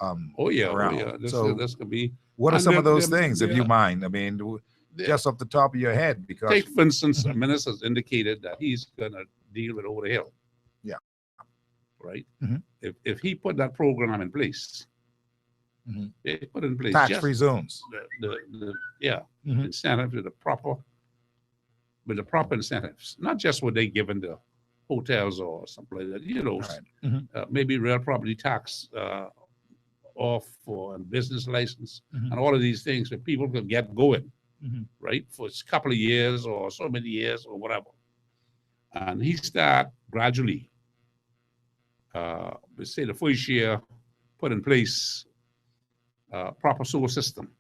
around. This could be. What are and some of then- those then- things, if you yeah. mind? I mean, just off the top of your head, because Take, for instance, Menace has indicated that he's going to deal with Over the Hill. Yeah. Right? Mhm. If he put that program in place, they put in place tax-free just zones. the incentive with the proper incentives, not just what they given the hotels or something like that. Maybe real property tax off for a business license and all of these things that people can get going, right, for a couple of years or so many years or whatever. And he start gradually, let's say the first year, put in place a proper sewer system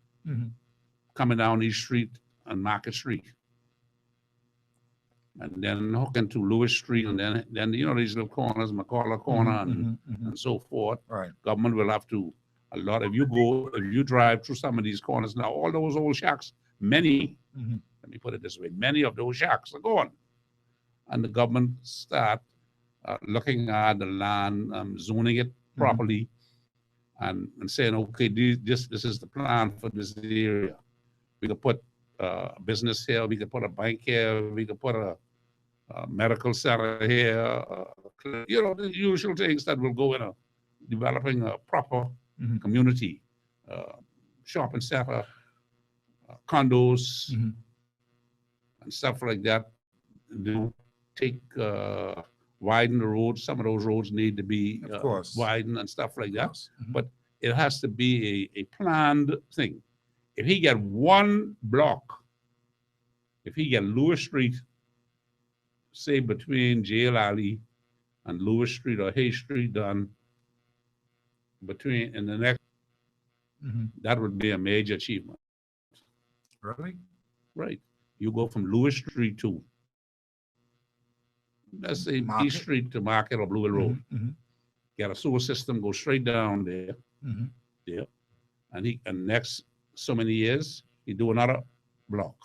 coming down East Street and Market Street. And then hook into Lewis Street, and then these little corners, McCullough Corner, and so forth. Right. Government will have to if you drive through some of these corners now, all those old shacks, many, let me put it this way, many of those shacks are gone. And the government start looking at the land, zoning it properly, and saying, okay, this is the plan for this area. We could put a business here, we could put a bank here, we could put a medical center here, the usual things that will go in developing a proper community, shopping center, condos, and stuff like that. Widen the roads. Some of those roads need to be Of course. widened and stuff like that. But it has to be a planned thing. If he get one block, if he get Lewis Street, say between Jail Alley and Lewis Street or Hay Street done in the next, that would be a major achievement. Really? Right. You go from Lewis Street to, let's say, East Street to Market or Blue Hill Road. Get a sewer system, go straight down there. Yeah. And next so many years, he do another block.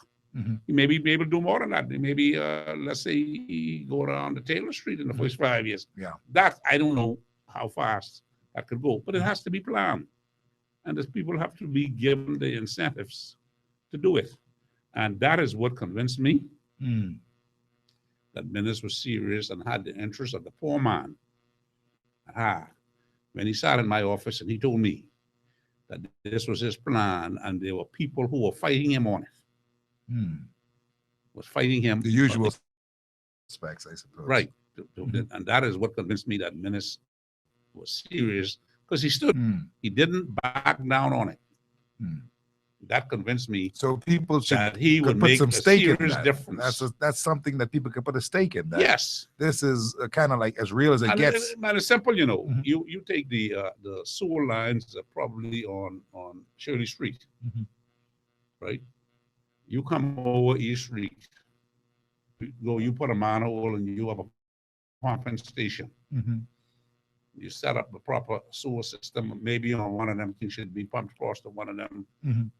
He may be able to do more than that. Maybe, let's say, he go around the Taylor Street in the first 5 years. Yeah. That, I don't know how fast that could go, but it has to be planned. And the people have to be given the incentives to do it. And that is what convinced me that Menace was serious and had the interest of the poor man. When he sat in my office and he told me that this was his plan and there were people who were fighting him on it. Was fighting him. The usual suspects, I suppose. Right. And that is what convinced me that Menace was serious, because he stood. He didn't back down on it. That convinced me. So people should that he could would put make some a stake in serious that. difference. That's something that people could put a stake in. That Yes. This is kind of like as real as it And gets. it's simple, you take the sewer lines that are probably on Shirley Street, right? You come over East Street, you put a manhole and you have a pumping station. You set up the proper sewer system. Maybe on one of them things should be pumped across to one of them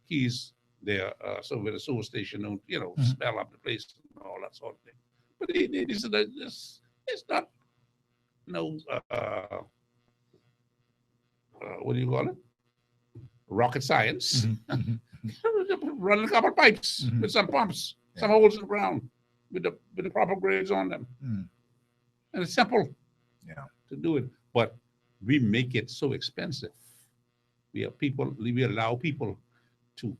keys there, so with a sewer station don't, smell up the place and all that sort of thing. But it's not what do you call it? Rocket science. Running a couple of pipes with some pumps, some holes in the ground with the proper grades on them. And it's simple to do it. But we make it so expensive. We allow people to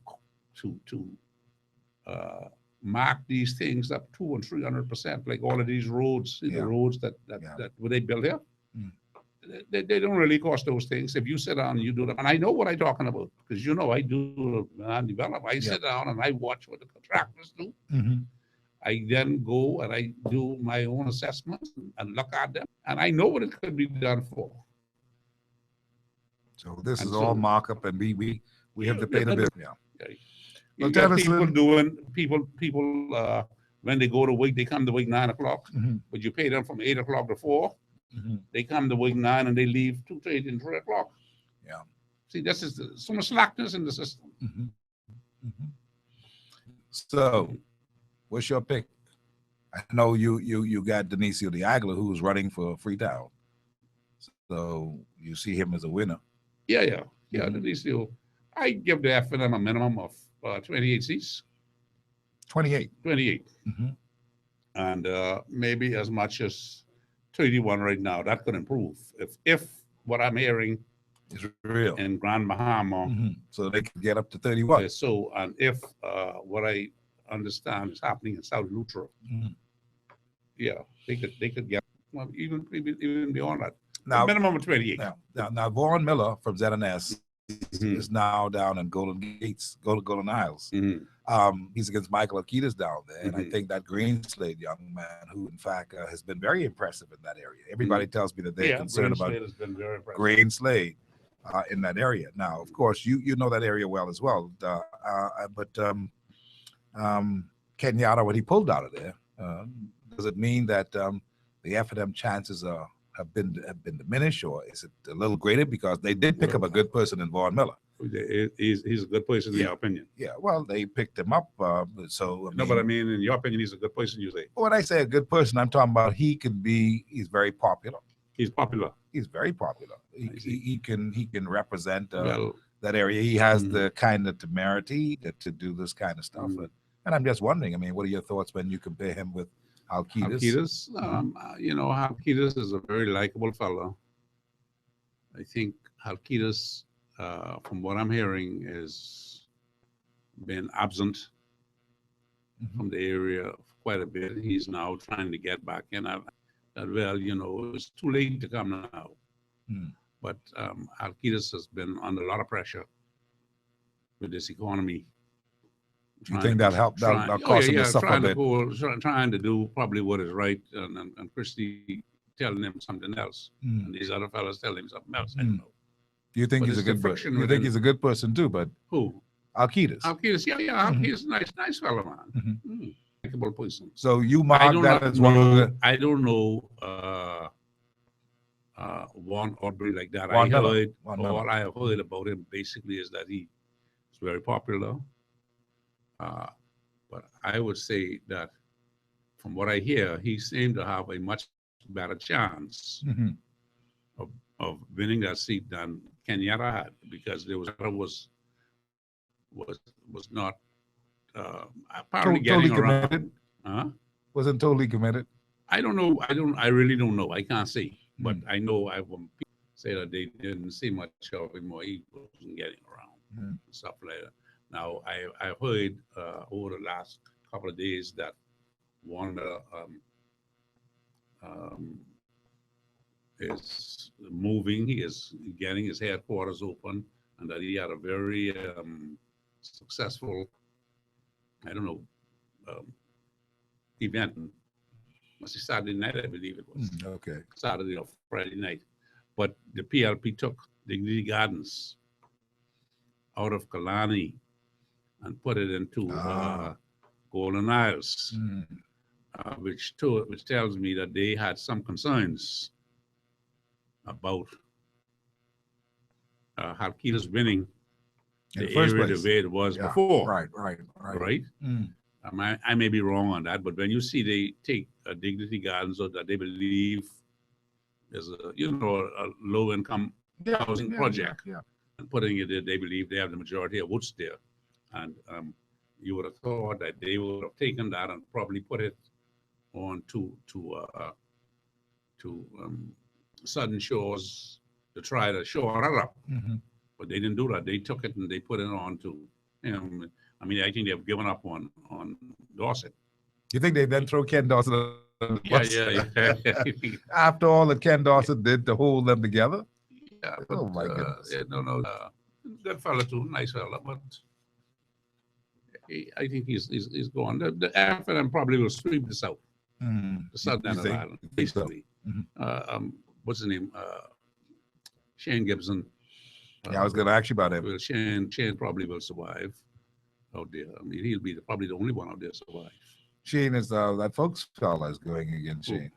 mark these things up 200% and 300%, like all of these roads, the roads that were they built here. They don't really cost those things. If you sit down and you do them, and I know what I'm talking about, because I do develop. I sit down and I watch what the contractors do. I then go and I do my own assessments and look at them, and I know what it could be done for. So this And is all so- markup, and we have to pay the bill. Yeah. You Well, got Dennis, people let- doing when they go to work, they come to work 9 o'clock, Mhm. but you pay them from 8 o'clock to 4. Mhm. They come to work 9 and they leave 2:30 and 3 o'clock. Yeah. See, this is so much slackness in the system. So, what's your pick? I know you got Denisio Diagla, who's running for Freetown. So you see him as a winner. Yeah. Mhm. Denisio. I give the FNM a minimum of 28 seats. 28. 28. Mhm. And maybe as much as 31 right now. That could improve if what I'm hearing is real in Grand Bahama. So they can get up to 31. So, and if what I understand is happening in South Lutra, Mhm. yeah, they could get well, even beyond that. Now, A minimum of 28. Now Vaughn Miller from ZNS is now down in Golden Gates, Golden Isles. He's against Michael Akitas down there, and I think that Greenslade young man, who in fact has been very impressive in that area. Everybody tells me that they're concerned about Greenslade has been very impressive. Greenslade in that area. Now, of course, you know that area well as well. But Kenyatta, when he pulled out of there, does it mean that the F&M chances have been diminished, or is it a little greater because they did pick up a good person in Vaughn Miller? He's a good person in your opinion. Yeah, well, they picked him up. So No, but I mean, in your opinion, he's a good person. You say when I say a good person, I'm talking about he's very popular. He's popular. He's very popular. He can represent Well, that area. He has the kind of temerity to do this kind of stuff. And I'm just wondering, I mean, what are your thoughts when you compare him with Alcides? Alcides, Alcides is a very likable fellow. I think Alcides, from what I'm hearing, is been absent from the area quite a bit. He's now trying to get back in. It's too late to come now. But Alcides has been under a lot of pressure with this economy. You think that helped? That'll cause him to suffer a bit. Trying to do probably what is right, and Christie telling him something else, and these other fellas telling him something else. I don't know. You think But he's a it's the good person? friction You think within- he's a good person too? But Who? Alcides. Alcides, Alcides, nice fellow, man. Likable person. So you I mark do that not as one of know- the. I don't know Juan Aubrey like that. Juan Miller. All Juan Miller. I have heard about him basically is that he is very popular. But I would say that from what I hear, he seemed to have a much better chance of winning that seat than Kenyatta had, because there was not apparently Totally getting around. committed? Huh? Wasn't totally committed. I don't know. I really don't know. I can't say. But I know when people say that they didn't see much of him, or he wasn't getting around and stuff like that. Now, I've heard over the last couple of days that one is moving. He is getting his headquarters open, and that he had a very successful, event. Must be Saturday night, I believe it was. Okay. Saturday or Friday night. But the PLP took Dignity Gardens out of Kalani and put it into Golden Isles, which tells me that they had some concerns about Alcides winning In the the first area place. the way it was Yeah, before. Right. I may be wrong on that, but when you see they take Dignity Gardens out that they believe is a low-income housing project, and putting it there, they believe they have the majority of votes there, and you would have thought that they would have taken that and probably put it on to Southern Shores to try to shore it up. But they didn't do that. They took it and they put it on to, I think they've given up on Dorset. You think they then throw Ken Dawson under the bus? Yeah. After all that Ken Dawson did to hold them together? Yeah, Oh, my goodness. Good fella too, nice fella, but I think he's gone. The FNM probably will sweep the South, the southern end of the think- island, you think so? basically. What's his name? Shane Gibson Yeah, I was going to ask you about him. Well, Shane probably will survive out there. I mean, he'll be probably the only one out there survive. Shane is that folks fella is going against Shane.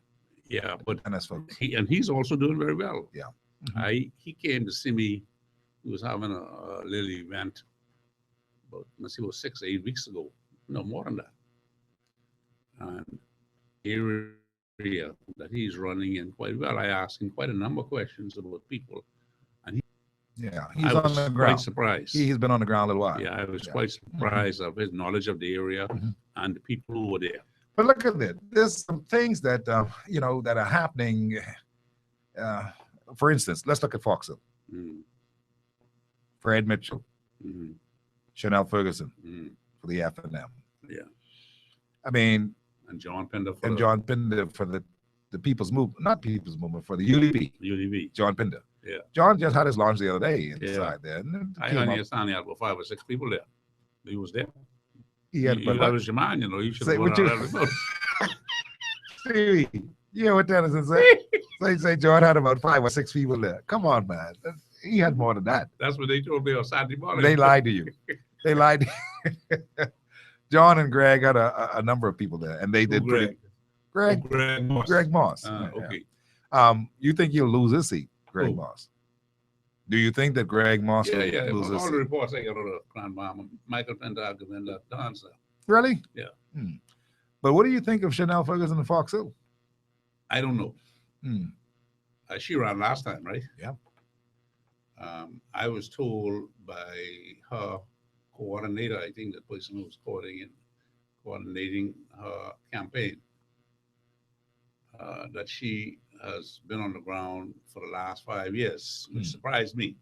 Yeah, but and that's folks. He's also doing very well. Yeah. He came to see me. He was having a little event, but must be about 6 or 8 weeks ago. No more than that. And area that he's running in quite well. I asked him quite a number of questions about people, and he's I on was the quite ground. surprised. He's been on the ground a little while. Yeah, I was quite surprised of his knowledge of the area and the people who were there. But look at this. There's some things that that are happening. For instance, let's look at Fox Hill. Fred Mitchell, Chanel Ferguson for the FNM. Yeah. I mean, and John Pinder for the People's Movement, not People's Movement, for the UDP. UDP. John Pinder. Yeah. John just had his launch the other day inside there. And I came up- understand he had about 5 or 6 people there. He was there. He had, that was your man, you should Say have what gone you- out every month. Stevie, yeah, what Tennyson say? Say John had about 5 or 6 people there. Come on, man. He had more than that. That's what they told me on Saturday morning. They lied to you. They lied to you. John and Greg had a number of people there, and they did pretty. Greg Moss. Greg Moss. Okay. You think he'll lose his seat, Greg Moss? Do you think that Greg Moss will Yeah. lose his All the seat? reports I got out of Grandmama, Michael Pendark and then the dancer. Really? Yeah. But what do you think of Chanel Ferguson and Fox Hill? I don't know. Hmm. She ran last time, right? Yeah. I was told by her coordinator, I think the person who was coordinating her campaign, that she has been on the ground for the last 5 years, which surprised me,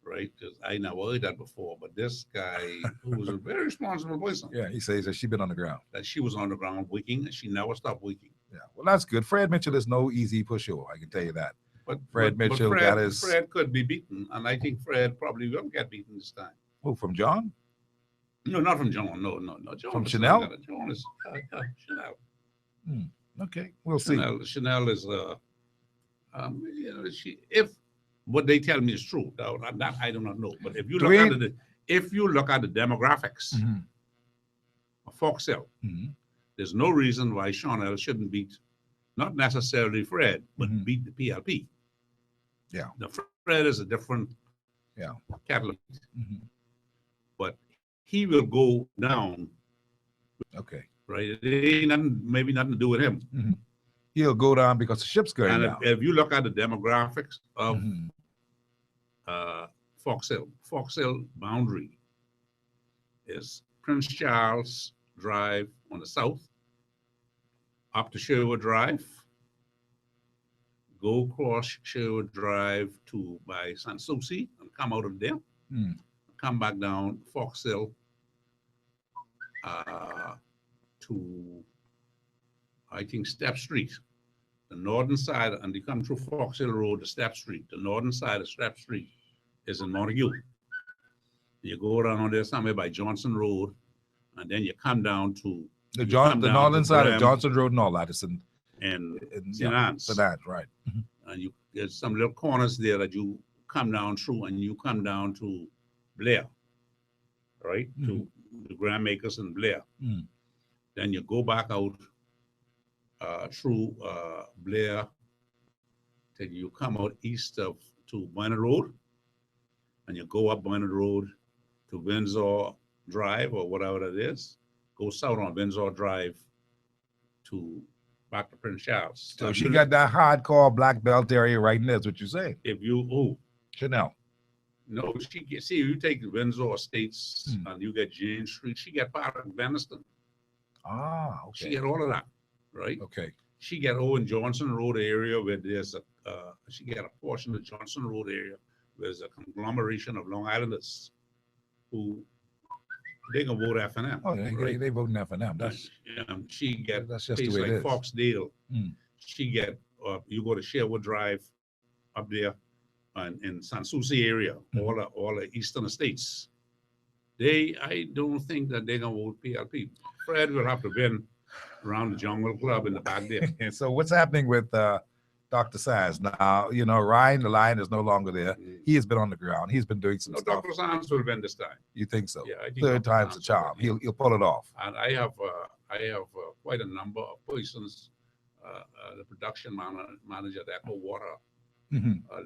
right? Because I never heard that before. But this guy, who was a very responsible person, Yeah, he says that she's been on the ground. that she was on the ground working and she never stopped working. Yeah, well, that's good. Fred Mitchell is no easy pusher, I can tell you that. But Fred but Mitchell Fred, got his Fred could be beaten, and I think Fred probably will get beaten this time. from John? No, not from John. No. John From is Chanel? not gonna- John is Chanel. Okay, we'll see. Chanel is she, if what they tell me is true, though, that I do not know. But if you look at the demographics of Fox Hill, there's no reason why Chanel shouldn't beat, not necessarily Fred, but beat the PLP. Yeah. The Fred is a different kettle of fish. But he will go down. Okay. Right? It ain't maybe nothing to do with him. He'll go down because the ship's going And down. if you look at the demographics of Fox Hill boundary is Prince Charles Drive on the south, up to Sherwood Drive, go across Sherwood Drive to by San Souci and come out of there, come back down Fox Hill to, I think, Step Street, the northern side, and you come through Fox Hill Road to Step Street. The northern side of Step Street is in Montague. You go around there somewhere by Johnson Road, and then you come down to The northern side of Graham Johnson Road and all that is in St. Anne's. St. Anne's, right. And there's some little corners there that you come down through, and you come down to Blair, right? To the Graham Acres and Blair. Then you go back out through Blair till you come out east of to Bernard Road, and you go up Bernard Road to Windsor Drive or whatever it is. Go south on Windsor Drive to back to Prince Charles. So she got that hardcore black belt area right in there, is what you're saying. If you Chanel. No, she get, see, you take the Windsor Estates and you get Jane Street, she get part of Beniston. Ah, okay. She get all of that, right? Okay. She get Owen Johnson Road area where there's she get a portion of Johnson Road area where there's a conglomeration of Long Islanders who they can vote FNM. Oh, they vote in FNM. That's she get that's just the places way it like is. Foxdale. She get you go to Sherwood Drive up there and in San Souci area, all the eastern estates. I don't think that they're gonna vote PLP. Fred will have to win around the Jungle Club in the back there. So what's happening with Dr. Sands. Now, you know, Ryan, the lion is no longer there. He has been on the ground. He's been doing some No, stuff. Dr. Sands will win this time. You think so? Yeah, I think Third Dr. time's the Sands will charm. He'll pull it off. And I have quite a number of persons, the production manager at Echo Water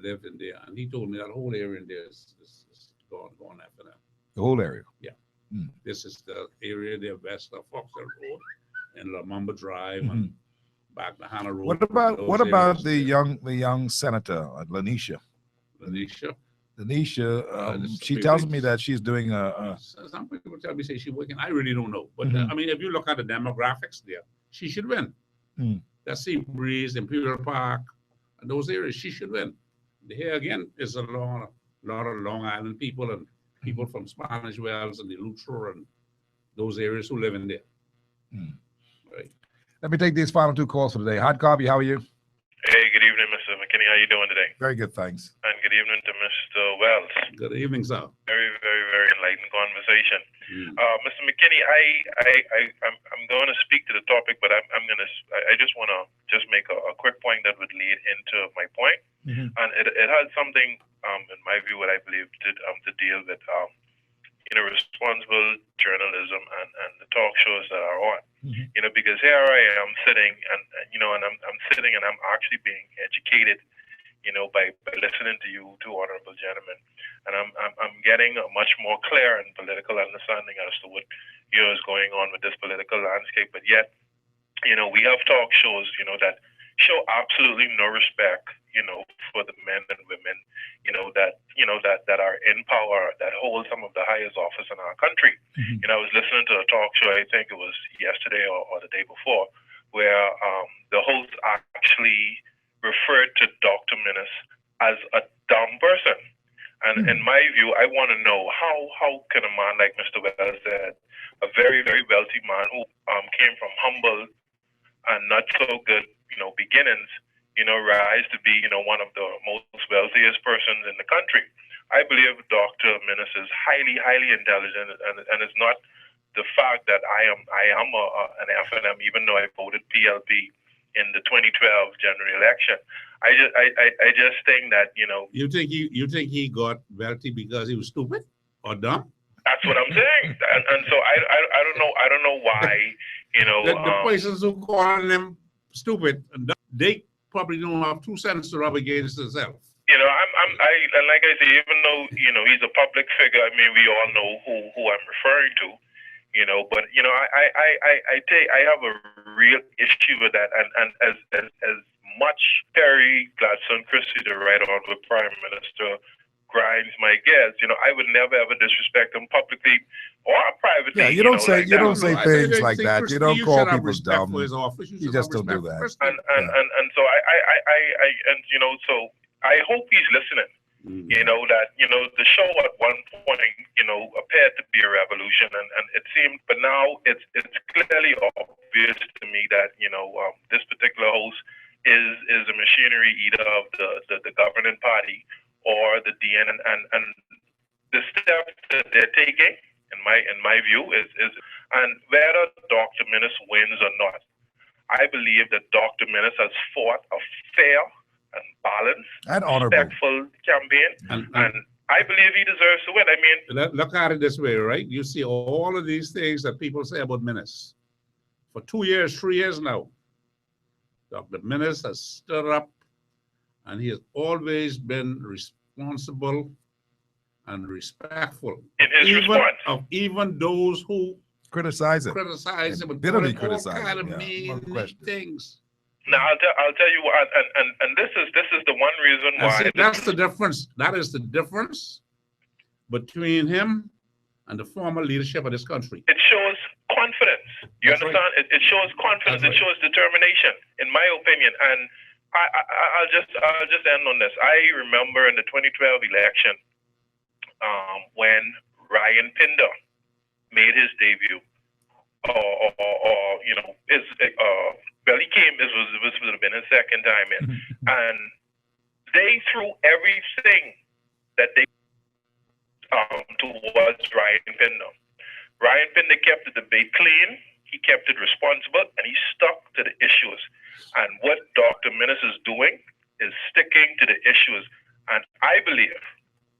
live in there, and he told me that whole area in there is going after them. The whole area. Yeah. This is the area there west of Foxhill Road and Lamumba Drive and back to Hannah Road. What about the young senator, Lanisha? Lanisha, she tells me that she's doing some people tell me say she's working. I really don't know, but I mean, if you look at the demographics there, she should win. That Sea Breeze, Imperial Park, and those areas, she should win. Here again is a lot of Long Island people and people from Spanish Wells and the Luther and those areas who live in there. Right. Let me take these final two calls for today. Hot Copy, how are you? Hey, good evening, Mr. McKinney. How you doing today? Very good, thanks. And good evening to Mr. Wells. Good evening, sir. Very, very, very enlightening conversation. Mr. McKinney, I'm going to speak to the topic, but I just want to make a quick point that would lead into my point. And it has something, in my view, what I believe to deal with, responsible journalism and the talk shows that are on. Because here I am sitting and I'm sitting and I'm actually being educated, by listening to you two honorable gentlemen. And I'm getting a much more clear and political understanding as to what is going on with this political landscape. But yet, we have talk shows, that show absolutely no respect, for the men and women, that are in power, that hold some of the highest office in our country. I was listening to a talk show, I think it was yesterday or the day before, where the host actually referred to Dr. Minnis as a dumb person. And in my view, I want to know how can a man like Mr. Wells said, a very, very wealthy man who came from humble and not so good, beginnings, rise to be, one of the most wealthiest persons in the country. I believe Dr. Minnis is highly, highly intelligent, and it's not the fact that I am an FNM, even though I voted PLP in the 2012 general election. I just think that You think he got wealthy because he was stupid or dumb? That's what I'm saying, and so I don't know why the persons who call them stupid, they probably don't have 2 cents to rub against themselves. And like I say, even though he's a public figure, I mean, we all know who I'm referring to, but I have a real issue with that, and as much Terry Gladstone Christie, the right honorable Prime Minister, grinds my gears, I would never ever disrespect him publicly or privately. Yeah, you don't say things like think that. You don't you call should have people respect dumb. for his office. You just don't do that. And so so I hope he's listening. That the show at one point appeared to be a revolution, and it seemed, but now it's clearly obvious to me that this particular host is a machinery either of the governing party or the DN, and the steps that they're taking, in my view, is and whether Dr. Minnis wins or not, I believe that Dr. Minnis has fought a fair and balanced, and honorable, respectful campaign, and I believe he deserves to win. I mean, look at it this way, right? You see all of these things that people say about Minnis. For 2 years, 3 years now, Dr. Minnis has stood up, and he has always been responsible and respectful in his response of even those who criticize him, bitterly criticize him. Things. Now I'll tell you what, and this is the one reason why. That's the difference. That is the difference between him and the former leadership of this country. It shows confidence. You understand? Right. It shows confidence. It shows determination, in my opinion. And I'll just end on this. I remember in the 2012 election, when Ryan Pinder made his debut, he came. This would have been his second time in, and they threw everything that they towards Ryan Pinder. Ryan Pinder kept the debate clean. He kept it responsible, and he stuck to the issues. And what Dr. Minnis is doing is sticking to the issues. And I believe,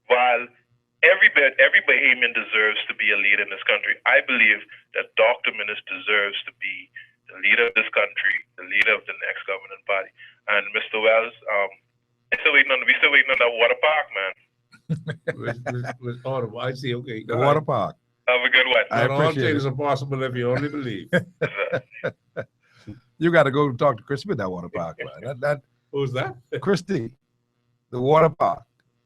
while every Bahamian deserves to be a leader in this country, I believe that Dr. Minnis deserves to be the leader of this country, the leader of the next governing body. And Mr. Wells, we still waiting on that water park, man. I see. Okay. The water park. Have a good one. I Not all appreciate things it. are possible if you only believe. You got to go talk to Christy at that water park, man. That Who's that? Christy, the water park.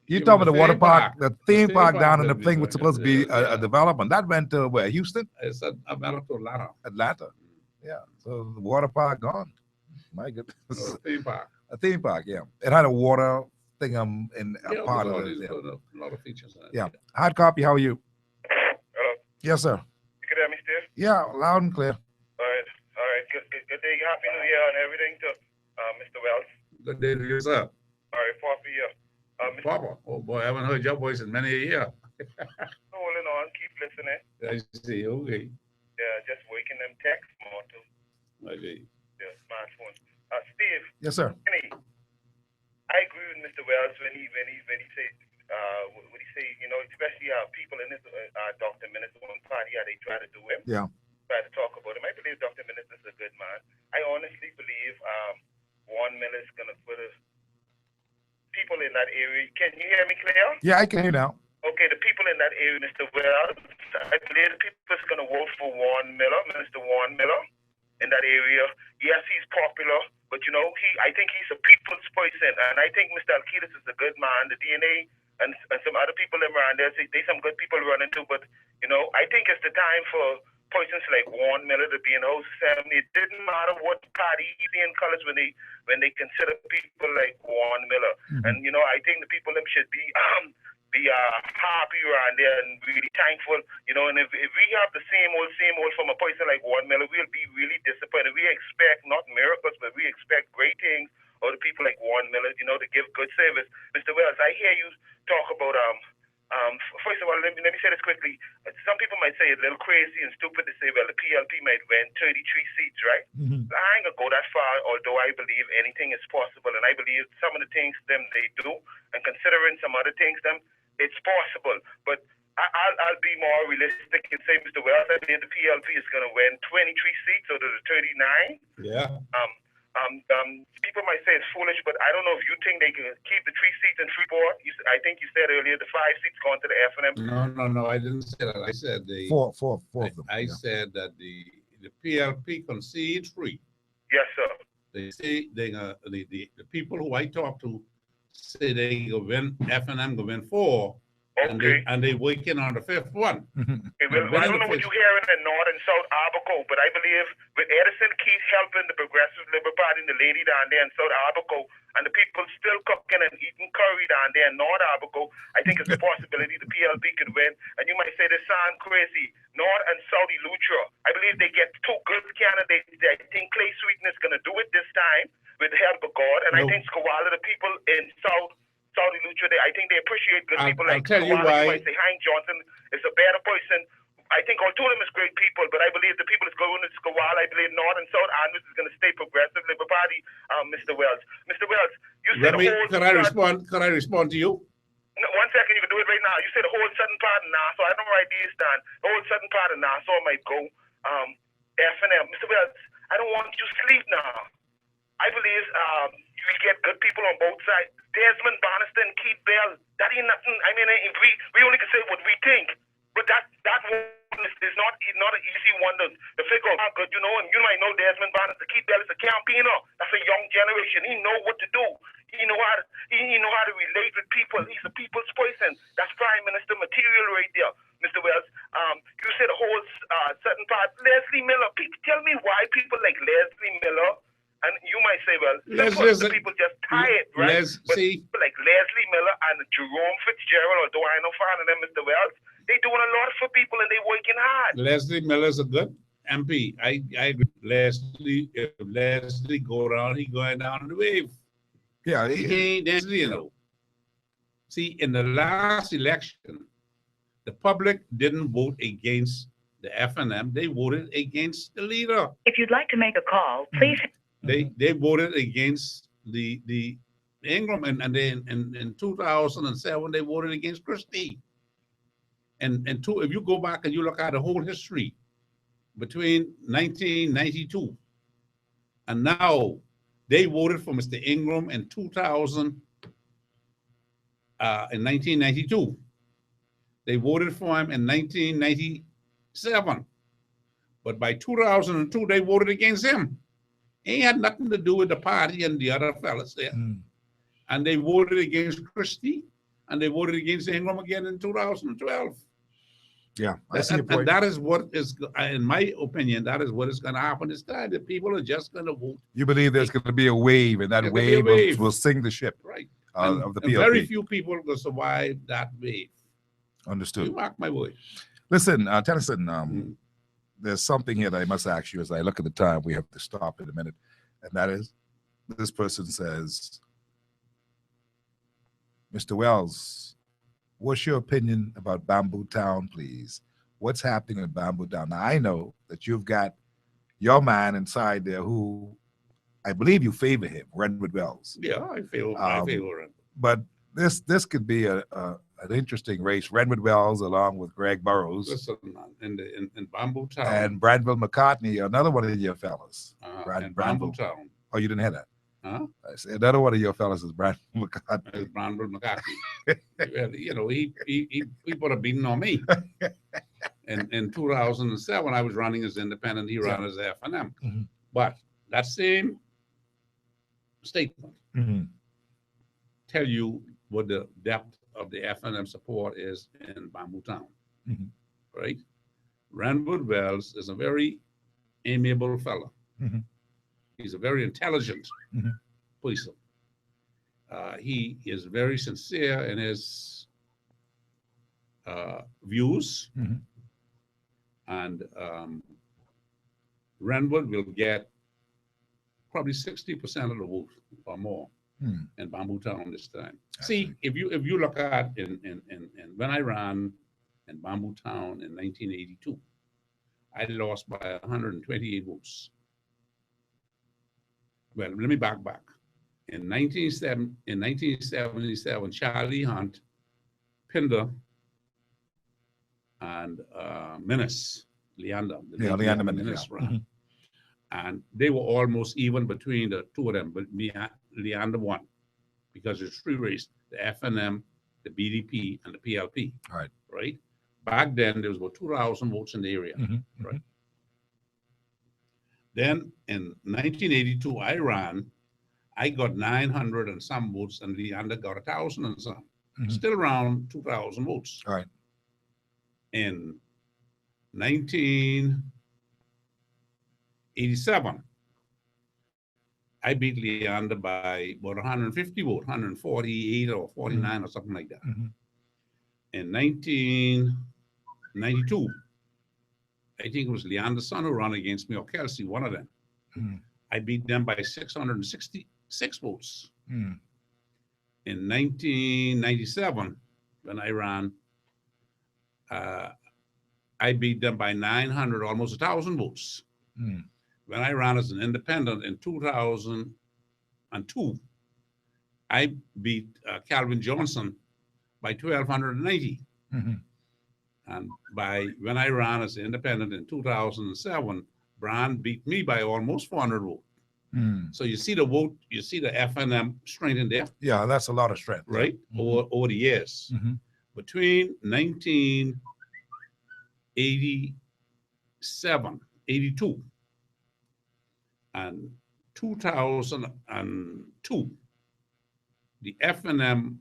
You Yeah, talking about the the water theme park, park. the The theme theme park park down in that the thing we was supposed to be a development. That went to where? Houston? It's a Atlanta. Atlanta. Yeah. So the water park gone. My goodness. Theme park. A theme park, yeah. It had a water thing in a Yeah, part of with all it. these- Yeah. a lot of features. in it. Yeah. Hard copy, how are you? Hello. Yes, sir. You can hear me, Steve? Yeah, loud and clear. All right. All right. Good day. Happy New Year and everything to Mr. Wells. Good day to you, sir. All right. Happy Year. Papa. Oh boy, I haven't heard your voice in many a year. Holding on. Keep listening. I see. Okay. Yeah, just waking them texts more too. I see. Yeah, smartphone. Steve. Yes, sir. I agree with Mr. Wells when he say what he say. You know, especially people in this Dr. Minnis one party, how they try to do him. Yeah. Try to talk about him. I believe Dr. Minnis is a good man. I honestly believe Warren Miller is gonna put people in that area. Can you hear me clear? Yeah, I can hear now. Okay, the people in that area, Mr. Wells, I believe the people is going to vote for Warren Miller, Minister Warren Miller, in that area. Yes, he's popular, but you know, I think he's a people's person, and I think Mr. Alcides is a good man. The DNA and some other people around there, there's some good people running too, but you know, I think it's the time for persons like Warren Miller to be in the host assembly. It didn't matter what party he's in colors when they consider people like Warren Miller, and you know, I think the people them should be happy around there and really thankful, you know. And if we have the same old from a person like Warren Miller, we'll be really disappointed. We expect not miracles, but we expect great things of the people like Warren Miller, you know, to give good service. Mr. Wells, I hear you talk about first of all, let me say this quickly. Some people might say it's a little crazy and stupid to say, well, the PLP might win 33 seats, right? I ain't gonna go that far, although I believe anything is possible, and I believe some of the things them they do, and considering some other things them, it's possible. But I'll be more realistic and say, Mr. Wells, I believe the PLP is gonna win 23 seats out of the 39. Yeah. People might say it's foolish, but I don't know if you think they can keep the 3 seats in Freeport. I think you said earlier the 5 seats going to the FNM. No, I didn't say that. I said the Four of them. I said that the PLP concede 3. Yes, sir. They say the people who I talk to say they go win FNM go win 4. Okay. And they working on the 5th one. Okay, well, I don't know what you're hearing in North and South Abaco, but I believe with Edison Keith helping the Progressive Liberal Party and the lady down there in South Abaco, and the people still cooking and eating curry down there in North Abaco, I think it's a possibility the PLP could win. And you might say this sound crazy. North and South Lutra, I believe they get 2 good candidates. I think Clay Sweeten is going to do it this time with the help of God, and I think Skawala, the people in Saudi Lucha, I think they appreciate good people like tell you Skawala. why. You might say Hank Johnson is a better person. I think all two of them is great people, but I believe the people is going to Skawala. I believe North and South Andrews is going to stay Progressive Liberal Party. Mr. Wells, you said Can I respond to you? No, 1 second, you can do it right now. You said the whole southern part of Nassau. I don't write these down. The whole southern part of Nassau might go FNM. Mr. Wells, I don't want you to sleep now. I believe we get good people on both sides. Desmond Bannister, Keith Bell, that ain't nothing. I mean, we only can say what we think, but that one is not an easy one to figure out how good, you know. And you might know Desmond Bannister, Keith Bell is a campaigner. That's a young generation. He know what to do. He know how to relate with people. He's a people's person. That's Prime Minister material right there, Mr. Wells. You said a whole certain part. Leslie Miller. Tell me why people like Leslie Miller. And you might say, well, the people just tired, right? But people like Leslie Miller and Jerome Fitzgerald, although I know far of them, Mr. Wells, they doing a lot for people and they working hard. Leslie Miller's a good MP. I agree. Leslie go around, he going down the wave. Yeah, he ain't Leslie, you know. See, in the last election, the public didn't vote against the FNM. They voted against the leader. If you'd like to make a call, please. They voted against the Ingram, and then in 2007 they voted against Christie. And if you go back and you look at the whole history between 1992 and now, they voted for Mr. Ingram in 1992. They voted for him in 1997. But by 2002, they voted against him. He had nothing to do with the party and the other fellas there. And they voted against Christie, and they voted against Ingram again in 2012. Yeah, I see your point. And that is what is, in my opinion, that is what is going to happen this time. The people are just going to vote. You believe there's going to be a wave, and that wave will sing the ship, right? Of the and PLP. Very few people will survive that wave. Understood. You mark my word. Listen, Tennyson, there's something here that I must ask you as I look at the time. We have to stop in a minute. And that is, this person says, Mr. Wells, what's your opinion about Bamboo Town, please? What's happening in Bamboo Town? Now, I know that you've got your man inside there who I believe you favor him, Renwood Wells. Yeah, I favor him. But this could be an interesting race. Renwood Wells along with Greg Burrows. Listen, in Bamboo Town. And Brandville McCartney, another one of your fellas. In Bamboo Town. Oh, you didn't hear that? Huh? I said, another one of your fellas is Brandville McCartney. Brandville McCartney. Well, you know, he put a beating on me. In 2007, I was running as independent. He ran as F&M. But that same statement tell you what the depth of the F&M support is in Bamboo Town, right? Renwood Wells is a very amiable fellow. He's a very intelligent person. He is very sincere in his views, and Renwood will get probably 60% of the vote or more in Bamboo Town this time. See, if you look at in when I ran in Bamboo Town in 1982, I lost by 128 votes. Well, let me back. In 1977, Charlie Hunt, Pinder, and Menace, Leander. Leander Menace ran. And they were almost even between the two of them, but Leander won because it's three races: the F&M, the BDP, and the PLP. Right. Back then, there was about 2,000 votes in the area. Right. Then in 1982, I ran. I got 900 and some votes, and Leander got 1,000 and some. Still around 2,000 votes. Right. In 1987, I beat Leander by about 150 votes, 148 or 49 or something like that. In 1992, I think it was Leander's son who ran against me, or Kelsey, one of them. I beat them by 666 votes. In 1997, when I ran, I beat them by 900, almost 1,000 votes. When I ran as an independent in 2002, I beat Calvin Johnson by 1,290. And when I ran as an independent in 2007, Brand beat me by almost 400 votes. So you see the vote, you see the F&M strength in there. Yeah, that's a lot of strength. Right? Over the years. Between 1987, 82, and 2002, the F&M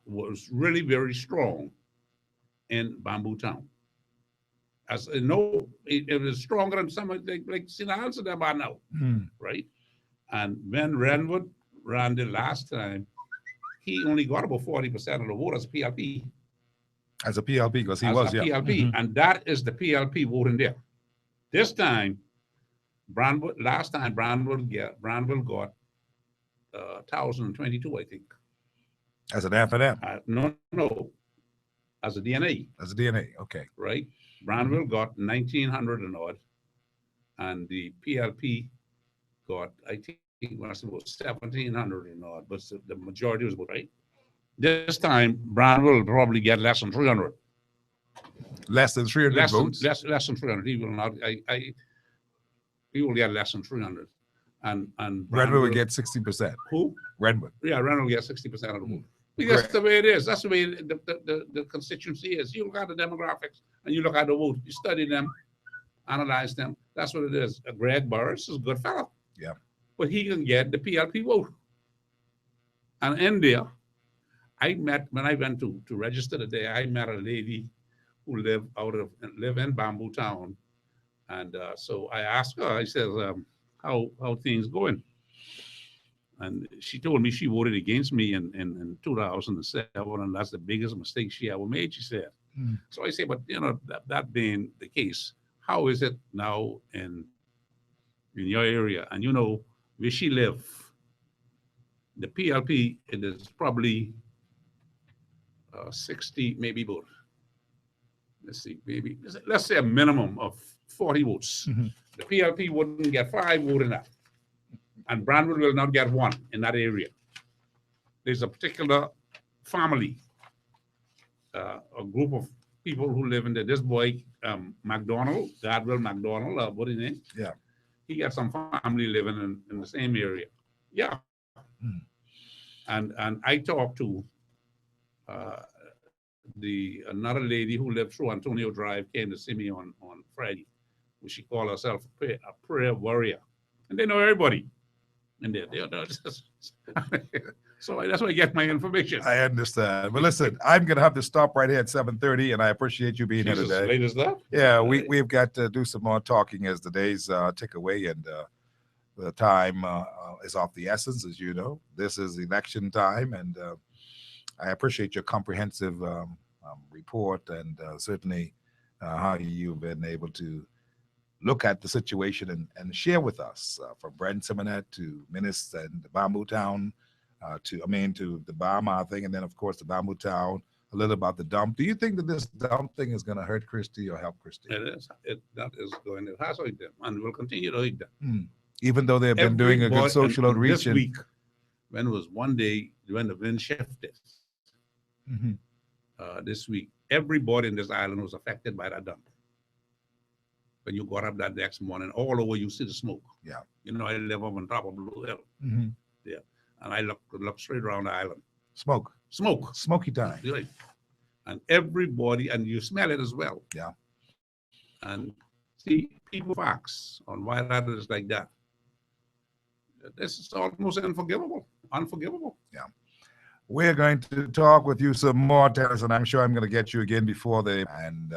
was really very strong in Bamboo Town. As you know, it was stronger than some like St. Amsterdam by now, right? And when Renwood ran the last time, he only got about 40% of the vote as PLP. As a PLP, because he as was, a yeah. PLP, and that is the PLP voting there. This time, last time Brandville got 1,022, I think. As an F&M? No, as a DNA. As a DNA, okay. Right? Brandville got 1,900 and odd, and the PLP got, I think think it was about 1,700 and odd, but the majority was about right. This time, Brownville will probably get less than 300. Less than 300 votes? Less than 300. He will not. He will get less than 300. And Redwood will get 60%. Who? Redwood. Yeah, Redwood will get 60% of the vote. Because that's the way it is. That's the way the constituency is. You look at the demographics and you look at the vote. You study them, analyze them. That's what it is. Greg Burris is a good fellow. Yeah. But he can get the PLP vote. And in there, when I went to register today, I met a lady who live in Bamboo Town. And so I asked her, I said, how things going? And she told me she voted against me in 2007, and that's the biggest mistake she ever made, she said. So I say, but that being the case, how is it now in your area? And where she live, the PLP, it is probably 60, maybe about, let's say a minimum of 40 votes. The PLP wouldn't get 5 votes enough. And Brownwood will not get 1 in that area. There's a particular family, a group of people who live in there. This boy, McDonald, Godwell McDonald, what is his name? Yeah. He got some family living in the same area. Yeah. And I talked to another lady who lived through Antonio Drive, came to see me on Friday. She called herself a prayer warrior. And they know everybody. And so that's where I get my information. I understand. But listen, I'm going to have to stop right here at 7:30, and I appreciate you being here today. Late as that? Yeah, we've got to do some more talking as the days tick away, and the time is of the essence, as you know. This is election time, and I appreciate your comprehensive report, and certainly how you've been able to look at the situation and share with us from Brent Simonet to Minnis and the Bamboo Town to the Bahama thing, and then of course the Bamboo Town, a little about the dump. Do you think that this dump thing is going to hurt Christie or help Christie? It is. It has hurt them and will continue to hurt them. Even though they've been doing a good social outreach. This week, when it was one day when the wind shifted, this week, everybody in this island was affected by that dump. When you got up that next morning, all over you see the smoke. Yeah. I live up on top of Blue Hill. Yeah. And I look straight around the island. Smoke. Smoky time. Right. And everybody, and you smell it as well. Yeah. And see, people facts on why that is like that. This is almost unforgivable. Yeah. We're going to talk with you some more, Terrence, and I'm sure I'm going to get you again before and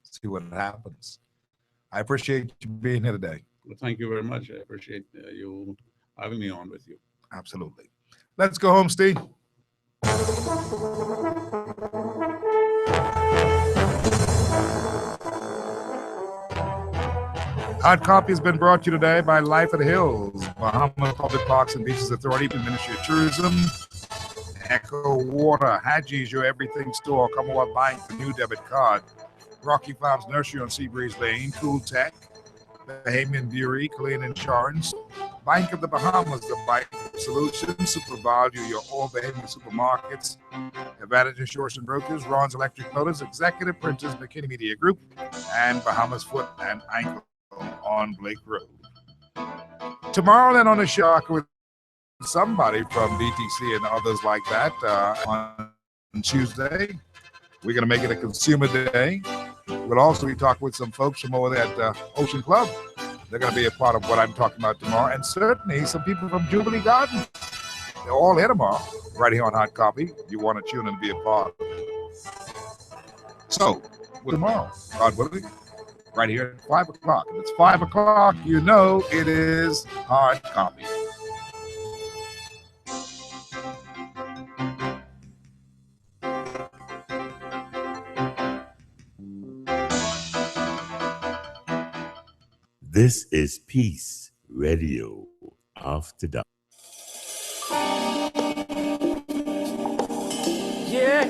see what happens. I appreciate you being here today. Well, thank you very much. I appreciate you having me on with you. Absolutely. Let's go home, Steve. Hard Copy has been brought to you today by Life at Hills, Bahamas Public Parks and Beaches Authority, Ministry of Tourism, Echo Water, Hadji's, your everything store. Come on, buying the new debit card. Rocky Farms Nursery on Seabreeze Lane, Cool Tech, Bahamian Beauty, Clean Insurance, Bank of the Bahamas, the Bank Solution, Super Value, your all Bahamian supermarkets, Advantage Insurance and Brokers, Ron's Electric Motors, Executive Printers, McKinney Media Group, and Bahamas Foot and Ankle on Blake Road. Tomorrow then on the show with somebody from BTC and others like that on Tuesday. We're going to make it a consumer day. We'll also be talking with some folks from over there at Ocean Club. They're going to be a part of what I'm talking about tomorrow. And certainly some people from Jubilee Gardens. They're all here tomorrow, right here on Hot Copy. You want to tune in and be a part. So, tomorrow, God willing, right here at 5 o'clock. If it's 5 o'clock, you know it is Hard Copy. This is Peace Radio After Dark. Yeah.